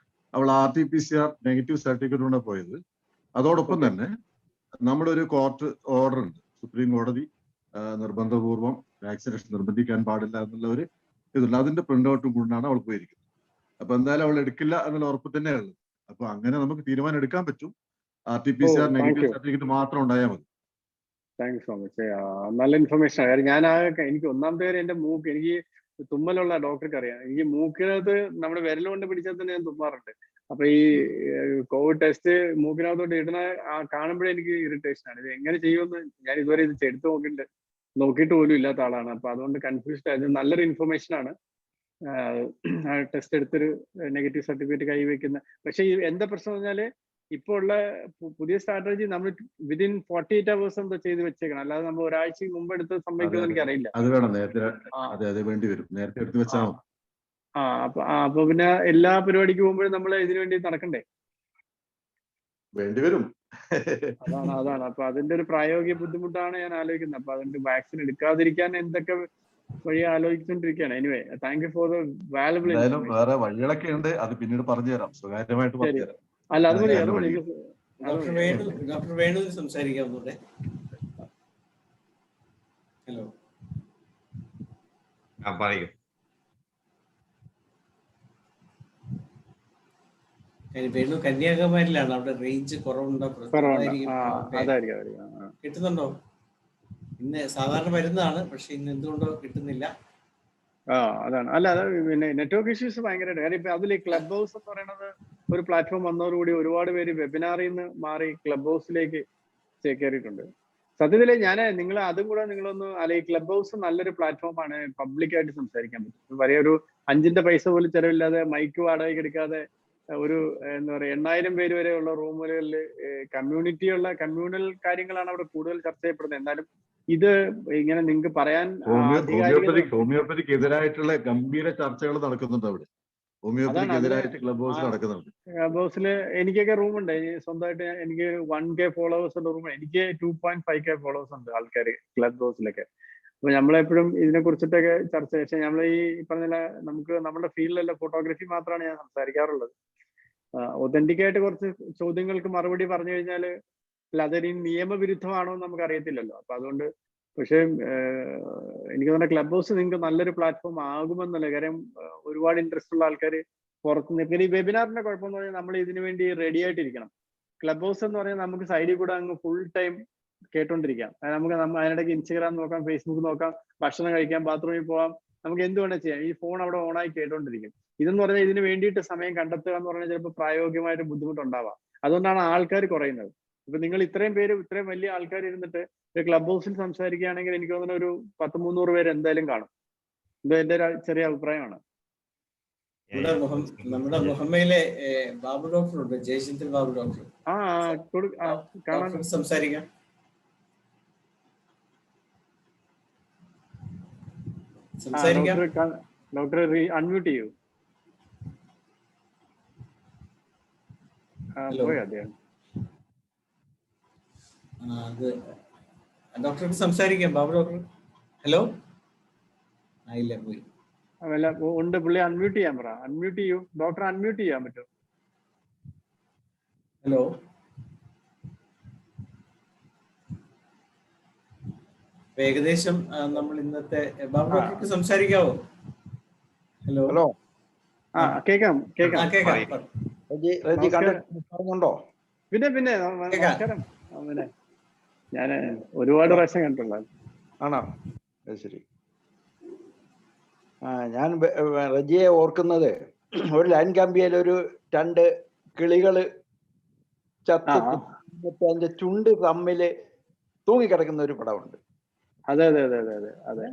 അവൾ RT-PCR നെഗറ്റീവ് സർട്ടിഫിക്കറ്റ് കൊണ്ടാണ് പോയത്. അതോടൊപ്പം തന്നെ നമ്മുടെ ഒരു കോർട്ട് ഓർഡർ ഉണ്ട്, സുപ്രീം കോടതി നിർബന്ധപൂർവം വാക്സിനേഷൻ നിർബന്ധിക്കാൻ പാടില്ല എന്നുള്ള ഒരു ഇതുണ്ട്. അതിന്റെ പ്രിന്റ് ഔട്ടും കൊണ്ടാണ് അവൾ പോയിരിക്കുന്നത്. അപ്പൊ എന്തായാലും അവൾ എടുക്കില്ല എന്നുള്ള ഉറപ്പ് തന്നെയുള്ളത്. അപ്പൊ അങ്ങനെ നമുക്ക് തീരുമാനം എടുക്കാൻ പറ്റും. RT-PCR നെഗറ്റീവ് സർട്ടിഫിക്കറ്റ് മാത്രം ഉണ്ടായാൽ മതി. Thank you so much. നല്ല ഇൻഫർമേഷൻ ആണ്. ഞാൻ എനിക്ക് ഒന്നാമത്തെ കാര്യം എന്റെ മൂക്ക്, എനിക്ക് തുമ്മലുള്ള ഡോക്ടർക്ക് അറിയാം. എനിക്ക് മൂക്കിനകത്ത് നമ്മുടെ വിരലുകൊണ്ട് പിടിച്ചാൽ തന്നെ ഞാൻ തുമ്മാറുണ്ട്. അപ്പൊ ഈ കോവിഡ് ടെസ്റ്റ് മൂക്കിനകത്തോട്ട് ഇടുന്ന കാണുമ്പോഴേ എനിക്ക് ഇറിറ്റേഷൻ ആണ്. ഇത് എങ്ങനെ ചെയ്യുമെന്ന് ഞാൻ ഇതുവരെ ഇത് എടുത്ത് നോക്കിയിട്ട് പോലും ഇല്ലാത്ത ആളാണ്. അപ്പൊ അതുകൊണ്ട് കൺഫ്യൂസ്ഡ് ആയത്. നല്ലൊരു ഇൻഫർമേഷൻ ആണ്. ടെസ്റ്റ് എടുത്തൊരു നെഗറ്റീവ് സർട്ടിഫിക്കറ്റ് കൈവയ്ക്കുന്ന. പക്ഷെ എന്താ പ്രശ്നം പറഞ്ഞാല് ഇപ്പോൾ ഉള്ള പുതിയ സ്ട്രാറ്റജി നമ്മൾ വിതിൻ 48 hours എന്തോ ചെയ്ത് വെച്ചേക്കണം. അല്ലാതെ നമ്മൾ ഒരാഴ്ച മുമ്പ് എടുത്ത് സംഭവിക്കുമെന്ന് എനിക്ക് അറിയില്ല. അത് വേണം, നേരത്തെ വേണ്ടി വരും. നേരത്തെ എടുത്ത് വെച്ചാൽ അപ്പൊ പിന്നെ എല്ലാ പരിപാടിക്ക് പോകുമ്പോഴും നമ്മൾ ഇതിനു വേണ്ടി നടക്കണ്ടേ? വേണ്ടി വരും. അതാണ്. അപ്പൊ അതിന്റെ ഒരു പ്രായോഗിക ബുദ്ധിമുട്ടാണ് ഞാൻ ആലോചിക്കുന്നത്. അപ്പൊ അതിന്റെ വാക്സിൻ എടുക്കാതിരിക്കാൻ എന്തൊക്കെ വഴി ആലോചിച്ചുകൊണ്ടിരിക്കുകയാണ്. Anyway, thank you for the valuable. വേറെ വഴികളൊക്കെ ഉണ്ട്, അത് പിന്നീട് പറഞ്ഞു തരാം, സ്വകാര്യമായിട്ട് പറഞ്ഞു തരാം. അല്ല, അത് മതി. ഡോക്ടർ വേണു സംസാരിക്കാവുന്നൂടെ? ഹലോ, പറയൂ. വേണു കന്യാകുമാരിയിലാണ്. അവിടെ റേഞ്ച് കുറവുണ്ടോ? കിട്ടുന്നുണ്ടോ? ഇന്ന് സാധാരണ വരുന്നതാണ്, പക്ഷെ ഇന്ന് എന്തുകൊണ്ടോ കിട്ടുന്നില്ല. അതാണ്. അല്ല, അത് പിന്നെ നെറ്റ്വർക്ക് ഇഷ്യൂസ് ഭയങ്കരമായിട്ട്. കാര്യം ഇപ്പൊ അതിൽ ക്ലബ് ഹൗസ് എന്ന് പറയുന്നത് ഒരു പ്ലാറ്റ്ഫോം വന്നതോടുകൂടി ഒരുപാട് പേര് വെബിനാറിൽ നിന്ന് മാറി ക്ലബ് ഹൗസിലേക്ക് ചേക്കേറിയിട്ടുണ്ട്. സത്യത്തില് ഞാൻ അതും കൂടെ നിങ്ങളൊന്ന് അല്ലെങ്കിൽ ക്ലബ് ഹൗസ് നല്ലൊരു പ്ലാറ്റ്ഫോമാണ്. പബ്ലിക്കായിട്ട് സംസാരിക്കാൻ പറ്റും. വലിയൊരു 5 പൈസ പോലും ചെലവില്ലാതെ, മൈക്ക് വാടകയ്ക്ക് എടുക്കാതെ, ഒരു എന്താ പറയുക 8000 പേര് വരെയുള്ള റൂമുകളിൽ കമ്മ്യൂണൽ കാര്യങ്ങളാണ് അവിടെ കൂടുതൽ ചർച്ച ചെയ്യപ്പെടുന്നത്. എന്നാലും ഇത് ഇങ്ങനെ നിങ്ങൾക്ക് പറയാൻ ഹോമിയോപ്പതിക്ക് എതിരായിട്ടുള്ള ഗംഭീര ചർച്ചകൾ നടക്കുന്നുണ്ട് അവിടെ. ഹോമിയോപ്പതിക്ക് എതിരായിട്ട് ക്ലബ് ഹൗസ് നടക്കുന്നുണ്ട്. ക്ലബ് ഹൗസിൽ എനിക്കൊക്കെ റൂമുണ്ട്. സ്വന്തമായിട്ട് എനിക്ക് 1K ഫോളോവേഴ്സ് ഉള്ള റൂം. എനിക്ക് 2.5K ഫോളോവേഴ്സ് ഉണ്ട് ആൾക്കാർ ക്ലബ് ഹൗസിലൊക്കെ. അപ്പൊ നമ്മളെപ്പോഴും ഇതിനെ കുറിച്ചിട്ടൊക്കെ ചർച്ച. പക്ഷെ നമ്മൾ ഈ പറഞ്ഞ നമുക്ക് നമ്മുടെ ഫീൽഡിലല്ല, ഫോട്ടോഗ്രാഫി മാത്രമാണ് ഞാൻ സംസാരിക്കാറുള്ളത്. ഒതന്റിക് ആയിട്ട് കുറച്ച് ചോദ്യങ്ങൾക്ക് മറുപടി പറഞ്ഞു കഴിഞ്ഞാൽ അതൊരു നിയമവിരുദ്ധമാണോ എന്ന് നമുക്ക് അറിയത്തില്ലല്ലോ. അപ്പൊ അതുകൊണ്ട് പക്ഷേ എനിക്ക് തോന്നുന്ന ക്ലബ് ഹൗസ് നിങ്ങൾക്ക് നല്ലൊരു പ്ലാറ്റ്ഫോം ആകുമെന്നല്ല. കാര്യം ഒരുപാട് ഇൻട്രസ്റ്റ് ഉള്ള ആൾക്കാർ പുറത്തുനിന്ന്. പിന്നെ ഈ വെബിനാറിന്റെ കുഴപ്പമെന്ന് പറഞ്ഞാൽ നമ്മൾ ഇതിനു വേണ്ടി റെഡി ആയിട്ടിരിക്കണം. ക്ലബ് ഹൗസ് എന്ന് പറഞ്ഞാൽ നമുക്ക് സൈഡിൽ കൂടെ അങ്ങ് ഫുൾ ടൈം കേട്ടോണ്ടിരിക്കാം. നമുക്ക് അതിനിടയ്ക്ക് ഇൻസ്റ്റഗ്രാം നോക്കാം, ഫേസ്ബുക്ക് നോക്കാം, ഭക്ഷണം കഴിക്കാം, ബാത്റൂമിൽ പോകാം, നമുക്ക് എന്ത് വേണേൽ ചെയ്യാം. ഈ ഫോൺ അവിടെ ഓണായി കേട്ടോണ്ടിരിക്കും. ഇതെന്ന് പറഞ്ഞാൽ ഇതിന് വേണ്ടിയിട്ട് സമയം കണ്ടെത്തുക എന്ന് പറഞ്ഞാൽ ചിലപ്പോൾ പ്രായോഗികമായിട്ട് ബുദ്ധിമുട്ടുണ്ടാവാം. അതുകൊണ്ടാണ് ആൾക്കാർ കുറയുന്നത്. ഇപ്പൊ നിങ്ങൾ ഇത്രയും വലിയ ആൾക്കാർ ഇരുന്നിട്ട് ഒരു ക്ലബ് ഹൗസിൽ സംസാരിക്കുകയാണെങ്കിൽ എനിക്ക് തോന്നുന്ന ഒരു 100-300 പേര് എന്തായാലും കാണും. ഇത് എന്റെ ഒരു ചെറിയ അഭിപ്രായമാണ്. നമ്മുടെ മുഹമ്മയിലെ ബാബു ഡോക്ടർ ഉണ്ട്, ജയചന്ദ്രൻ ബാബു ഡോക്ടർ. കാണാൻ സംസാരിക്കാം. ഡോക്ടർ അൺമ്യൂട്ട് ചെയ്യൂ. ഡോക്ടർക്ക് സംസാരിക്കാം. Babu doctor hello. ആയില്ല, പോയി. ഉണ്ട്, പുള്ളി അൺമ്യൂട്ട് ചെയ്യാൻ പറ. അൺമ്യൂട്ട് ചെയ്യൂ. ഡോക്ടർ അൺമ്യൂട്ട് ചെയ്യാൻ പറ്റും. ഹലോ, ഏകദേശം നമ്മൾ ഇന്നത്തെ ബാബു ഡോക്ടർക്ക് സംസാരിക്കാവോ? ഹലോ. ഹലോ, കേക്കാം. പിന്നെ നമസ്കാരം. പിന്നെ ഞാൻ ഒരുപാട് പ്രാവശ്യം കണ്ടിട്ടുള്ള ആണോ? ശരി. ഞാൻ റജിയെ ഓർക്കുന്നത് ഒരു ലൈൻ കമ്പിയിൽ ഒരു 2 കിളികള് ചത്ത് അതിന്റെ ചുണ്ട് തമ്മില് തൂങ്ങിക്കിടക്കുന്ന ഒരു പടമുണ്ട്. അതെ അതെ അതെ അതെ അതെ അതെ.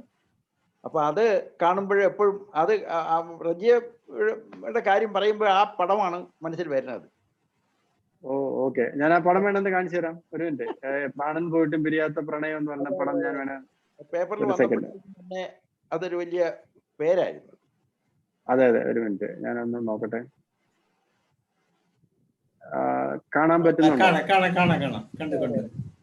അപ്പൊ അത് കാണുമ്പോഴും എപ്പോഴും അത് റജിയുടെ കാര്യം പറയുമ്പോൾ ആ പടമാണ് മനസ്സിൽ വരുന്നത്. ഓ ഓക്കെ, ഞാൻ ആ പടം വേണമെന്ന് കാണിച്ചു തരാം. ഒരു മിനിറ്റ്. പ്രാണൻ പോയിട്ടും പിരിയാത്ത പ്രണയം എന്ന് പറഞ്ഞ പടം ഞാൻ വേണം. പേപ്പറിൽ വന്നപ്പോഴേ അതൊരു വലിയ പേരായിരുന്നു. അതെ അതെ, ഒരു മിനിറ്റ് ഞാനൊന്ന് നോക്കട്ടെ. കാണാൻ പറ്റുന്നുണ്ടോ?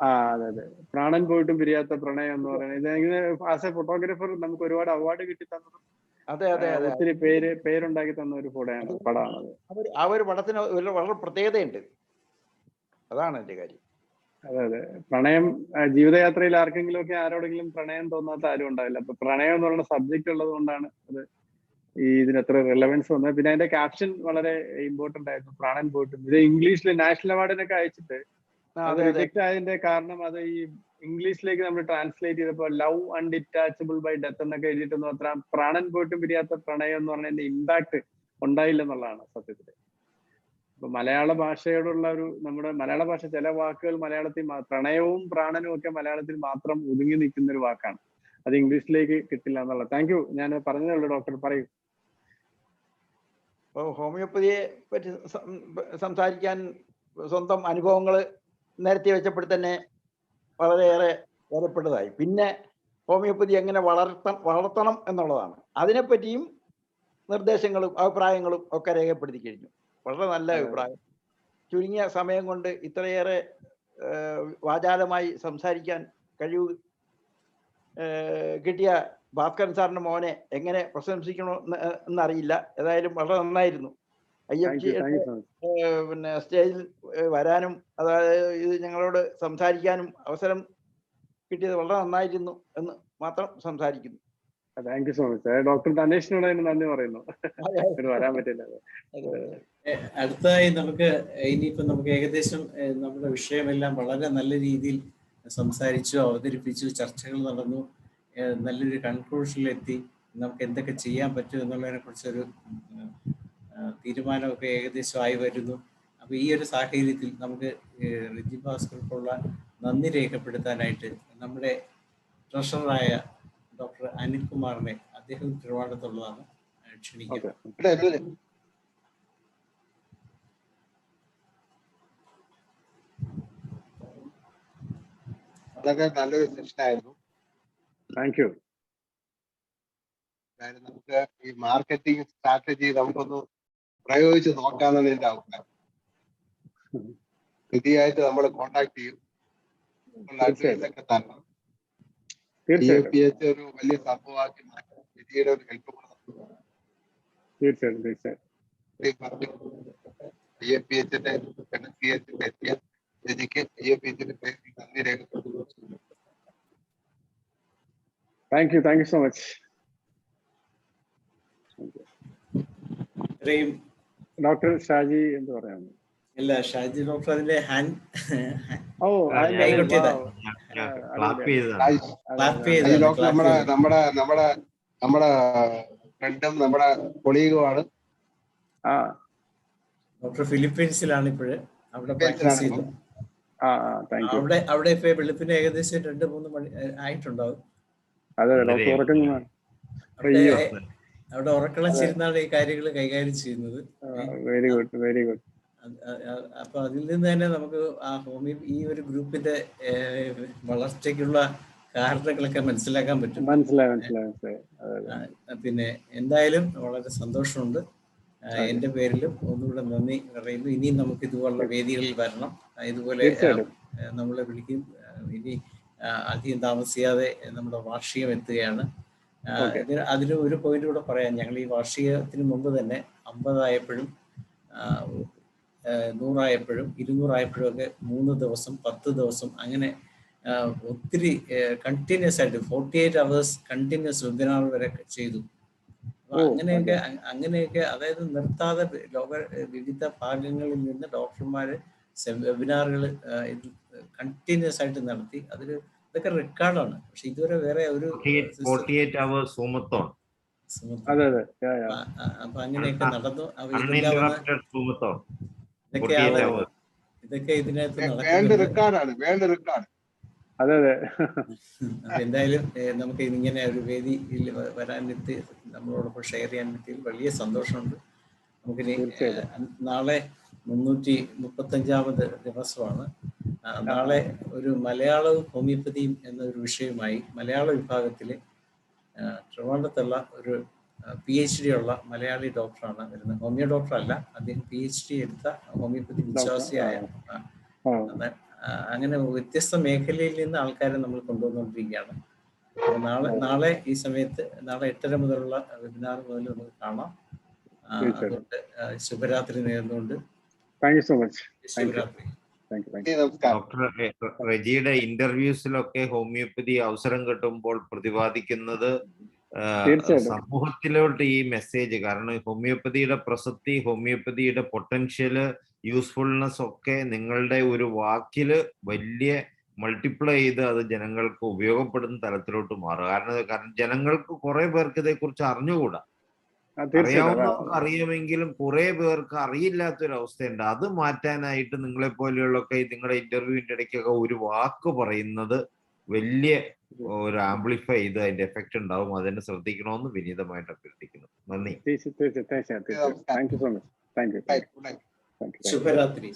ആ അതെ അതെ, പ്രാണൻ പോയിട്ടും പിരിയാത്ത പ്രണയം എന്ന് പറയുന്നത് ഇതെങ്ങനെ ആസ് എ ഫോട്ടോഗ്രാഫർ നമുക്ക് ഒരുപാട് അവാർഡ് കിട്ടി തന്നത്. അതെ അതെ അതെ, ഒത്തിരി പേരുണ്ടാക്കി തന്ന ഒരു പടമാണ്. ആ ഒരു പടത്തിന് വളരെ പ്രത്യേകതയുണ്ട്, അതാണ് എന്റെ കാര്യം. അതെ അതെ, പ്രണയം ജീവിതയാത്രയിൽ ആർക്കെങ്കിലും ഒക്കെ ആരോടെങ്കിലും പ്രണയം തോന്നാത്ത ആരും ഉണ്ടാവില്ല. അപ്പൊ പ്രണയം എന്ന് പറയുന്ന സബ്ജക്ട് ഉള്ളത് കൊണ്ടാണ് അത് ഇതിന് എത്ര റെലവൻസ് വന്നത്. പിന്നെ അതിന്റെ ക്യാപ്ഷൻ വളരെ ഇമ്പോർട്ടന്റ് ആയിരുന്നു, പ്രാണൻ പോയിട്ടും. ഇത് ഇംഗ്ലീഷിൽ നാഷണൽ അവാർഡിനൊക്കെ അയച്ചിട്ട് അത് റിജക്ട് ആയതിന്റെ കാരണം അത് ഈ ഇംഗ്ലീഷിലേക്ക് നമ്മൾ ട്രാൻസ്ലേറ്റ് ചെയ്തപ്പോൾ ലവ് അൺഡിറ്റാച്ചബിൾ ബൈ ഡെത്ത് എന്നൊക്കെ എഴുതിയിട്ടൊന്നും അത്ര പ്രാണൻ പോയിട്ടും പിരിയാത്ത പ്രണയം എന്ന് പറഞ്ഞതിന്റെ ഇമ്പാക്ട് ഉണ്ടായില്ലെന്നുള്ളതാണ് സത്യത്തില്. ഇപ്പൊ മലയാള ഭാഷയോടുള്ള നമ്മുടെ മലയാള ഭാഷ ചില വാക്കുകൾ മലയാളത്തിൽ പ്രണയവും പ്രാണനും ഒക്കെ മലയാളത്തിൽ മാത്രം ഒതുങ്ങി നിൽക്കുന്ന ഒരു വാക്കാണ്. അത് ഇംഗ്ലീഷിലേക്ക് കിട്ടില്ല എന്നുള്ളത്. Thank you. ഞാൻ പറഞ്ഞതേ ഉള്ളൂ, ഡോക്ടർ പറയൂ. ഹോമിയോപ്പതിയെ പറ്റി സംസാരിക്കാൻ സ്വന്തം അനുഭവങ്ങൾ നേരത്തെ വെച്ചപ്പോൾ തന്നെ വളരെയേറെ ഏറെപ്പെട്ടതായി. പിന്നെ ഹോമിയോപ്പതി എങ്ങനെ വളർത്തണം എന്നുള്ളതാണ്. അതിനെപ്പറ്റിയും നിർദ്ദേശങ്ങളും അഭിപ്രായങ്ങളും ഒക്കെ രേഖപ്പെടുത്തി കഴിഞ്ഞു. വളരെ നല്ല അഭിപ്രായം. ചുരുങ്ങിയ സമയം കൊണ്ട് ഇത്രയേറെ വാചാലമായി സംസാരിക്കാൻ കഴിവ് കിട്ടിയ ഭാസ്കരൻ സാറിന്റെ മോനെ എങ്ങനെ പ്രശംസിക്കണോ എന്നറിയില്ല. ഏതായാലും വളരെ നന്നായിരുന്നു. IFG പിന്നെ സ്റ്റേജിൽ വരാനും അതായത് ഇത് ഞങ്ങളോട് സംസാരിക്കാനും അവസരം കിട്ടിയത് വളരെ നന്നായിരുന്നു എന്ന് മാത്രം സംസാരിക്കുന്നു. Thank you so much. Doctor ധനേഷിനോട് അതിന് നന്ദി പറയുന്നു, വരാൻ പറ്റില്ല. അടുത്തതായി നമുക്ക് നമുക്ക് ഏകദേശം നമ്മുടെ വിഷയമെല്ലാം വളരെ നല്ല രീതിയിൽ സംസാരിച്ചു, അവതരിപ്പിച്ചു, ചർച്ചകൾ നടന്നു, നല്ലൊരു കൺക്ലൂഷനിലെത്തി. നമുക്ക് എന്തൊക്കെ ചെയ്യാൻ പറ്റും എന്നുള്ളതിനെ കുറിച്ചൊരു തീരുമാനമൊക്കെ ഏകദേശം ആയി വരുന്നു. അപ്പോൾ ഈ ഒരു സാഹചര്യത്തിൽ നമുക്ക് റെജി ഭാസ്കർക്കുള്ള നന്ദി രേഖപ്പെടുത്താനായിട്ട് നമ്മുടെ ട്രഷററായ ഡോക്ടർ അനിൽകുമാറിനെ, അദ്ദേഹം തിരുവനന്തപുരത്തുള്ളതാണ്, ക്ഷണിക്കാം. വളരെ നല്ലൊരു സെഷനായിരുന്നു. Thank you. നമുക്ക് ഈ മാർക്കറ്റിംഗ് സ്ട്രാറ്റജി നമുക്കൊന്ന് പ്രയോഗിച്ച് നോക്കാമെന്നാണ് എന്റെ അഭിപ്രായം. വിധിയായിട്ട് നമ്മൾ കോണ്ടാക്ട് ചെയ്യും. IFPH ഒരു വലിയ സംഭവമാക്കി മാറ്റാൻ വിധിയുടെ ഒരു ഹെൽപ്പ് IFPHന്റെ എത്തിയ വിധിക്ക് IFPHന്റെ പേരിൽ നന്ദി രേഖപ്പെടുത്തുന്നു. Thank you so much. Doctor Shaji എന്ത് പറയാമോ? ഇല്ല, ഷാജി ഡോക്ടർ അതിന്റെ നമ്മുടെ ഫ്രണ്ടും നമ്മുടെ കൊളീഗുമാണ്. ഡോക്ടർ ഫിലിപ്പീൻസിലാണ് ഇപ്പോഴ്, അവിടെ പ്രാക്ടീസ് ചെയ്തു. അവിടെ ഇപ്പൊ വെളുപ്പിന് ഏകദേശം 2-3 മണി ആയിട്ടുണ്ടാവും. അവിടെ ഉറക്കളച്ചിരുന്നാണ് ഈ കാര്യങ്ങൾ കൈകാര്യം ചെയ്യുന്നത്. Very good, very good. അപ്പൊ അതിൽ നിന്ന് തന്നെ നമുക്ക് ആ ഈ ഒരു ഗ്രൂപ്പിന്റെ വളർച്ചയ്ക്കുള്ള കാരണങ്ങളൊക്കെ മനസ്സിലാക്കാൻ പറ്റും. പിന്നെ എന്തായാലും വളരെ സന്തോഷമുണ്ട്. എന്റെ പേരിലും ഒന്നുകൂടെ നന്ദി പറയുന്നു. ഇനിയും നമുക്ക് ഇതുപോലുള്ള വേദികളിൽ വരണം, ഇതുപോലെ നമ്മളെ വിളിക്കും. ഇനി അധികം താമസിയാതെ നമ്മുടെ വാർഷികം എത്തുകയാണ്. അതിന് ഒരു പോയിന്റ് കൂടെ പറയാം. ഞങ്ങൾ ഈ വാർഷികത്തിന് മുമ്പ് തന്നെ 50 ആയപ്പോഴും 100 ആയപ്പോഴും 200 ആയപ്പോഴും ഒക്കെ 3 ദിവസം 10 ദിവസം അങ്ങനെ ഒത്തിരി കണ്ടിന്യൂസ് ആയിട്ട് 48 hours കണ്ടിന്യൂസ് വെബിനാർ വരെ ചെയ്തു. അങ്ങനെയൊക്കെ അതായത് നിർത്താതെ വിവിധ ഭാഗങ്ങളിൽ നിന്ന് ഡോക്ടർമാര് വെബിനാറുകൾ കണ്ടിന്യൂസ് ആയിട്ട് നടത്തി. ഇതൊക്കെ റെക്കോർഡാണ്. പക്ഷെ ഇതുവരെ വേറെ ഒരു സുമത്ത്. അതെ അതെ അപ്പൊ അങ്ങനെയൊക്കെ നടന്നു. Uninterrupted സുമത്തോ? ഇതൊക്കെ ഇതിനകത്ത് വേൾഡ് റെക്കോർഡാണ്, വേൾഡ് റെക്കോർഡ്. അതെ അതെ. അപ്പൊ എന്തായാലും നമുക്ക് ഇങ്ങനെ ഒരു വേദിയിൽ വരാൻ എത്തി നമ്മളോടൊപ്പം ഷെയർ ചെയ്യാൻ പറ്റിയതിൽ വലിയ സന്തോഷമുണ്ട്. നമുക്കിനി നാളെ 335ാമത് ദിവസമാണ്. നാളെ ഒരു മലയാളവും ഹോമിയോപ്പതിയും എന്നൊരു വിഷയമായി മലയാള വിഭാഗത്തിലെ ട്രിവാൻഡ്രത്തുള്ള ഒരു PhD ഉള്ള മലയാളി ഡോക്ടറാണ് വരുന്നത്. ഹോമിയോ ഡോക്ടർ അല്ല, അദ്ദേഹം PhD എടുത്ത ഹോമിയോപ്പതി വിശ്വാസിയായ. അങ്ങനെ വ്യത്യസ്ത മേഖലയിൽ നിന്ന് ആൾക്കാരെ നമ്മൾ കൊണ്ടുവന്നുകൊണ്ടിരിക്കുകയാണ്. അപ്പോൾ നാളെ ഈ സമയത്ത് നാളെ 8:30 മുതലുള്ള വെബിനാർ മുതൽ നമുക്ക് കാണാം. അതുകൊണ്ട് ശുഭരാത്രി നേർന്നുകൊണ്ട് താങ്ക് യു സോ മച്ച്. ശുഭരാത്രി. ഡോക്ടർ റെജിയുടെ ഇന്റർവ്യൂസിലൊക്കെ ഹോമിയോപ്പതി അവസരം കിട്ടുമ്പോൾ പ്രതിപാദിക്കുന്നത് സമൂഹത്തിലോട്ട് ഈ മെസ്സേജ്, കാരണം ഹോമിയോപ്പതിയുടെ പ്രസക്തി, ഹോമിയോപ്പതിയുടെ പൊട്ടൻഷ്യല്, യൂസ്ഫുൾനെസ് ഒക്കെ നിങ്ങളുടെ ഒരു വാക്കില് വലിയ മൾട്ടിപ്ലൈ ചെയ്ത് അത് ജനങ്ങൾക്ക് ഉപയോഗപ്പെടുന്ന തലത്തിലോട്ട് മാറുക. കാരണം ജനങ്ങൾക്ക് കുറെ പേർക്ക് ഇതേക്കുറിച്ച് അറിഞ്ഞുകൂടാ. അറിയാവുന്നവർക്ക് അറിയാമെങ്കിലും കുറെ പേർക്ക് അറിയില്ലാത്തൊരവസ്ഥയുണ്ട്. അത് മാറ്റാനായിട്ട് നിങ്ങളെ പോലെയുള്ളൊക്കെ നിങ്ങളുടെ ഇന്റർവ്യൂവിന്റെ ഇടയ്ക്കൊക്കെ ഒരു വാക്ക് പറയുന്നത് വലിയ ഒരു ആംപ്ലിഫൈ ചെയ്ത് അതിന്റെ എഫക്റ്റ് ഉണ്ടാവും. അതിനെ ശ്രദ്ധിക്കണമെന്ന് വിനീതമായിട്ട് അഭ്യർത്ഥിക്കുന്നു. നന്ദി. Thank you so much. Thank you. ശുഭരാത്രി.